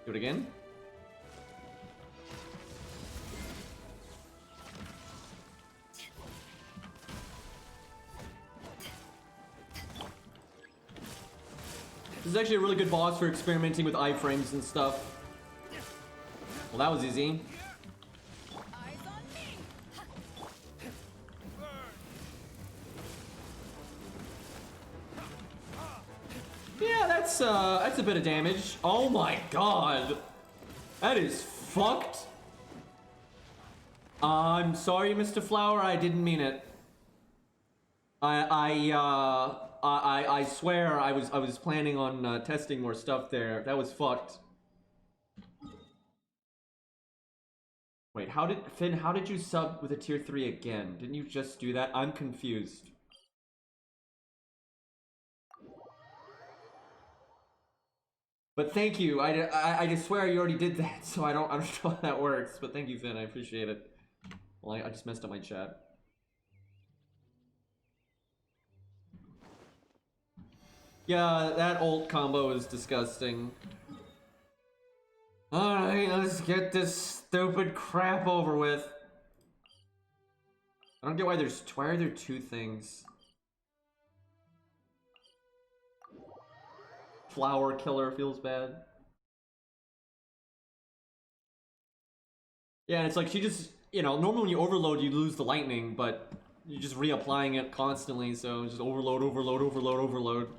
Speaker 1: Do it again. This is actually a really good boss for experimenting with iframes and stuff. Well, that was easy. Yeah, that's a bit of damage. Oh my god. That is fucked. I'm sorry, Mr. Flower, I didn't mean it. I swear I was planning on testing more stuff there. That was fucked. Wait, Finn, how did you sub with a tier 3 again? Didn't you just do that? I'm confused. But thank you. I just swear you already did that, so I don't know how that works. But thank you, Finn. I appreciate it. Well, I just messed up my chat. Yeah, that ult combo is disgusting. Alright, let's get this stupid crap over with. I don't get why are there two things? Flower killer feels bad. Yeah, and it's like she just, you know, normally when you overload you lose the lightning, but you're just reapplying it constantly, so just overload, overload, overload, overload.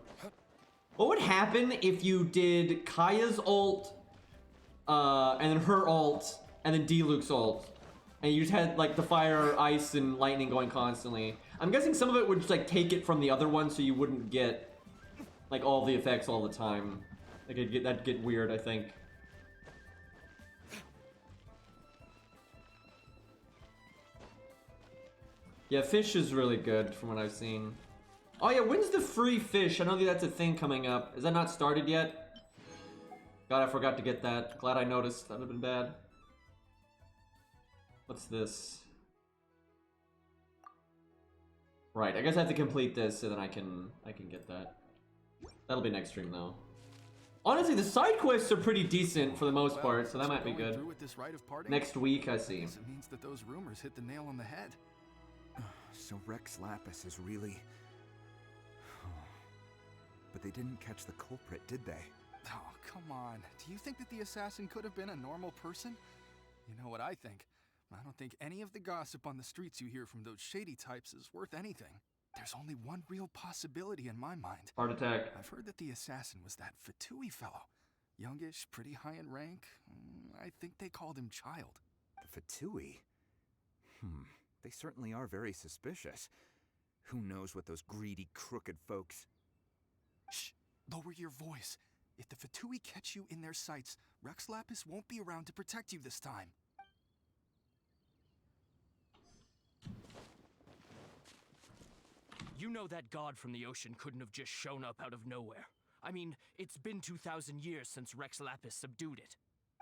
Speaker 1: What would happen if you did Kaya's ult, and then her ult, and then D-Luke's ult? And you just had like the fire, ice, and lightning going constantly. I'm guessing some of it would just like take it from the other one so you wouldn't get like all the effects all the time. Like that'd get weird, I think. Yeah, fish is really good from what I've seen. Oh yeah, when's the free fish? I know that's a thing coming up. Is that not started yet? God, I forgot to get that. Glad I noticed. That would have been bad. What's this? Right, I guess I have to complete this so then I can get that. That'll be next stream though. Honestly, the side quests are pretty decent for the most part, so that might be good. Next week, I see.
Speaker 16: It means that those rumors hit the nail on the head.
Speaker 3: So Rex Lapis is really... But they didn't catch the culprit, did they?
Speaker 16: Oh, come on. Do you think that the assassin could have been a normal person? You know what I think? I don't think any of the gossip on the streets you hear from those shady types is worth anything. There's only one real possibility in my mind.
Speaker 1: Heart attack.
Speaker 16: I've heard that the assassin was that Fatui fellow. Youngish, pretty high in rank. I think they called him Childe.
Speaker 3: The Fatui? They certainly are very suspicious. Who knows what those greedy, crooked folks...
Speaker 16: Shh! Lower your voice. If the Fatui catch you in their sights, Rex Lapis won't be around to protect you this time.
Speaker 17: You know that god from the ocean couldn't have just shown up out of nowhere. I mean, it's been 2,000 years since Rex Lapis subdued it.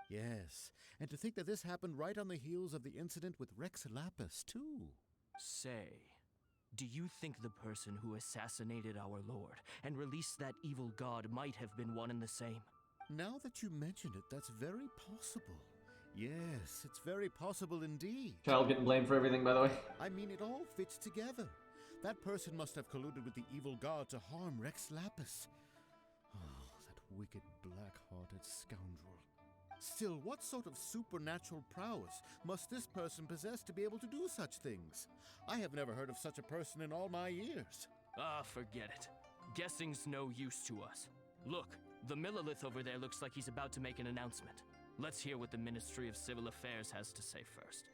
Speaker 18: Yes, and to think that this happened right on the heels of the incident with Rex Lapis, too.
Speaker 17: Say, do you think the person who assassinated our lord and released that evil god might have been one and the same?
Speaker 18: Now that you mention it, that's very possible. Yes, it's very possible indeed.
Speaker 1: Child getting blamed for everything, by the way.
Speaker 18: I mean, it all fits together. That person must have colluded with the evil god to harm Rex Lapis. Oh, that wicked, black-hearted scoundrel. Still, what sort of supernatural prowess must this person possess to be able to do such things? I have never heard of such a person in all my years.
Speaker 17: Ah, forget it. Guessing's no use to us. Look, the Millilith over there looks like he's about to make an announcement. Let's hear what the Ministry of Civil Affairs has to say first.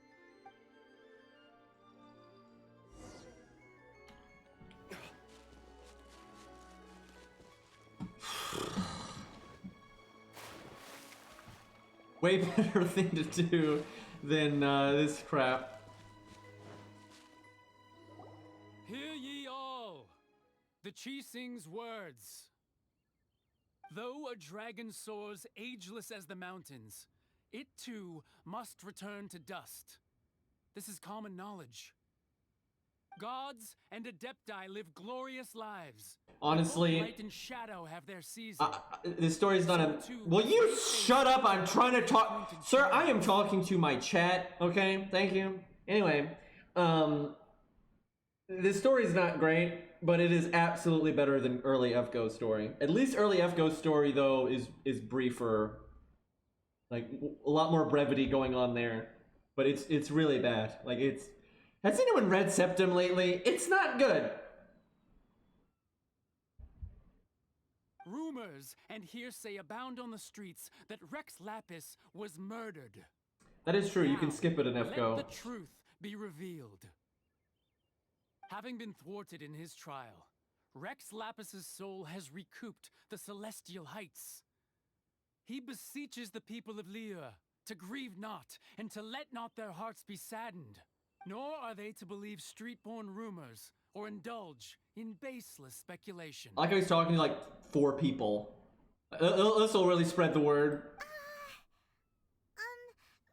Speaker 1: Way better thing to do than this crap.
Speaker 13: Hear ye all! The Chi Sing's words. Though a dragon soars ageless as the mountains, it too must return to dust. This is common knowledge. Gods and Adepti live glorious lives.
Speaker 1: Honestly,
Speaker 13: Both light and shadow have their season.
Speaker 1: this story's not a. Will you shut up? I'm trying to talk, sir. I am talking to my chat. Okay, thank you. Anyway, this story's not great, but it is absolutely better than early FGO story. At least early FGO story though is briefer, like a lot more brevity going on there. But it's really bad. Like it's. Has anyone read Septum lately? It's not good.
Speaker 13: Rumors and hearsay abound on the streets that Rex Lapis was murdered.
Speaker 1: That is true. You can skip it in FGO.
Speaker 13: Let the truth be revealed. Having been thwarted in his trial, Rex Lapis's soul has recouped the celestial heights. He beseeches the people of Liyue to grieve not and to let not their hearts be saddened. Nor are they to believe street-born rumors or indulge in baseless speculation.
Speaker 1: I like how he's talking to like 4 people. This will really spread the word.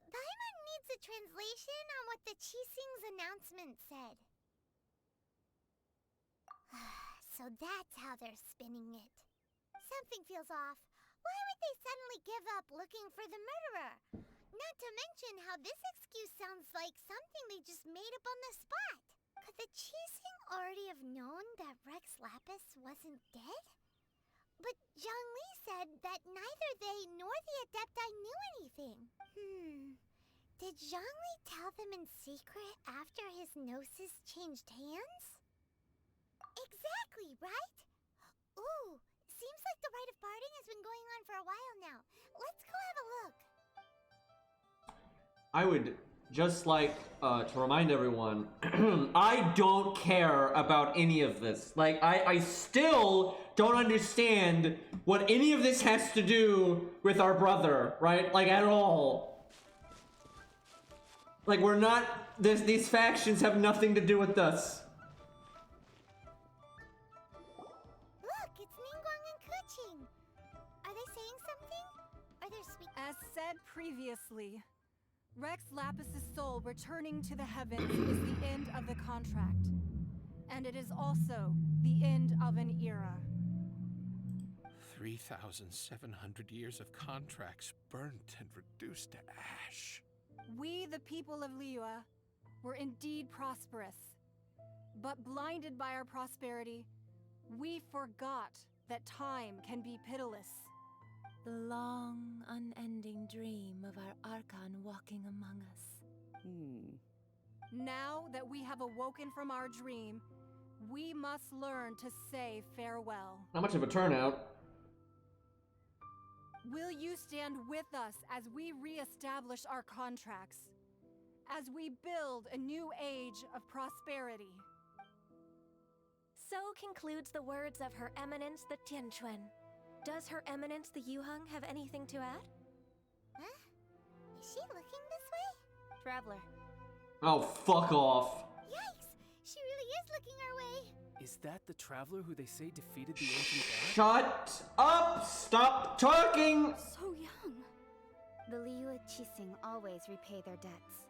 Speaker 2: Paimon needs a translation on what the Qixing's announcement said. So that's how they're spinning it. Something feels off. Why would they suddenly give up looking for the murderer? Not to mention how this excuse sounds like something they just made up on the spot. Could the Qixing already have known that Rex Lapis wasn't dead? But Zhongli said that neither they nor the Adepti knew anything. Did Zhongli tell them in secret after his gnosis changed hands? Exactly, right? Ooh, seems like the rite of parting has been going on for a while now. Let's go have a look.
Speaker 1: I would just like to remind everyone, I don't care about any of this. Like, I still don't understand what any of this has to do with our brother, right? Like, at all. Like, we're not, these factions have nothing to do with us.
Speaker 2: Look, it's Ningguang and Keqing. Are they saying something? Are they speaking?
Speaker 9: As said previously, Rex Lapis's soul returning to the heavens is the end of the contract. And it is also the end of an era.
Speaker 14: 3,700 years of contracts burnt and reduced to ash.
Speaker 9: We, the people of Liyue, were indeed prosperous. But blinded by our prosperity, we forgot that time can be pitiless.
Speaker 15: The long, unending dream of our Archon walking among us.
Speaker 9: Now that we have awoken from our dream, we must learn to say farewell.
Speaker 1: Not much of a turnout.
Speaker 9: Will you stand with us as we re-establish our contracts? As we build a new age of prosperity?
Speaker 4: So concludes the words of Her Eminence the Tianquan. Does Her Eminence the Yuheng have anything to add?
Speaker 2: Huh? Is she looking this way?
Speaker 10: Traveler.
Speaker 1: Oh, fuck off.
Speaker 2: Yikes! She really is looking our way.
Speaker 6: Is that the traveler who they say defeated the ancient god?
Speaker 1: Shut up! Stop talking!
Speaker 10: So young. The Liyue Qixing always repay their debts.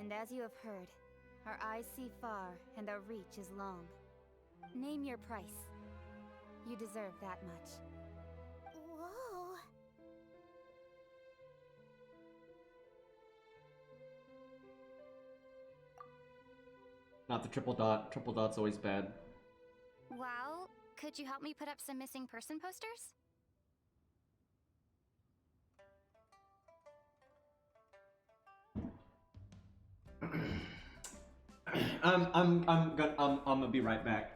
Speaker 10: And as you have heard, our eyes see far and our reach is long. Name your price. You deserve that much.
Speaker 2: Whoa.
Speaker 1: Not the triple dot. Triple dot's always bad.
Speaker 10: Well, could you help me put up some missing person posters?
Speaker 1: I'm gonna be right back.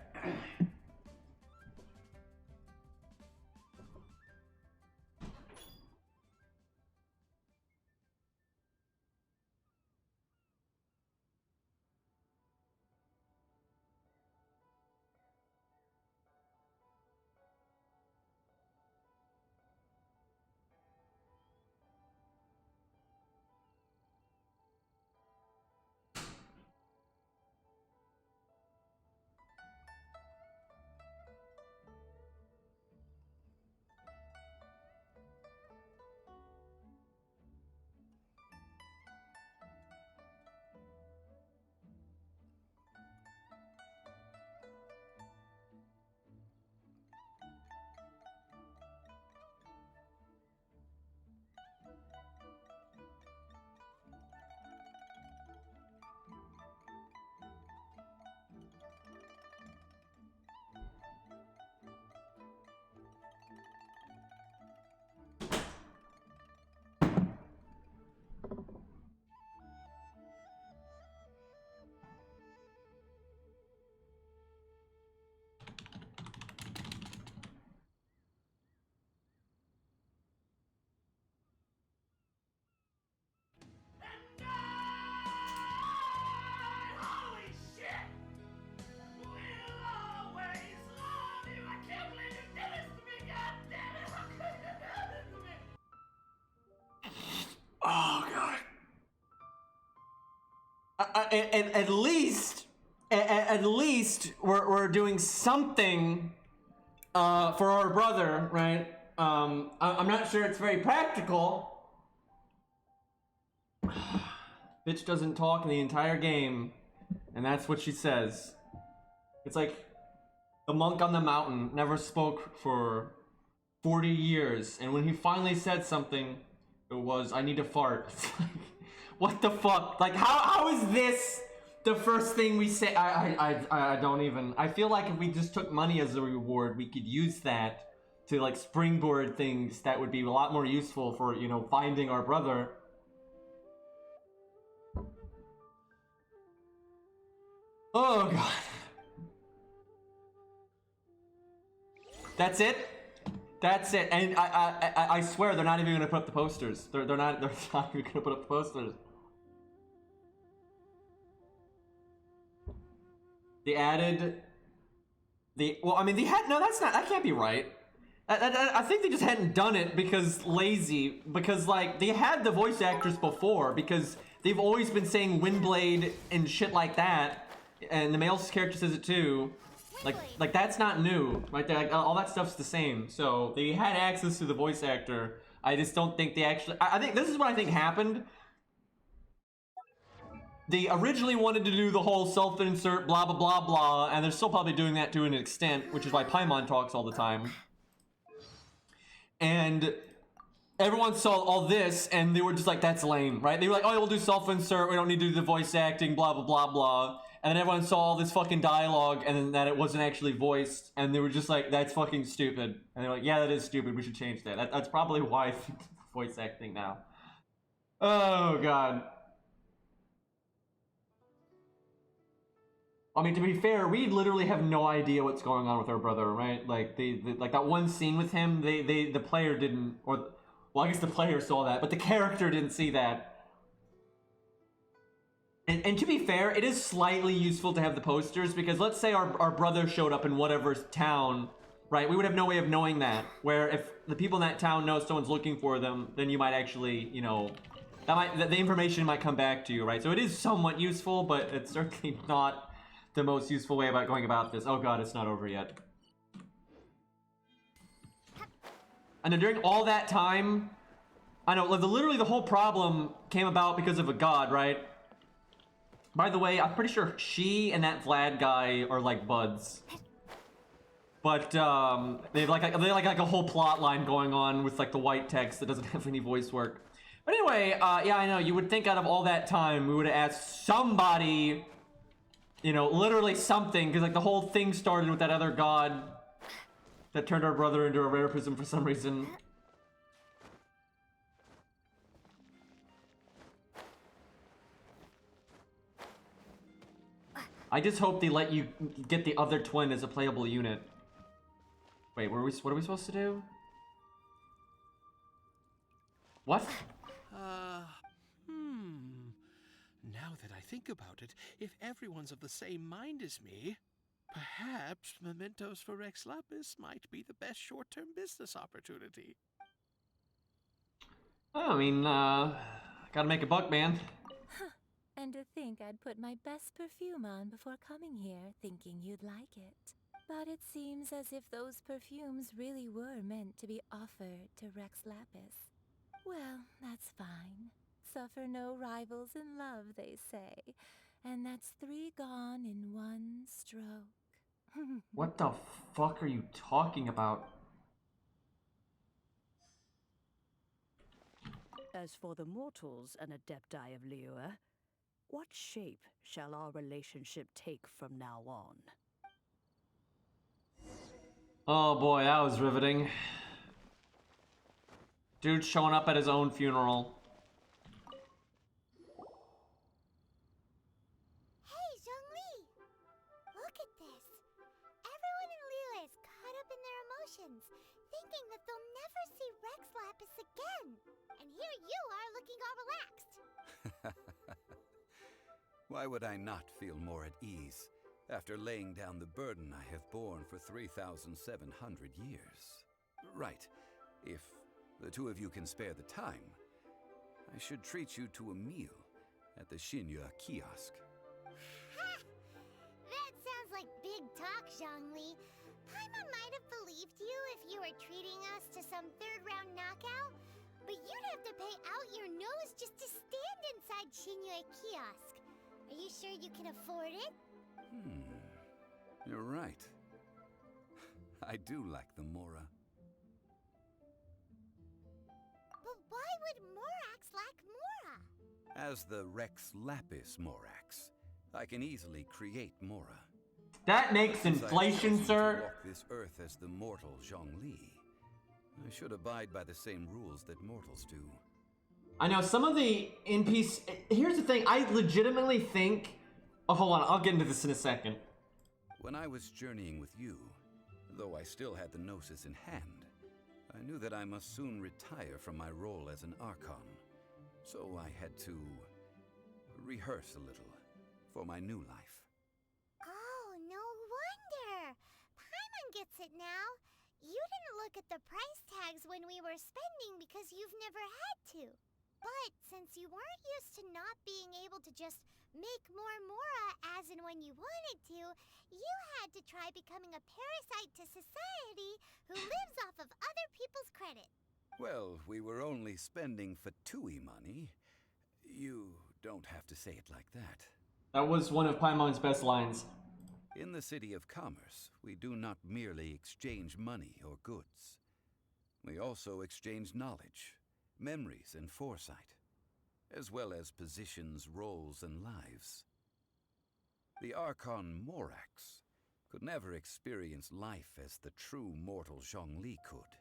Speaker 1: at least we're doing something for our brother, right? I'm not sure it's very practical. Bitch doesn't talk in the entire game, and that's what she says. It's like the monk on the mountain never spoke for 40 years, and when he finally said something, it was, I need to fart. It's like, what the fuck? Like, how is this the first thing we say? I don't even. I feel like if we just took money as a reward, we could use that to, like, springboard things that would be a lot more useful for, you know, finding our brother. Oh, God. That's it? That's it. And I swear they're not even gonna put up the posters. They're not even gonna put up the posters. They added well, I mean, that can't be right. I think they just hadn't done it because lazy, because, like, they had the voice actors before, because they've always been saying Windblade and shit like that, and the male character says it too. Like that's not new, right? Like, all that stuff's the same. So they had access to the voice actor. I just don't think they actually. I think this is what I think happened. They originally wanted to do the whole self-insert, blah blah blah blah, and they're still probably doing that to an extent, which is why Paimon talks all the time. And everyone saw all this, and they were just like, "That's lame," right? They were like, "Oh, we'll do self-insert. We don't need to do the voice acting, blah blah blah blah." And then everyone saw all this fucking dialogue, and then that it wasn't actually voiced, and they were just like, "That's fucking stupid." And they're like, "Yeah, that is stupid. We should change that." That's probably why I think voice acting now. Oh God. I mean, to be fair, we literally have no idea what's going on with our brother, right? Like like that one scene with him, the player didn't, or well, I guess the player saw that, but the character didn't see that. And to be fair, it is slightly useful to have the posters, because let's say our brother showed up in whatever town, right? We would have no way of knowing that. Where if the people in that town know someone's looking for them, then you might actually, you know, the information might come back to you, right? So it is somewhat useful, but it's certainly not the most useful way about going about this. Oh God, it's not over yet. And then during all that time, I know, literally the whole problem came about because of a god, right? By the way, I'm pretty sure she and that Vlad guy are like buds. But they have like a whole plot line going on with like the white text that doesn't have any voice work. But anyway, yeah, I know, you would think out of all that time we would have asked somebody, you know, literally something, because like the whole thing started with that other god that turned our brother into a rare prism for some reason. I just hope they let you get the other twin as a playable unit. Wait, what are we supposed to do? What?
Speaker 19: Now that I think about it, if everyone's of the same mind as me, perhaps mementos for Rex Lapis might be the best short-term business opportunity.
Speaker 1: Oh, I mean, gotta make a buck, man.
Speaker 4: And to think I'd put my best perfume on before coming here, thinking you'd like it. But it seems as if those perfumes really were meant to be offered to Rex Lapis. Well, that's fine. Suffer no rivals in love, they say. And that's 3 gone in 1 stroke.
Speaker 1: What the fuck are you talking about?
Speaker 12: As for the mortals and Adepti of Liyue, what shape shall our relationship take from now on?
Speaker 1: Oh boy, that was riveting. Dude showing up at his own funeral.
Speaker 2: Hey, Zhongli! Look at this. Everyone in Liyue is caught up in their emotions, thinking that they'll never see Rex Lapis again. And here you are looking all relaxed.
Speaker 3: Why would I not feel more at ease after laying down the burden I have borne for 3,700 years? Right. If the two of you can spare the time, I should treat you to a meal at the Shinya kiosk.
Speaker 2: Ha! That sounds like big talk, Zhongli. Paimon might have believed you if you were treating us to some third-round knockout, but you'd have to pay out your nose just to stand inside Shinya kiosk. Are you sure you can afford it?
Speaker 3: You're right. I do like the Mora.
Speaker 2: But why would Morax lack Mora?
Speaker 3: As the Rex Lapis Morax, I can easily create Mora.
Speaker 1: That makes
Speaker 3: Since
Speaker 1: inflation,
Speaker 3: I've chosen
Speaker 1: sir.
Speaker 3: to walk this earth as the mortal Zhongli, I should abide by the same rules that mortals do.
Speaker 1: I know some of the NPC. Here's the thing. I legitimately think. Oh, hold on. I'll get into this in a second.
Speaker 3: When I was journeying with you, though I still had the Gnosis in hand, I knew that I must soon retire from my role as an Archon. So I had to rehearse a little for my new life.
Speaker 2: Oh, no wonder. Paimon gets it now. You didn't look at the price tags when we were spending because you've never had to. But since you weren't used to not being able to just make more Mora as and when you wanted to, you had to try becoming a parasite to society who lives off of other people's credit.
Speaker 3: Well, we were only spending Fatui money. You don't have to say it like that.
Speaker 1: That was one of Paimon's best lines.
Speaker 3: In the City of Commerce, we do not merely exchange money or goods. We also exchange knowledge, memories, and foresight, as well as positions, roles, and lives. The Archon Morax could never experience life as the true mortal Zhongli could,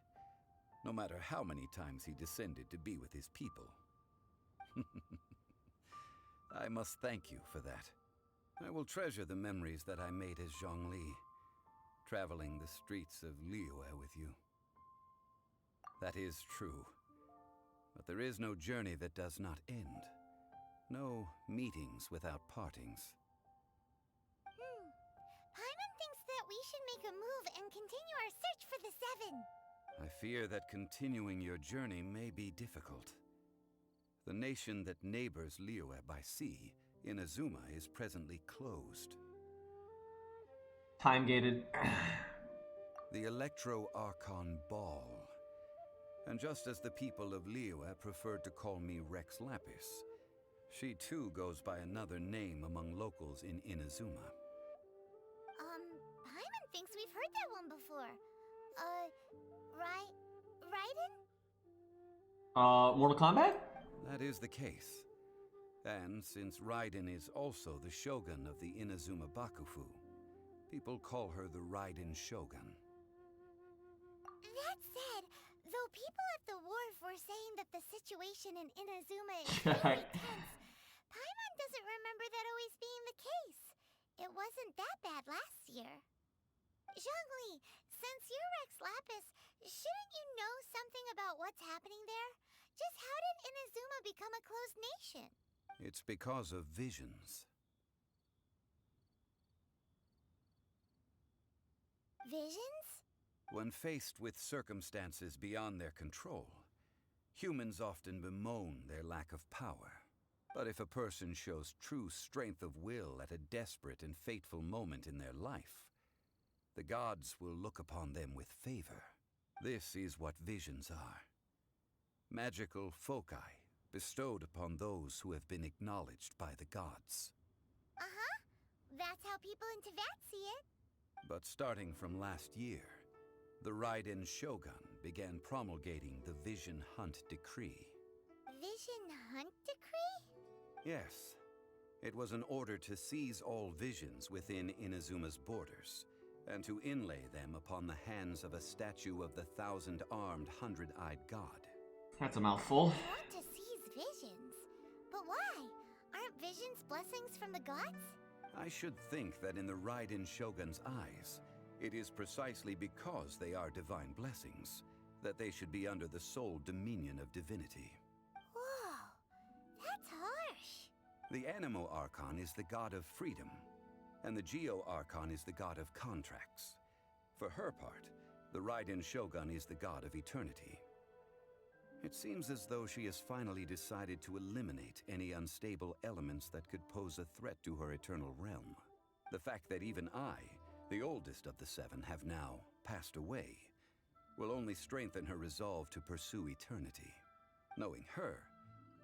Speaker 3: no matter how many times he descended to be with his people. I must thank you for that. I will treasure the memories that I made as Zhongli, traveling the streets of Liyue with you. That is true. But there is no journey that does not end. No meetings without partings.
Speaker 2: Paimon thinks that we should make a move and continue our search for the Seven.
Speaker 3: I fear that continuing your journey may be difficult. The nation that neighbors Liyue by sea, Inazuma, is presently closed.
Speaker 1: Time-gated.
Speaker 3: The Electro-Archon Ball. And just as the people of Liyue preferred to call me Rex Lapis, she too goes by another name among locals in Inazuma.
Speaker 2: Paimon thinks we've heard that one before. Raiden?
Speaker 1: Mortal Kombat?
Speaker 3: That is the case. And since Raiden is also the Shogun of the Inazuma Bakufu, people call her the Raiden Shogun.
Speaker 2: That said, though people at the wharf were saying that the situation in Inazuma is very tense, Paimon doesn't remember that always being the case. It wasn't that bad last year. Zhongli, since you're Rex Lapis, shouldn't you know something about what's happening there? Just how did Inazuma become a closed nation?
Speaker 3: It's because of visions.
Speaker 2: Visions?
Speaker 3: When faced with circumstances beyond their control, humans often bemoan their lack of power. But if a person shows true strength of will at a desperate and fateful moment in their life, the gods will look upon them with favor. This is what visions are. Magical foci bestowed upon those who have been acknowledged by the gods.
Speaker 2: Uh-huh. That's how people in Teyvat see it.
Speaker 3: But starting from last year, the Raiden Shogun began promulgating the Vision Hunt Decree.
Speaker 2: Vision Hunt Decree?
Speaker 3: Yes. It was an order to seize all visions within Inazuma's borders, and to inlay them upon the hands of a statue of the 1,000-armed, 100-eyed god.
Speaker 1: That's a mouthful.
Speaker 2: They want to seize visions. But why? Aren't visions blessings from the gods?
Speaker 3: I should think that in the Raiden Shogun's eyes, it is precisely because they are divine blessings that they should be under the sole dominion of divinity.
Speaker 2: Whoa, that's harsh.
Speaker 3: The Animo Archon is the god of freedom, and the Geo Archon is the god of contracts. For her part, the Raiden Shogun is the god of eternity. It seems as though she has finally decided to eliminate any unstable elements that could pose a threat to her eternal realm. The fact that even I, the oldest of the seven, have now passed away will only strengthen her resolve to pursue eternity. Knowing her,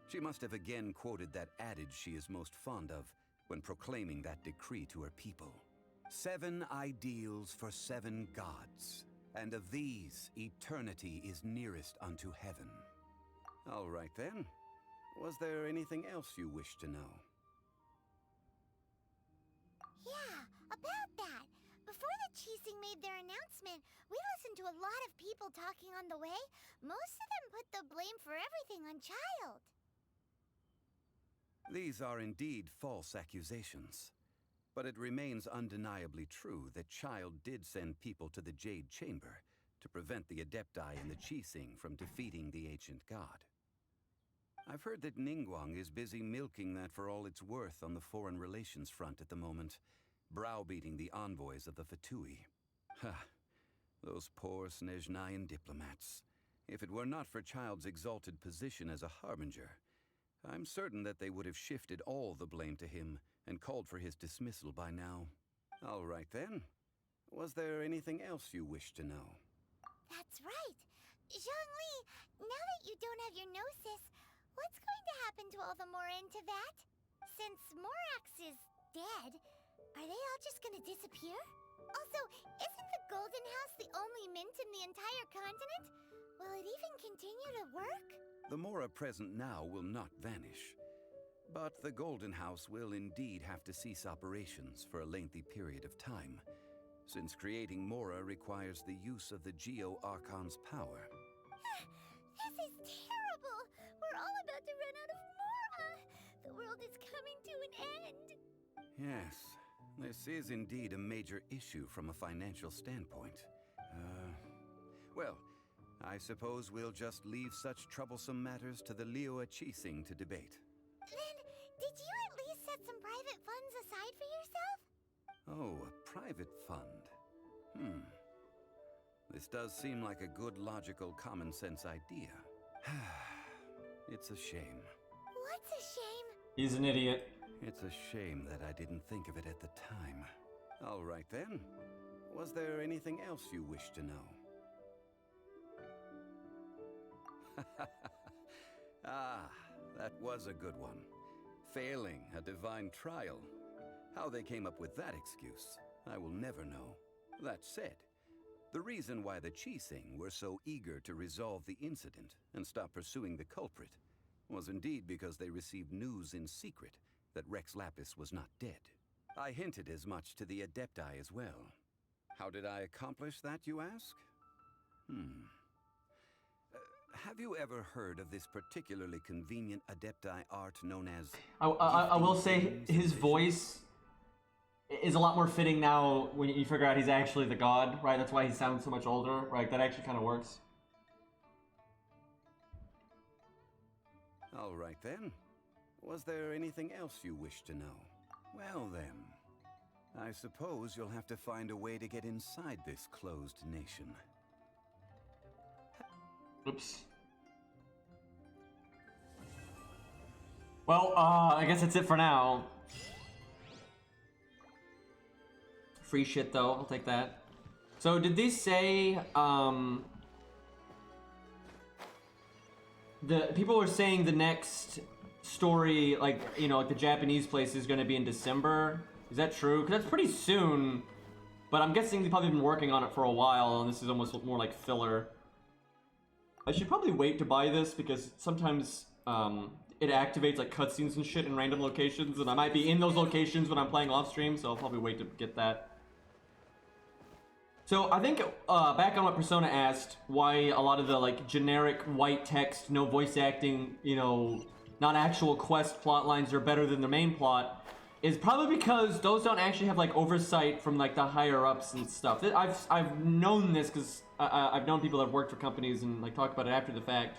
Speaker 3: she must have again quoted that adage she is most fond of when proclaiming that decree to her people. 7 ideals for 7 gods, and of these, eternity is nearest unto heaven. All right then. Was there anything else you wish to know?
Speaker 2: Yeah, about that. Before the Chising made their announcement, we listened to a lot of people talking on the way. Most of them put the blame for everything on Childe.
Speaker 3: These are indeed false accusations. But it remains undeniably true that Childe did send people to the Jade Chamber to prevent the Adepti and the Chising from defeating the ancient god. I've heard that Ningguang is busy milking that for all it's worth on the foreign relations front at the moment, browbeating the envoys of the Fatui. Ha! Those poor Snezhnayan diplomats. If it were not for Childe's exalted position as a harbinger, I'm certain that they would have shifted all the blame to him and called for his dismissal by now. All right then. Was there anything else you wish to know?
Speaker 2: That's right. Zhongli, now that you don't have your gnosis, what's going to happen to all the Mora in Teyvat? Since Morax is dead, are they all just gonna disappear? Also, isn't the Golden House the only mint in the entire continent? Will it even continue to work?
Speaker 3: The Mora present now will not vanish. But the Golden House will indeed have to cease operations for a lengthy period of time, since creating Mora requires the use of the Geo-Archon's power.
Speaker 2: This is terrible! We're all about to run out of Mora! The world is coming to an end!
Speaker 3: Yes, this is indeed a major issue from a financial standpoint. Well, I suppose we'll just leave such troublesome matters to the Liyue Chising to debate.
Speaker 2: Then, did you at least set some private funds aside for yourself?
Speaker 3: Oh, a private fund. This does seem like a good, logical, common-sense idea. It's a shame.
Speaker 2: What's a shame?
Speaker 1: He's an idiot.
Speaker 3: It's a shame that I didn't think of it at the time. All right then. Was there anything else you wish to know? Ah, that was a good one. Failing a divine trial. How they came up with that excuse, I will never know. That said, the reason why the Chising were so eager to resolve the incident and stop pursuing the culprit was indeed because they received news in secret that Rex Lapis was not dead. I hinted as much to the Adepti as well. How did I accomplish that, you ask? Have you ever heard of this particularly convenient Adepti art known as...
Speaker 1: I will say his voice is a lot more fitting now when you figure out he's actually the god, right? That's why he sounds so much older, right? That actually kind of works.
Speaker 3: All right then. Was there anything else you wish to know? Well then, I suppose you'll have to find a way to get inside this closed nation.
Speaker 1: Oops. Well, I guess that's it for now. Free shit though, I'll take that. So did they say, the people were saying the next story, like, you know, like the Japanese place is gonna be in December? Is that true? Because that's pretty soon, but I'm guessing they've probably been working on it for a while, and this is almost more like filler. I should probably wait to buy this because sometimes it activates like cutscenes and shit in random locations, and I might be in those locations when I'm playing off stream, so I'll probably wait to get that. So I think back on what Persona asked, why a lot of the like generic white text, no voice acting, you know, not actual quest plot lines are better than the main plot, is probably because those don't actually have like oversight from like the higher ups and stuff. I've known this because I've known people that have worked for companies and like talk about it after the fact.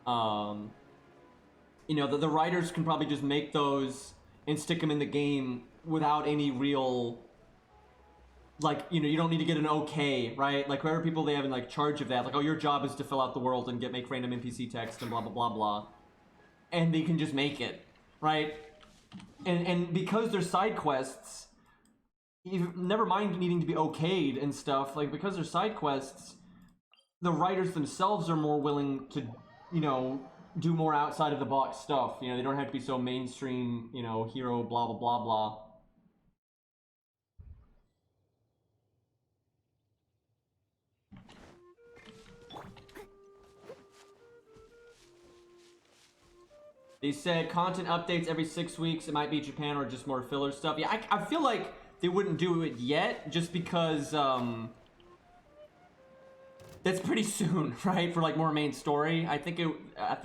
Speaker 1: You know, the writers can probably just make those and stick them in the game without any real like, you know, you don't need to get an okay, right? Like, whoever people they have in, like, charge of that, like, oh, your job is to fill out the world and make random NPC text and blah, blah, blah, blah. And they can just make it, right? And because they're side quests, never mind needing to be okayed and stuff, like, because they're side quests, the writers themselves are more willing to, you know, do more outside of the box stuff. You know, they don't have to be so mainstream, you know, hero, blah, blah, blah, blah. They said content updates every 6 weeks. It might be Japan or just more filler stuff. Yeah, I feel like they wouldn't do it yet just because that's pretty soon, right? For like more main story. I feel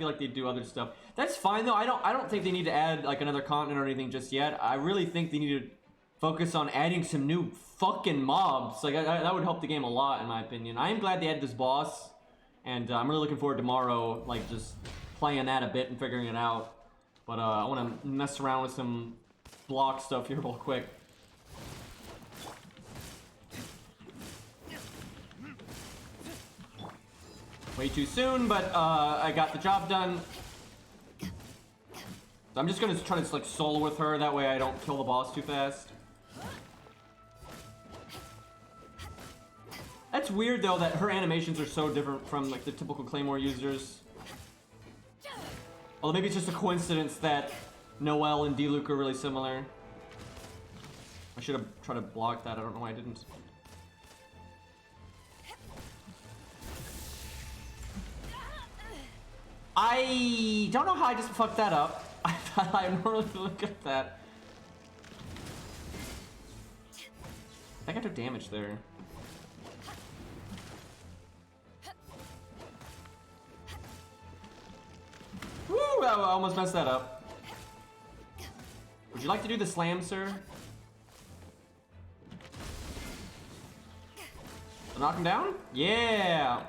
Speaker 1: like they'd do other stuff. That's fine though. I don't think they need to add like another continent or anything just yet. I really think they need to focus on adding some new fucking mobs. Like that would help the game a lot in my opinion. I am glad they added this boss, and I'm really looking forward to tomorrow, like just playing that a bit and figuring it out. But I want to mess around with some block stuff here real quick. Way too soon, but I got the job done. So I'm just gonna try to like solo with her, that way I don't kill the boss too fast. That's weird though that her animations are so different from like the typical Claymore users. Although maybe it's just a coincidence that Noelle and Diluc are really similar. I should have tried to block that, I don't know why I didn't. I don't know how I just fucked that up. I thought I'm really good at that. I got no damage there. Woo! I almost messed that up. Would you like to do the slam, sir? Knock him down? Yeah!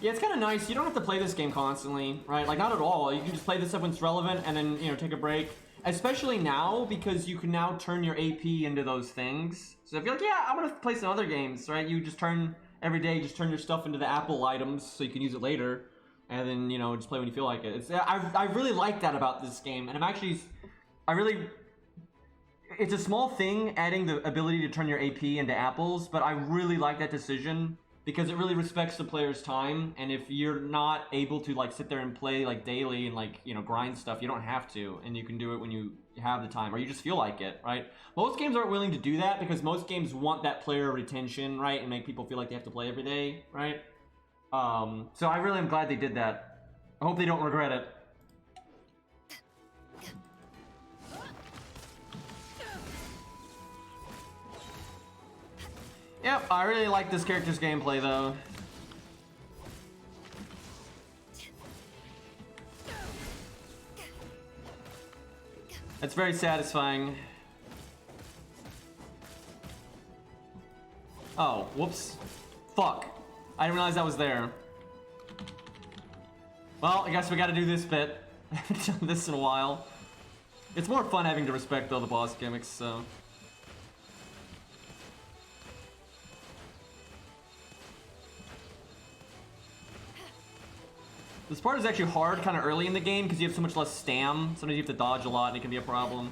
Speaker 1: Yeah, it's kind of nice. You don't have to play this game constantly, right? Like, not at all. You can just play this stuff when it's relevant and then, you know, take a break. Especially now, because you can now turn your AP into those things. So if you're like, yeah, I want to play some other games, right? You just turn, every day, just turn your stuff into the Apple items so you can use it later. And then, you know, just play when you feel like it. I really like that about this game. And it's a small thing, adding the ability to turn your AP into apples, but I really like that decision. Because it really respects the player's time, and if you're not able to like sit there and play like daily and like, you know, grind stuff, you don't have to, and you can do it when you have the time, or you just feel like it, right? Most games aren't willing to do that because most games want that player retention, right, and make people feel like they have to play every day, right? So I really am glad they did that. I hope they don't regret it. Yep, I really like this character's gameplay though. It's very satisfying. Oh, whoops. Fuck. I didn't realize that was there. Well, I guess we gotta do this bit. I haven't done this in a while. It's more fun having to respect though the boss gimmicks, so. This part is actually hard kind of early in the game because you have so much less stam. Sometimes you have to dodge a lot and it can be a problem.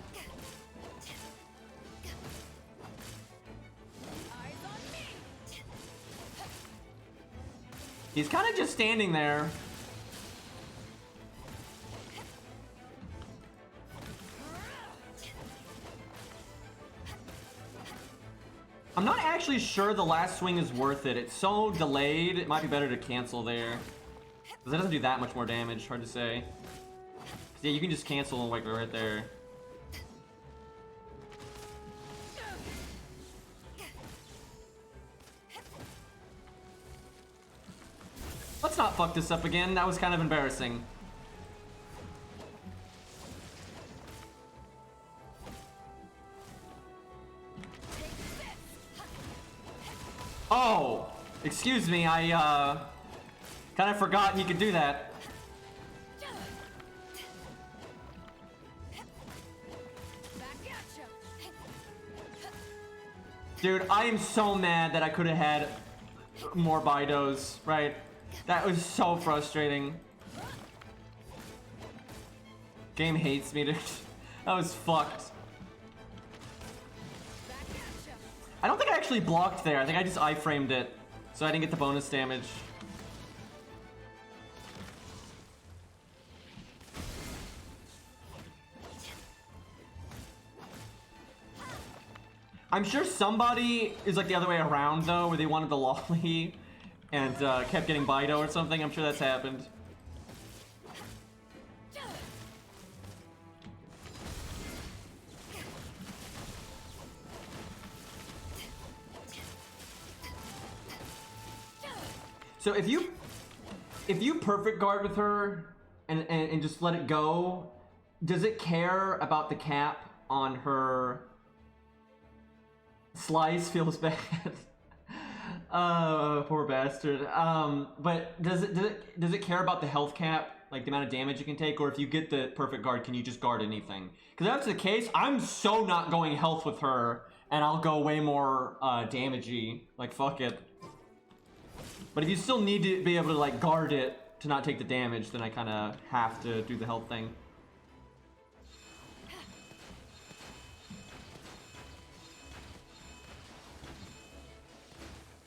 Speaker 1: He's kind of just standing there. I'm not actually sure the last swing is worth it. It's so delayed, it might be better to cancel there. Because it doesn't do that much more damage, hard to say. Yeah, you can just cancel like right there. Let's not fuck this up again, that was kind of embarrassing. Oh! Excuse me, I kind of forgot he could do that. Dude, I am so mad that I could have had more Bidos, right? That was so frustrating. Game hates me, dude. That was fucked. I don't think I actually blocked there. I think I just iframed it, so I didn't get the bonus damage. I'm sure somebody is like the other way around though, where they wanted the lolly and kept getting Bido or something. I'm sure that's happened. So if you perfect guard with her and just let it go, does it care about the cap on her slice? Feels bad. Poor bastard. But does it care about the health cap, like the amount of damage you can take, or if you get the perfect guard, can you just guard anything? Because if that's the case, I'm so not going health with her, and I'll go way more damagey. Like fuck it. But if you still need to be able to like guard it to not take the damage, then I kind of have to do the health thing.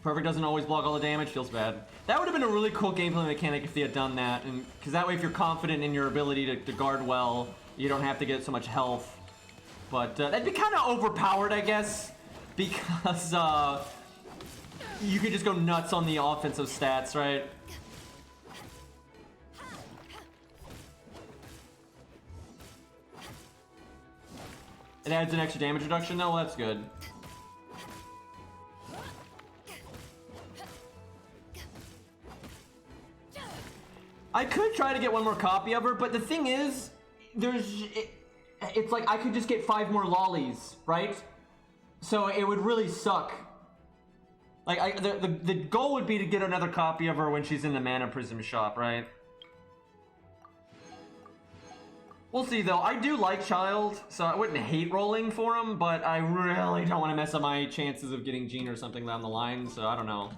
Speaker 1: Perfect doesn't always block all the damage, feels bad. That would have been a really cool gameplay mechanic if they had done that, and because that way if you're confident in your ability to guard well, you don't have to get so much health. But that'd be kind of overpowered, I guess, because you could just go nuts on the offensive stats, right? It adds an extra damage reduction though, well, that's good. I could try to get one more copy of her, but the thing is, it's like I could just get 5 more lollies, right? So it would really suck. Like the goal would be to get another copy of her when she's in the Mana Prism shop, right? We'll see though. I do like Childe, so I wouldn't hate rolling for him, but I really don't want to mess up my chances of getting Jean or something down the line, so I don't know.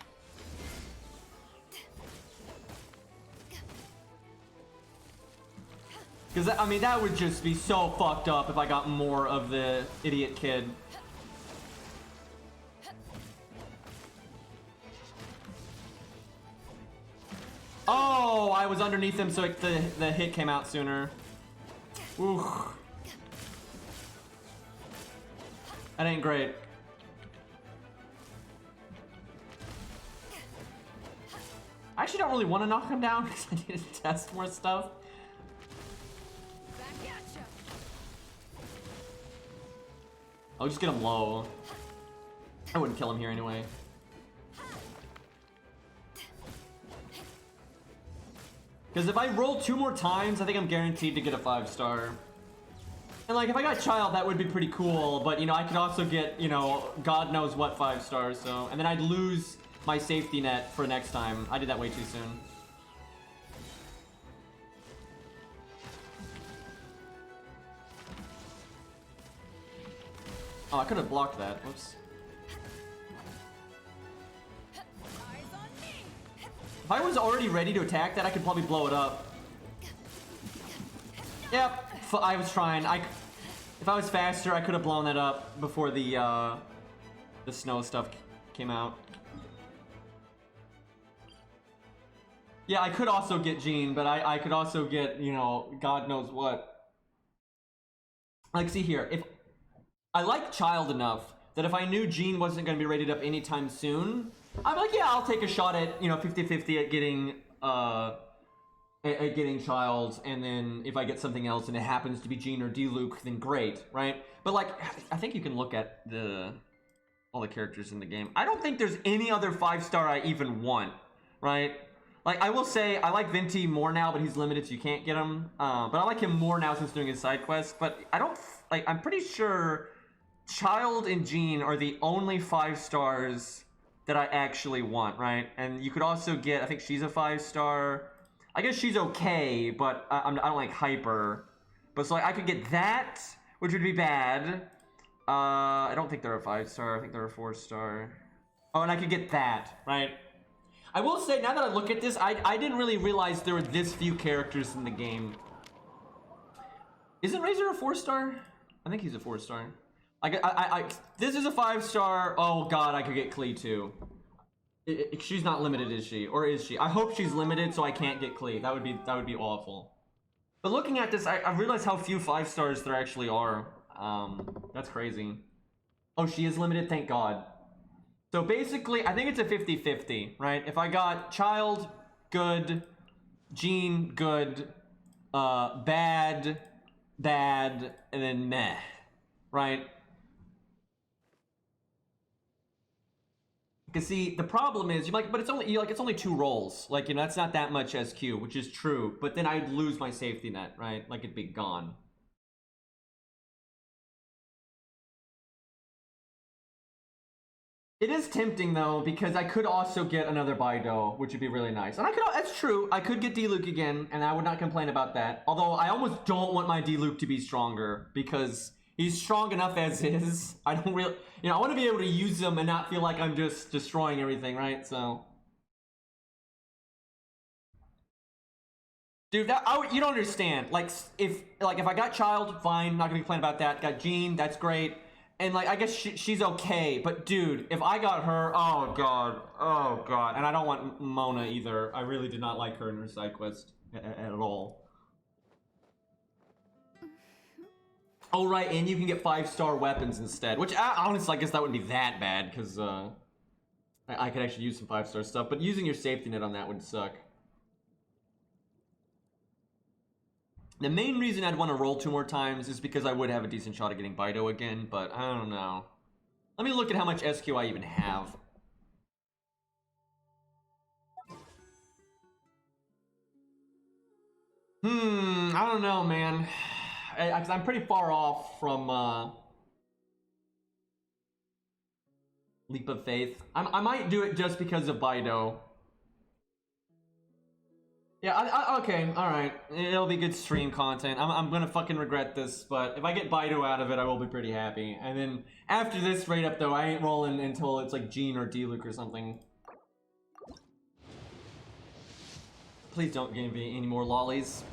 Speaker 1: Because, I mean, that would just be so fucked up if I got more of the idiot kid. Oh, I was underneath him, so the hit came out sooner. Oof. That ain't great. I actually don't really want to knock him down because I need to test more stuff. I'll just get him low. I wouldn't kill him here anyway. Because if I roll 2 more times, I think I'm guaranteed to get a 5-star. And like, if I got Childe, that would be pretty cool, but you know, I could also get, you know, God knows what 5 stars, so... And then I'd lose my safety net for next time. I did that way too soon. Oh, I could have blocked that. Whoops. If I was already ready to attack that, I could probably blow it up. Yep, I was trying. If I was faster, I could have blown that up before the snow stuff came out. Yeah, I could also get Jean, but I could also get, you know, God knows what. Like, see here, if I like Childe enough that if I knew Jean wasn't going to be rated up anytime soon, I'm like, yeah, I'll take a shot at, you know, 50-50 at getting Childe, and then if I get something else and it happens to be Jean or Diluc, then great, right? But like, I think you can look at all the characters in the game. I don't think there's any other 5-star I even want, right? Like, I will say, I like Venti more now, but he's limited, so you can't get him. But I like him more now since doing his side quest. But I don't, like, I'm pretty sure Childe and Jean are the only 5 stars that I actually want, right? And you could also get, I think she's a 5-star. I guess she's okay, but I don't like Hyper. But so like, I could get that, which would be bad. I don't think they're a 5-star. I think they're a 4-star. Oh, and I could get that, right? I will say, now that I look at this, I didn't really realize there were this few characters in the game. Isn't Razor a 4-star? I think he's a 4-star. This is a 5-star. Oh god, I could get Klee too. She's not limited, is she? Or is she? I hope she's limited so I can't get Klee. That would be awful. But looking at this, I realize how few 5-stars there actually are. That's crazy. Oh, she is limited, thank god. So basically, I think it's a 50-50, right? If I got Childe, good, Jean, good, bad, and then meh, right? Because see, the problem is, you're like, but it's only 2 rolls. Like, you know, that's not that much SQ, which is true. But then I'd lose my safety net, right? Like, it'd be gone. It is tempting though, because I could also get another Baido, which would be really nice. And that's true, I could get D-Luke again, and I would not complain about that. Although I almost don't want my D-Luke to be stronger, because he's strong enough as is. I don't really, you know, I want to be able to use him and not feel like I'm just destroying everything, right? So. Dude, you don't understand. Like if I got Childe, fine, not gonna complain about that. Got Jean, that's great. And like, I guess she's okay, but dude, if I got her, oh god, and I don't want Mona either. I really did not like her in her side quest at all. Oh right, and you can get 5-star weapons instead, which honestly, I guess that wouldn't be that bad, because I could actually use some 5-star stuff, but using your safety net on that would suck. The main reason I'd want to roll 2 more times is because I would have a decent shot at getting Baido again, but I don't know. Let me look at how much SQ I even have. I don't know, man. I'm pretty far off from Leap of Faith. I might do it just because of Baido. Yeah, okay, alright. It'll be good stream content. I'm gonna fucking regret this, but if I get Baido out of it, I will be pretty happy. And then, after this straight up though, I ain't rolling until it's like Jean or D-Luke or something. Please don't give me any more lollies.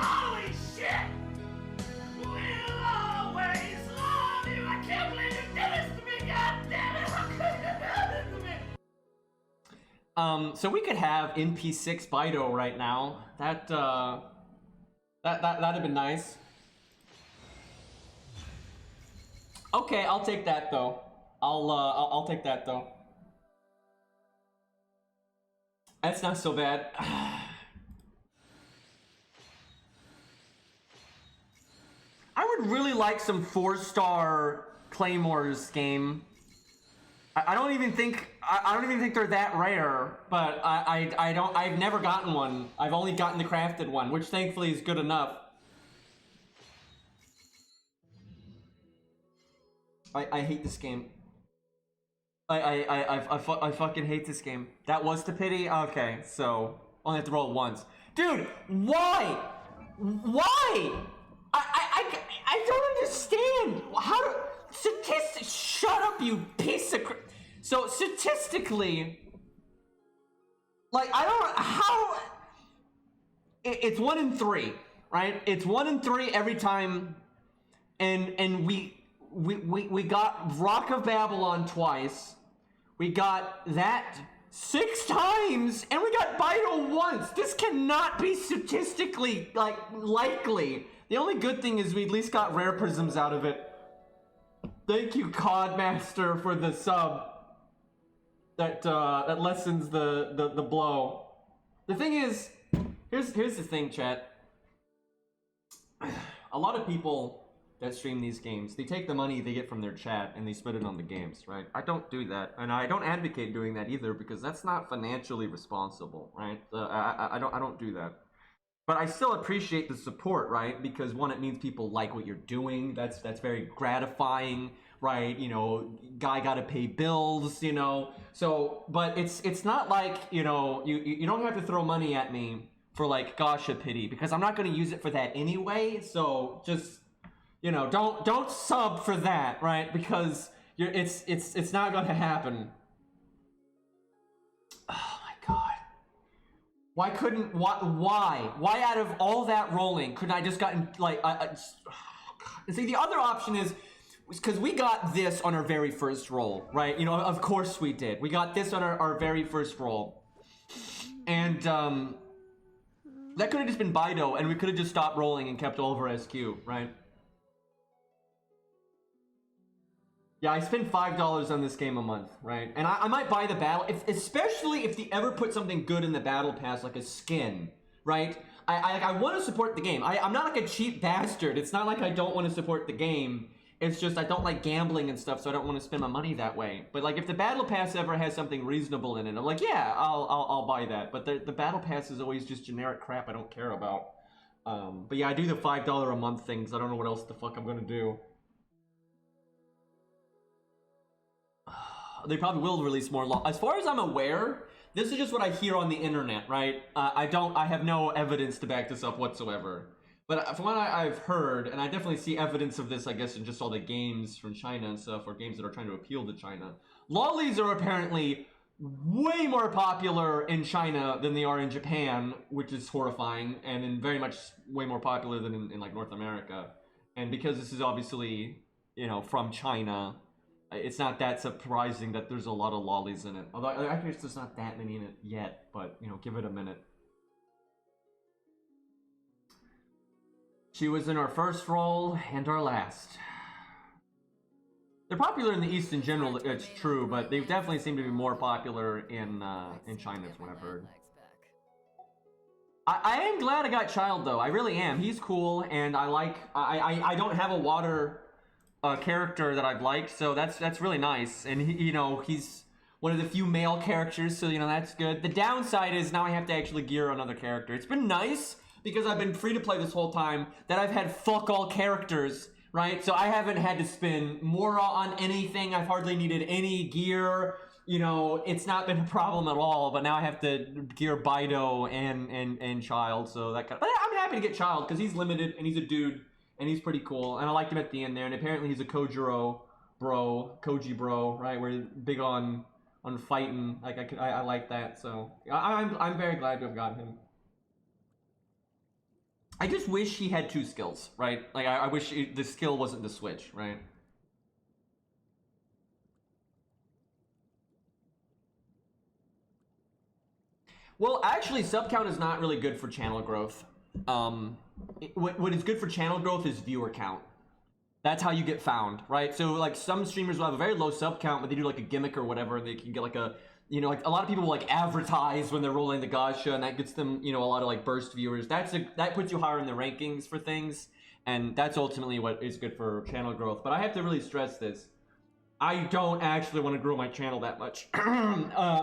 Speaker 7: Holy shit! We'll always love you! I can't believe you did this to me, goddammit! How could you do this to me?
Speaker 1: So we could have NP6 Baido right now. That'd have been nice. Okay, I'll take that though. I'll take that though. That's not so bad. I would really like some 4-star Claymores game. I don't even think they're that rare, but I've never gotten one. I've only gotten the crafted one, which thankfully is good enough. I hate this game. I fucking hate this game. That was the pity? Okay, so only have to roll once. Dude, why? Why? I don't understand. How do statistics? Shut up, you piece of. So statistically, like I don't how. It's 1 in 3, right? It's 1 in 3 every time, and we got Rock of Babylon twice. We got that 6 times, and we got Baido once. This cannot be statistically, like, likely. The only good thing is we at least got rare prisms out of it. Thank you, Codmaster, for the sub. That lessens the blow. The thing is, here's the thing, chat. A lot of people that stream these games, they take the money they get from their chat and they spend it on the games, right? I don't do that, and I don't advocate doing that either because that's not financially responsible, right? I don't do that. But I still appreciate the support, right? Because one, it means people like what you're doing. That's very gratifying, right? You know, guy got to pay bills, you know. So, but it's not like, you know, you don't have to throw money at me for like Gasha pity because I'm not going to use it for that anyway. So just, you know, don't sub for that, right? Because it's not going to happen. Oh my god. Why out of all that rolling couldn't I just gotten like see, the other option is because we got this on our very first roll, right? You know, of course we did. We got this on our very first roll. And that could have just been Bido and we could have just stopped rolling and kept all of our SQ, right? Yeah, I spend $5 on this game a month, right? And I might buy the battle, especially if they ever put something good in the battle pass, like a skin, right? I want to support the game. I'm not like a cheap bastard. It's not like I don't want to support the game. It's just I don't like gambling and stuff, so I don't want to spend my money that way. But like if the battle pass ever has something reasonable in it, I'm like, yeah, I'll buy that. But the battle pass is always just generic crap I don't care about. But yeah, I do the $5 a month things. I don't know what else the fuck I'm gonna do. They probably will release more law. As far as I'm aware, this is just what I hear on the internet, right? I have no evidence to back this up whatsoever. But from what I've heard, and I definitely see evidence of this, I guess, in just all the games from China and stuff, or games that are trying to appeal to China. Lollies are apparently way more popular in China than they are in Japan, which is horrifying, and in very much way more popular than in like North America. And because this is obviously, you know, from China, it's not that surprising that there's a lot of lollies in it. Although I guess there's not that many in it yet, but you know, give it a minute. She was in our first roll and our last. They're popular in the East in general, it's true, but they definitely seem to be more popular in China, is what I've heard. I am glad I got Childe though. I really am. He's cool, and I like. I don't have a water character that I've liked, so that's really nice. And he, you know, he's one of the few male characters, so you know that's good. The downside is now I have to actually gear another character. It's been nice because I've been free to play this whole time that I've had fuck all characters, right? So I haven't had to spend more on anything. I've hardly needed any gear. You know, it's not been a problem at all. But now I have to gear Bido and Childe, so that kind of. But I'm happy to get Childe because he's limited and he's a dude. And he's pretty cool, and I liked him at the end there. And apparently he's a Koji bro, right? We're big on fighting. Like I like that. So I'm very glad to have gotten him. I just wish he had 2 skills, right? Like I wish the skill wasn't the switch, right? Well, actually, sub count is not really good for channel growth. What is good for channel growth is viewer count. That's how you get found, right? So like some streamers will have a very low sub count, but they do like a gimmick or whatever, and they can get like a, you know, like a lot of people will like advertise when they're rolling the gacha, and that gets them, you know, a lot of like burst viewers. That puts you higher in the rankings for things, and that's ultimately what is good for channel growth. But I have to really stress this. I don't actually want to grow my channel that much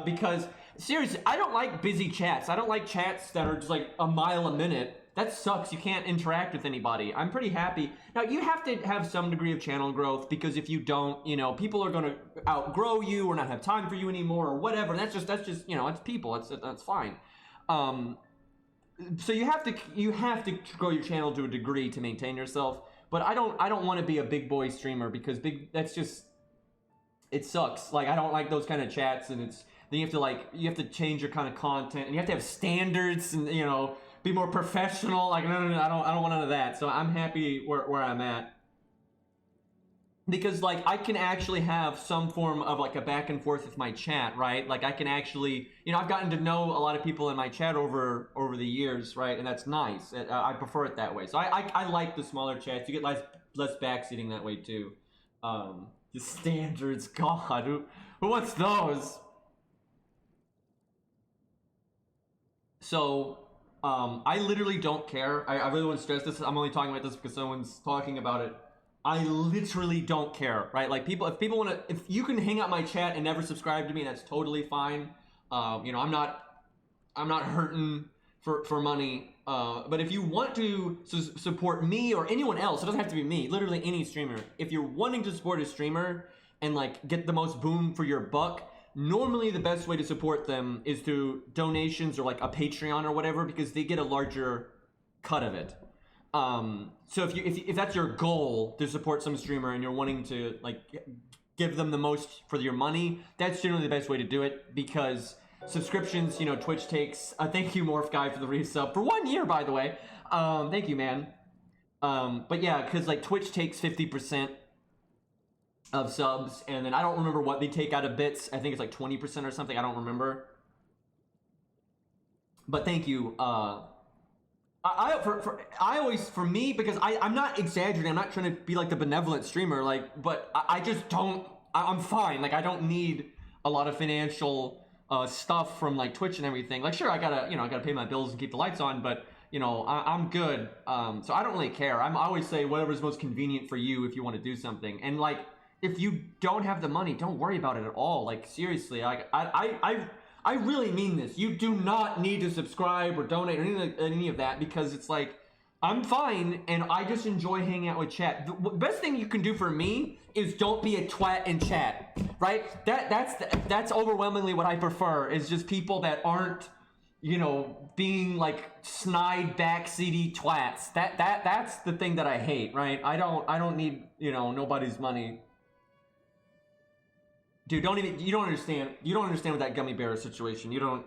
Speaker 1: because seriously, I don't like busy chats. I don't like chats that are just like a mile a minute. That sucks. You can't interact with anybody. I'm pretty happy. Now, you have to have some degree of channel growth because if you don't, you know, people are going to outgrow you or not have time for you anymore or whatever. That's just, you know, it's people. That's fine. So you have to grow your channel to a degree to maintain yourself. But I don't want to be a big boy streamer because it sucks. Like I don't like those kind of chats, and then you have to change your kind of content, and you have to have standards, and you know, be more professional. Like no, I don't want none of that. So I'm happy where I'm at because like I can actually have some form of like a back and forth with my chat, right? Like I can actually, you know, I've gotten to know a lot of people in my chat over the years, right? And that's nice. I prefer it that way. So I like the smaller chats. You get less backseating that way too. The standards, God, who wants those? So, I literally don't care. I really want to stress this. I'm only talking about this because someone's talking about it I literally don't care, right? Like if people want to, if you can hang out my chat and never subscribe to me, that's totally fine. You know, I'm not hurting for money. But if you want to support me or anyone else, it doesn't have to be me, literally any streamer. If you're wanting to support a streamer and like get the most boom for your buck, normally the best way to support them is through donations or like a Patreon or whatever, because they get a larger cut of it. So if that's your goal, to support some streamer and you're wanting to like give them the most for your money, that's generally the best way to do it, because subscriptions, you know, Twitch takes, thank you Morph Guy for the resub for 1 year, by the way. Thank you, man. But yeah, because like Twitch takes 50% of subs, and then I don't remember what they take out of bits. I think it's like 20% or something. I don't remember. But thank you. For me, because I'm not exaggerating, I'm not trying to be like the benevolent streamer, like, but I just don't, I'm fine. Like, I don't need a lot of financial stuff from like Twitch and everything. Like, sure, I gotta pay my bills and keep the lights on, but you know, I'm good. So I don't really care. I always say whatever's most convenient for you if you want to do something. And like, if you don't have the money, don't worry about it at all. Like, seriously, I really mean this. You do not need to subscribe or donate or any of that, because it's like, I'm fine and I just enjoy hanging out with chat. The best thing you can do for me is don't be a twat in chat, right? That's overwhelmingly what I prefer, is just people that aren't, you know, being like snide backseaty twats. That's the thing that I hate, right? I don't need, you know, nobody's money. Dude, you don't understand with that gummy bear situation. You don't,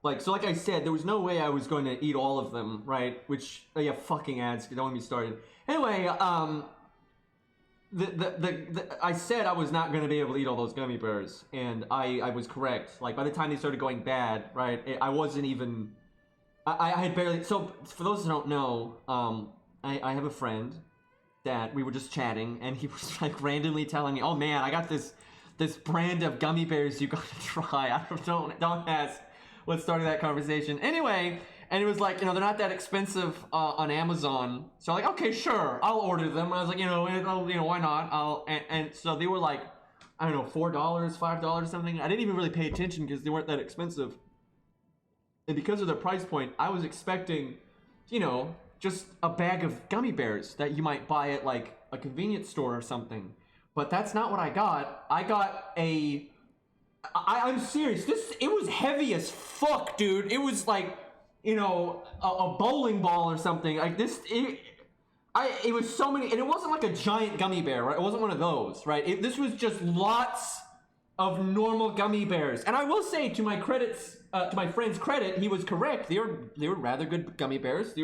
Speaker 1: like, so like I said, there was no way I was going to eat all of them, right? Which, oh yeah, fucking ads, don't get me started. Anyway, I said I was not going to be able to eat all those gummy bears, and I was correct. Like, by the time they started going bad, right, I wasn't even, I had barely, so for those who don't know, I have a friend that we were just chatting, and he was like randomly telling me, oh man, I got this brand of gummy bears you gotta try. Don't ask what started that conversation. Anyway, and it was like, you know, they're not that expensive on Amazon. So I'm like, okay, sure, I'll order them. And I was like, you know, why not? And so they were like, I don't know, $4, $5, something. I didn't even really pay attention because they weren't that expensive. And because of their price point, I was expecting, you know, just a bag of gummy bears that you might buy at like a convenience store or something. But that's not what I got. I got I'm serious. It was heavy as fuck, dude. It was like, you know, a bowling ball or something. Like this, it was so many, and it wasn't like a giant gummy bear, right? It wasn't one of those, right? This was just lots of normal gummy bears. And I will say, to my friend's credit, he was correct. They were rather good gummy bears. They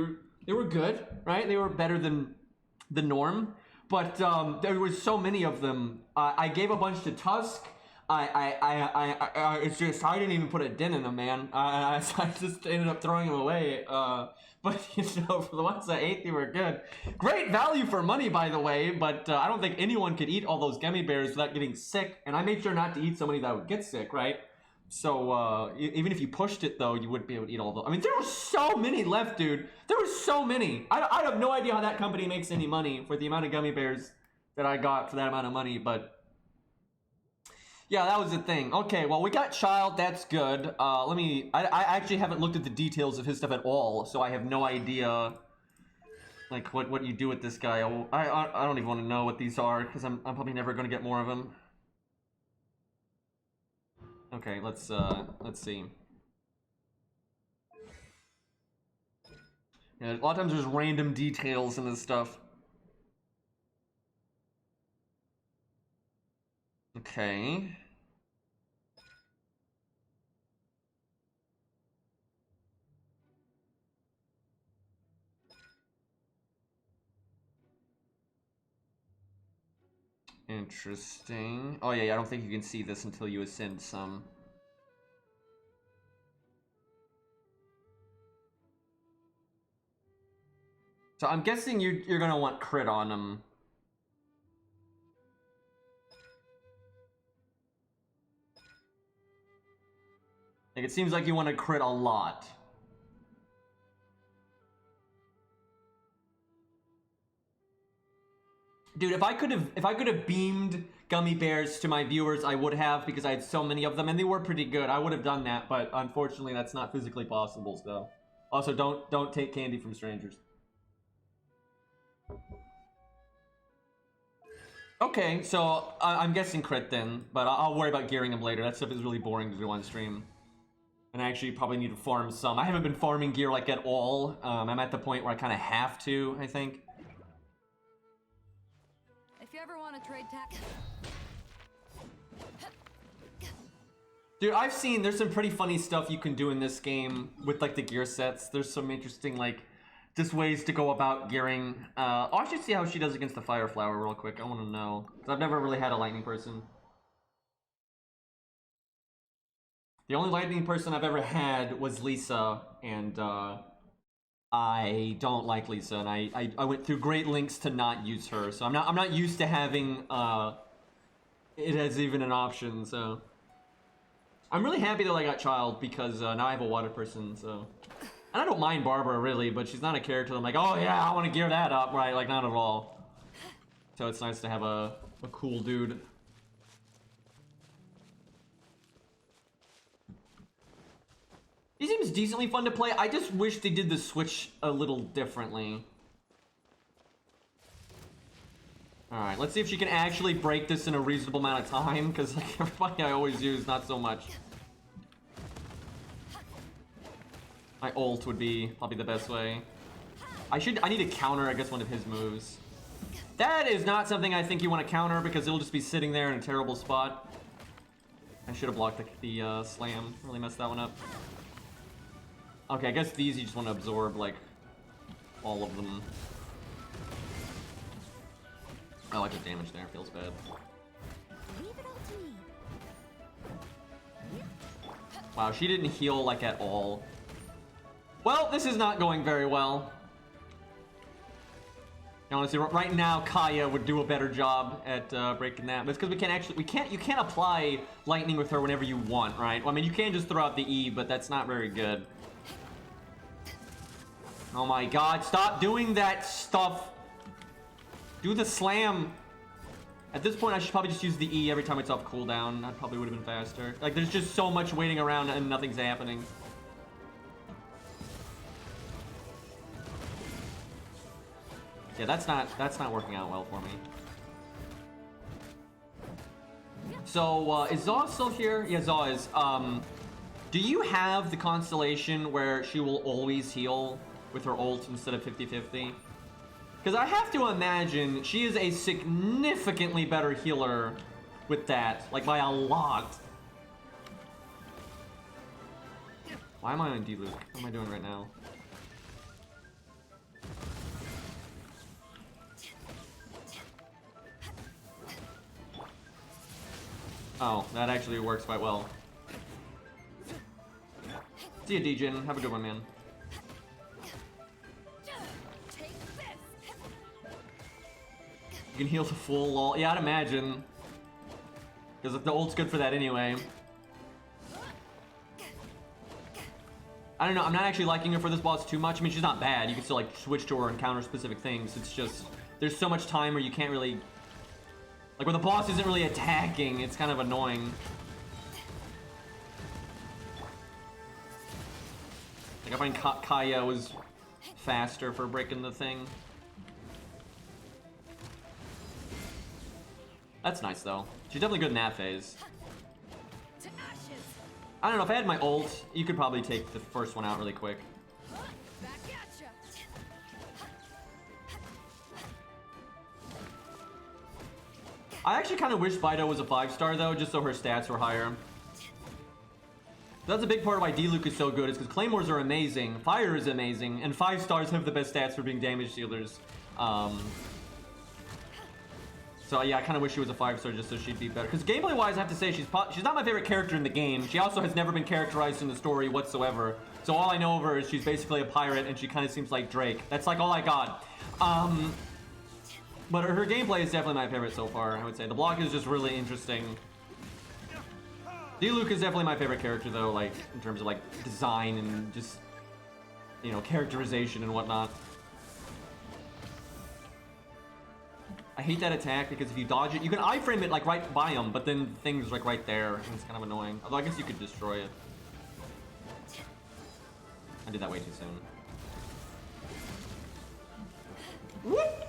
Speaker 1: were good, right? They were better than the norm. But there was so many of them. I gave a bunch to Tusk. It's just, I didn't even put a dent in them, man. I just ended up throwing them away. But, you know, for the ones I ate, they were good. Great value for money, by the way, but I don't think anyone could eat all those gummy bears without getting sick. And I made sure not to eat so many that would get sick, right? So, even if you pushed it, though, you wouldn't be able to eat all of them. I mean, there were so many left, dude. There were so many. I have no idea how that company makes any money for the amount of gummy bears that I got for that amount of money, but yeah, that was the thing. Okay, well, we got Childe. That's good. I actually haven't looked at the details of his stuff at all, so I have no idea, like, what you do with this guy. I don't even want to know what these are, because I'm probably never going to get more of them. Okay, let's see. Yeah, a lot of times there's random details in this stuff. Okay. Interesting. Oh yeah, I don't think you can see this until you ascend some. So I'm guessing you're gonna want crit on them. Like, it seems like you want to crit a lot. Dude, if I could have beamed gummy bears to my viewers, I would have, because I had so many of them and they were pretty good. I would have done that, but unfortunately that's not physically possible, so. Also, don't take candy from strangers. Okay, so I'm guessing crit then, but I'll worry about gearing them later. That stuff is really boring to do on stream. And I actually probably need to farm some. I haven't been farming gear like at all. I'm at the point where I kind of have to, I think.
Speaker 10: If you ever want to trade tack.
Speaker 1: Dude, I've seen there's some pretty funny stuff you can do in this game with like the gear sets. There's some interesting like just ways to go about gearing. I should see how she does against the Fire Flower real quick. I want to know, because I've never really had a lightning person. The only lightning person I've ever had was Lisa, and I don't like Lisa, and I went through great lengths to not use her. So I'm not used to having it as even an option. So I'm really happy that I got Childe, because now I have a water person. So, and I don't mind Barbara really, but she's not a character that I'm like, oh yeah, I want to gear that up, right? Like, not at all. So it's nice to have a cool dude. He seems decently fun to play. I just wish they did the switch a little differently. Alright, let's see if she can actually break this in a reasonable amount of time, because like everybody I always use, not so much. My ult would be probably the best way. I need to counter, I guess, one of his moves. That is not something I think you want to counter, because it'll just be sitting there in a terrible spot. I should have blocked the slam. Really messed that one up. Okay, I guess these you just want to absorb, like, all of them. I like the damage there, feels bad. Wow, she didn't heal, like, at all. Well, this is not going very well. Honestly, right now, Kaya would do a better job at breaking that. But it's because you can't apply lightning with her whenever you want, right? Well, I mean, you can just throw out the E, but that's not very good. Oh my god, stop doing that stuff. Do the slam. At this point, I should probably just use the E every time it's off cooldown. That probably would have been faster. Like, there's just so much waiting around and nothing's happening. Yeah, that's not working out well for me. So, is Zaw still here? Yeah, Zaw is. Do you have the constellation where she will always heal with her ult instead of 50-50? Because I have to imagine she is a significantly better healer with that, like by a lot. Why am I on D-Luke? What am I doing right now? Oh, that actually works quite well. See ya, Djinn. Have a good one, man. You can heal to full lol. Yeah, I'd imagine. Because the ult's good for that anyway. I don't know, I'm not actually liking her for this boss too much. I mean, she's not bad. You can still like switch to her and counter specific things. It's just, there's so much time where you can't really... Like when the boss isn't really attacking, it's kind of annoying. Like I find Kaya was faster for breaking the thing. That's nice though. She's definitely good in that phase. I don't know, if I had my ult, you could probably take the first one out really quick. I actually kind of wish Fido was a 5-star though, just so her stats were higher. That's a big part of why D-Luke is so good, is because Claymores are amazing, Fire is amazing, and 5 stars have the best stats for being damage dealers. So yeah, I kind of wish she was a 5-star just so she'd be better. Because gameplay-wise, I have to say, she's not my favorite character in the game. She also has never been characterized in the story whatsoever. So all I know of her is she's basically a pirate, and she kind of seems like Drake. That's like all I got. But her gameplay is definitely my favorite so far, I would say. The block is just really interesting. D-Luke is definitely my favorite character, though, like, in terms of, like, design and just, you know, characterization and whatnot. I hate that attack because if you dodge it, you can iframe it like right by him, but then the thing's like right there, and it's kind of annoying. Although I guess you could destroy it. I did that way too soon. Whoop!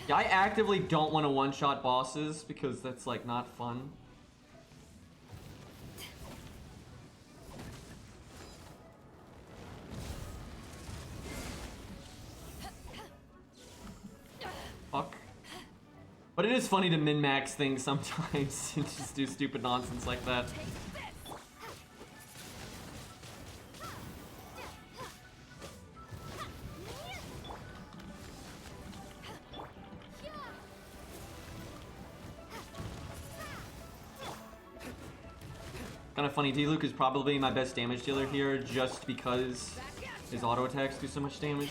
Speaker 1: Yeah, I actively don't want to one-shot bosses because that's like not fun. Fuck. But it is funny to min-max things sometimes and just do stupid nonsense like that. Kind of funny, D-Luke is probably my best damage dealer here just because his auto attacks do so much damage.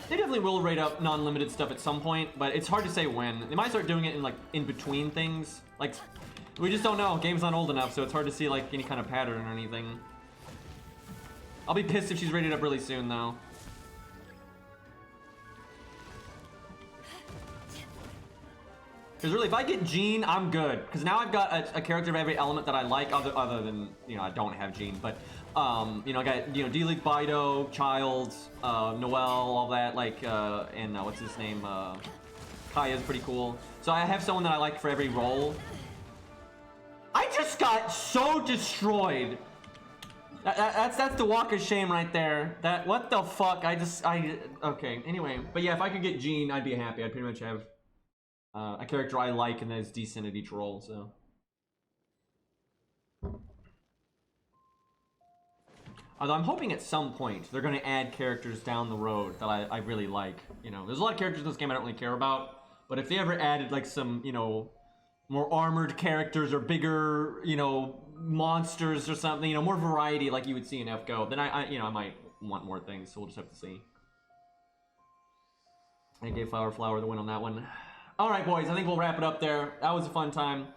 Speaker 1: They definitely will rate up non-limited stuff at some point, but it's hard to say when. They might start doing it in like in between things. Like, we just don't know. Game's not old enough, so it's hard to see like any kind of pattern or anything. I'll be pissed if she's rated up really soon though. Because really, if I get Jean, I'm good. Because now I've got a character of every element that I like, other than, you know, I don't have Jean. But, you know, I got, you know, D-League, Bido, Childe, Noelle, all that, like, and what's his name? Kaya's pretty cool. So I have someone that I like for every role. I just got so destroyed. That's the walk of shame right there. That, what the fuck? Okay, anyway. But yeah, if I could get Jean, I'd be happy. I'd pretty much have a character I like and that is decent at each role, so. Although I'm hoping at some point they're going to add characters down the road that I really like. You know, there's a lot of characters in this game I don't really care about, but if they ever added like some, you know, more armored characters or bigger, you know, monsters or something, you know, more variety like you would see in FGO, then you know, I might want more things, so we'll just have to see. I gave Flower the win on that one. Alright, boys, I think we'll wrap it up there. That was a fun time.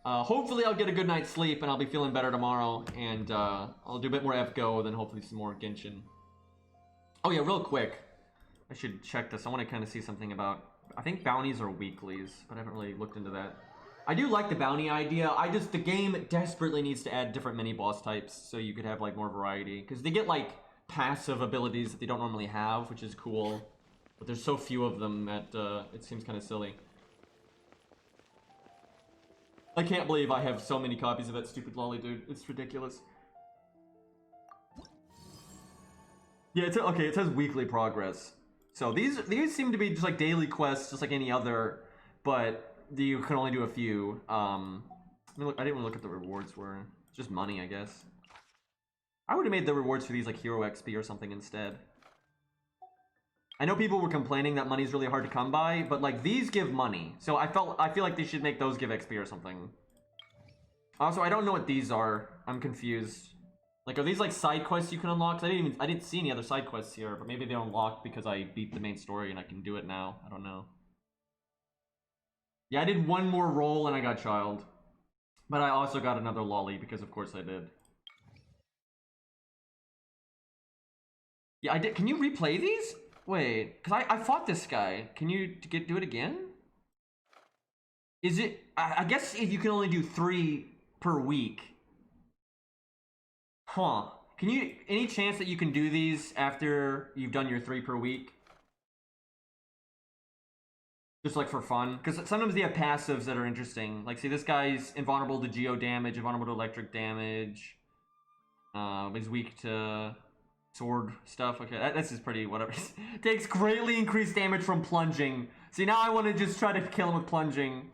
Speaker 1: Hopefully I'll get a good night's sleep and I'll be feeling better tomorrow. And I'll do a bit more FGO, then hopefully some more Genshin. Oh yeah, real quick. I should check this. I want to kind of see something about... I think bounties are weeklies, but I haven't really looked into that. I do like the bounty idea. The game desperately needs to add different mini-boss types so you could have like more variety. Because they get like passive abilities that they don't normally have, which is cool. But there's so few of them that it seems kind of silly. I can't believe I have so many copies of that stupid lolly, dude. It's ridiculous. Yeah, okay, it says weekly progress. So these seem to be just like daily quests, just like any other, but you can only do a few. I didn't really look at the rewards were. It's just money, I guess. I would have made the rewards for these like hero XP or something instead. I know people were complaining that money's really hard to come by, but like these give money. So I feel like they should make those give XP or something. Also, I don't know what these are. I'm confused. Like, are these like side quests you can unlock? 'Cause I didn't see any other side quests here, but maybe they're unlocked because I beat the main story and I can do it now. I don't know. Yeah, I did one more roll and I got Childe. But I also got another lolly because of course I did. Yeah, I did. Can you replay these? Wait, because I fought this guy. Can you do it again? Is it... I guess if you can only do 3 per week. Huh. Can you... Any chance that you can do these after you've done your 3 per week? Just like for fun? Because sometimes they have passives that are interesting. Like, see, this guy's invulnerable to geo damage, invulnerable to electric damage. He's weak to... sword stuff. Okay, this is pretty whatever. Takes greatly increased damage from plunging. See, now I want to just try to kill him with plunging.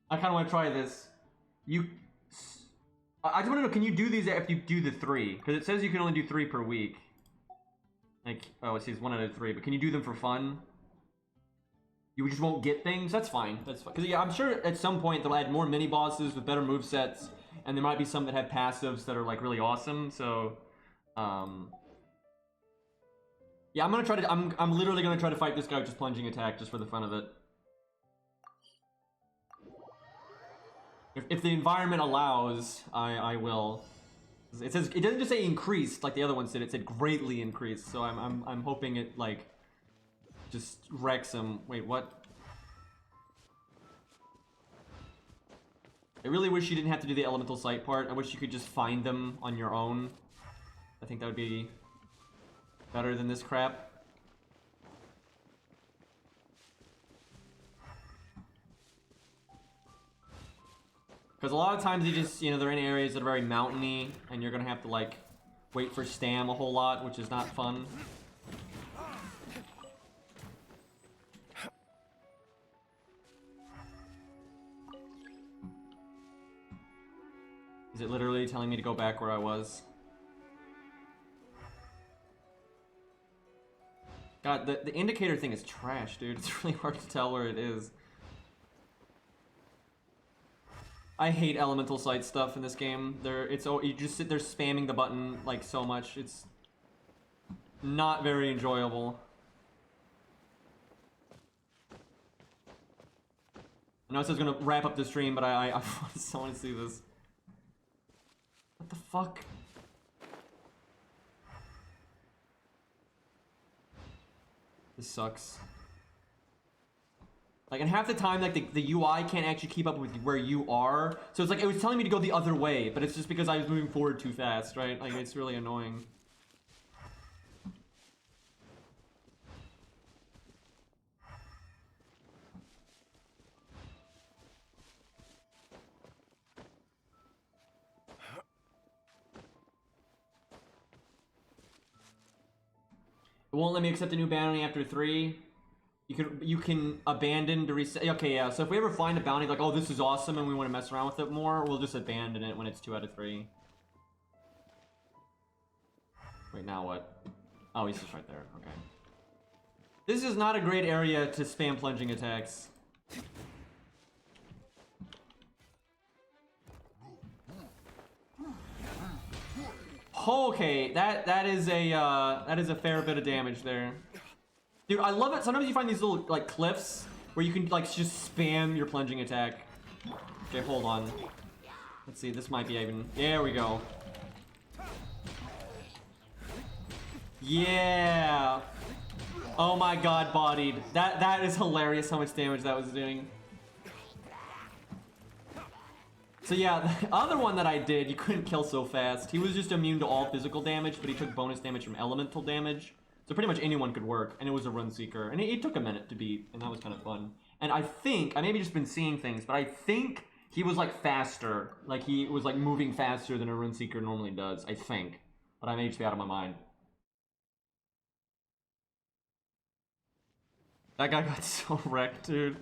Speaker 1: I kind of want to try this. I just want to know, can you do these if you do the 3? Because it says you can only do 3 per week. Like, oh, it says 1 out of 3. But can you do them for fun? You just won't get things? That's fine. That's fine. Because yeah, I'm sure at some point they'll add more mini bosses with better movesets. And there might be some that have passives that are like really awesome. So... yeah, I'm gonna try to. I'm literally gonna try to fight this guy with just plunging attack just for the fun of it. If the environment allows, I will. It says it doesn't just say increased like the other ones did. It said greatly increased. So I'm hoping it like just wrecks him. Wait, what? I really wish you didn't have to do the elemental sight part. I wish you could just find them on your own. I think that would be better than this crap. Because a lot of times you just, you know, they're in areas that are very mountainy, and you're gonna have to like wait for stam a whole lot, which is not fun. Is it literally telling me to go back where I was? God, the indicator thing is trash, dude. It's really hard to tell where it is. I hate elemental sight stuff in this game. You just sit there spamming the button like so much. It's not very enjoyable. I know it says gonna wrap up the stream, but I want to see this. What the fuck? This sucks. Like, and half the time, like, the UI can't actually keep up with where you are. So it's like, it was telling me to go the other way, but it's just because I was moving forward too fast, right? Like, it's really annoying. It won't let me accept a new bounty after 3. You can abandon to reset. Okay, yeah. So if we ever find a bounty like, oh, this is awesome, and we want to mess around with it more, we'll just abandon it when it's 2 out of 3. Wait, now what? Oh, he's just right there. Okay. This is not a great area to spam plunging attacks. Okay, that is a fair bit of damage there. Dude, I love it. Sometimes you find these little, like, cliffs where you can, like, just spam your plunging attack. Okay, hold on. Let's see, this might be even... There we go. Yeah! Oh my god, bodied. That is hilarious how much damage that was doing. So yeah, the other one that I did, you couldn't kill so fast. He was just immune to all physical damage, but he took bonus damage from elemental damage. So pretty much anyone could work, and it was a run seeker. And it took a minute to beat, and that was kind of fun. And I think, I maybe just been seeing things, but I think he was like faster. Like he was like moving faster than a run seeker normally does, I think. But I may just be out of my mind. That guy got so wrecked, dude.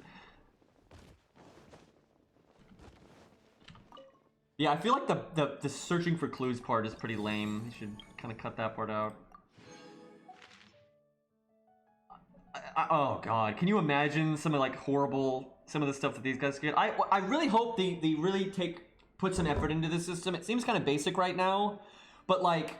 Speaker 1: Yeah, I feel like the searching for clues part is pretty lame. You should kind of cut that part out. Oh god, can you imagine some of like some of the stuff that these guys get? I really hope they really put some effort into this system. It seems kind of basic right now, but like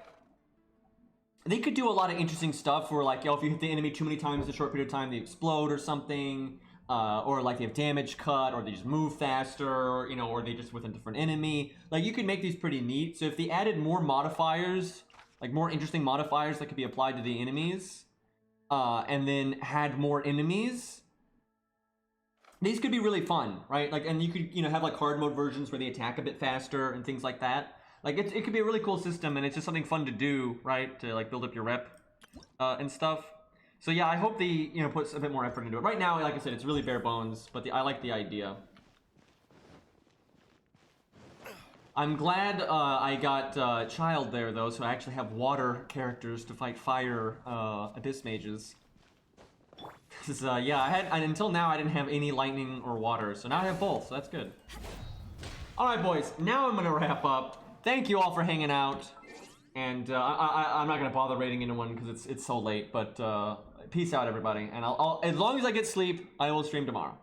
Speaker 1: they could do a lot of interesting stuff where like, if you hit the enemy too many times in a short period of time, they explode or something. Or like they have damage cut, or they just move faster, you know, or they just with a different enemy. Like you could make these pretty neat. So if they added more modifiers, like more interesting modifiers that could be applied to the enemies, and then had more enemies, these could be really fun, right? Like, and you could, you know, have like hard mode versions where they attack a bit faster and things like that. Like it could be a really cool system, and it's just something fun to do, right? To like build up your rep and stuff. So yeah, I hope they, you know, put a bit more effort into it. Right now, like I said, it's really bare bones, but I like the idea. I'm glad I got Childe there, though, so I actually have water characters to fight fire abyss mages. Because, yeah, until now, I didn't have any lightning or water, so now I have both, so that's good. Alright, boys, now I'm going to wrap up. Thank you all for hanging out. And I'm not going to bother rating anyone because it's so late, but peace out, everybody. And I'll as long as I get sleep, I will stream tomorrow.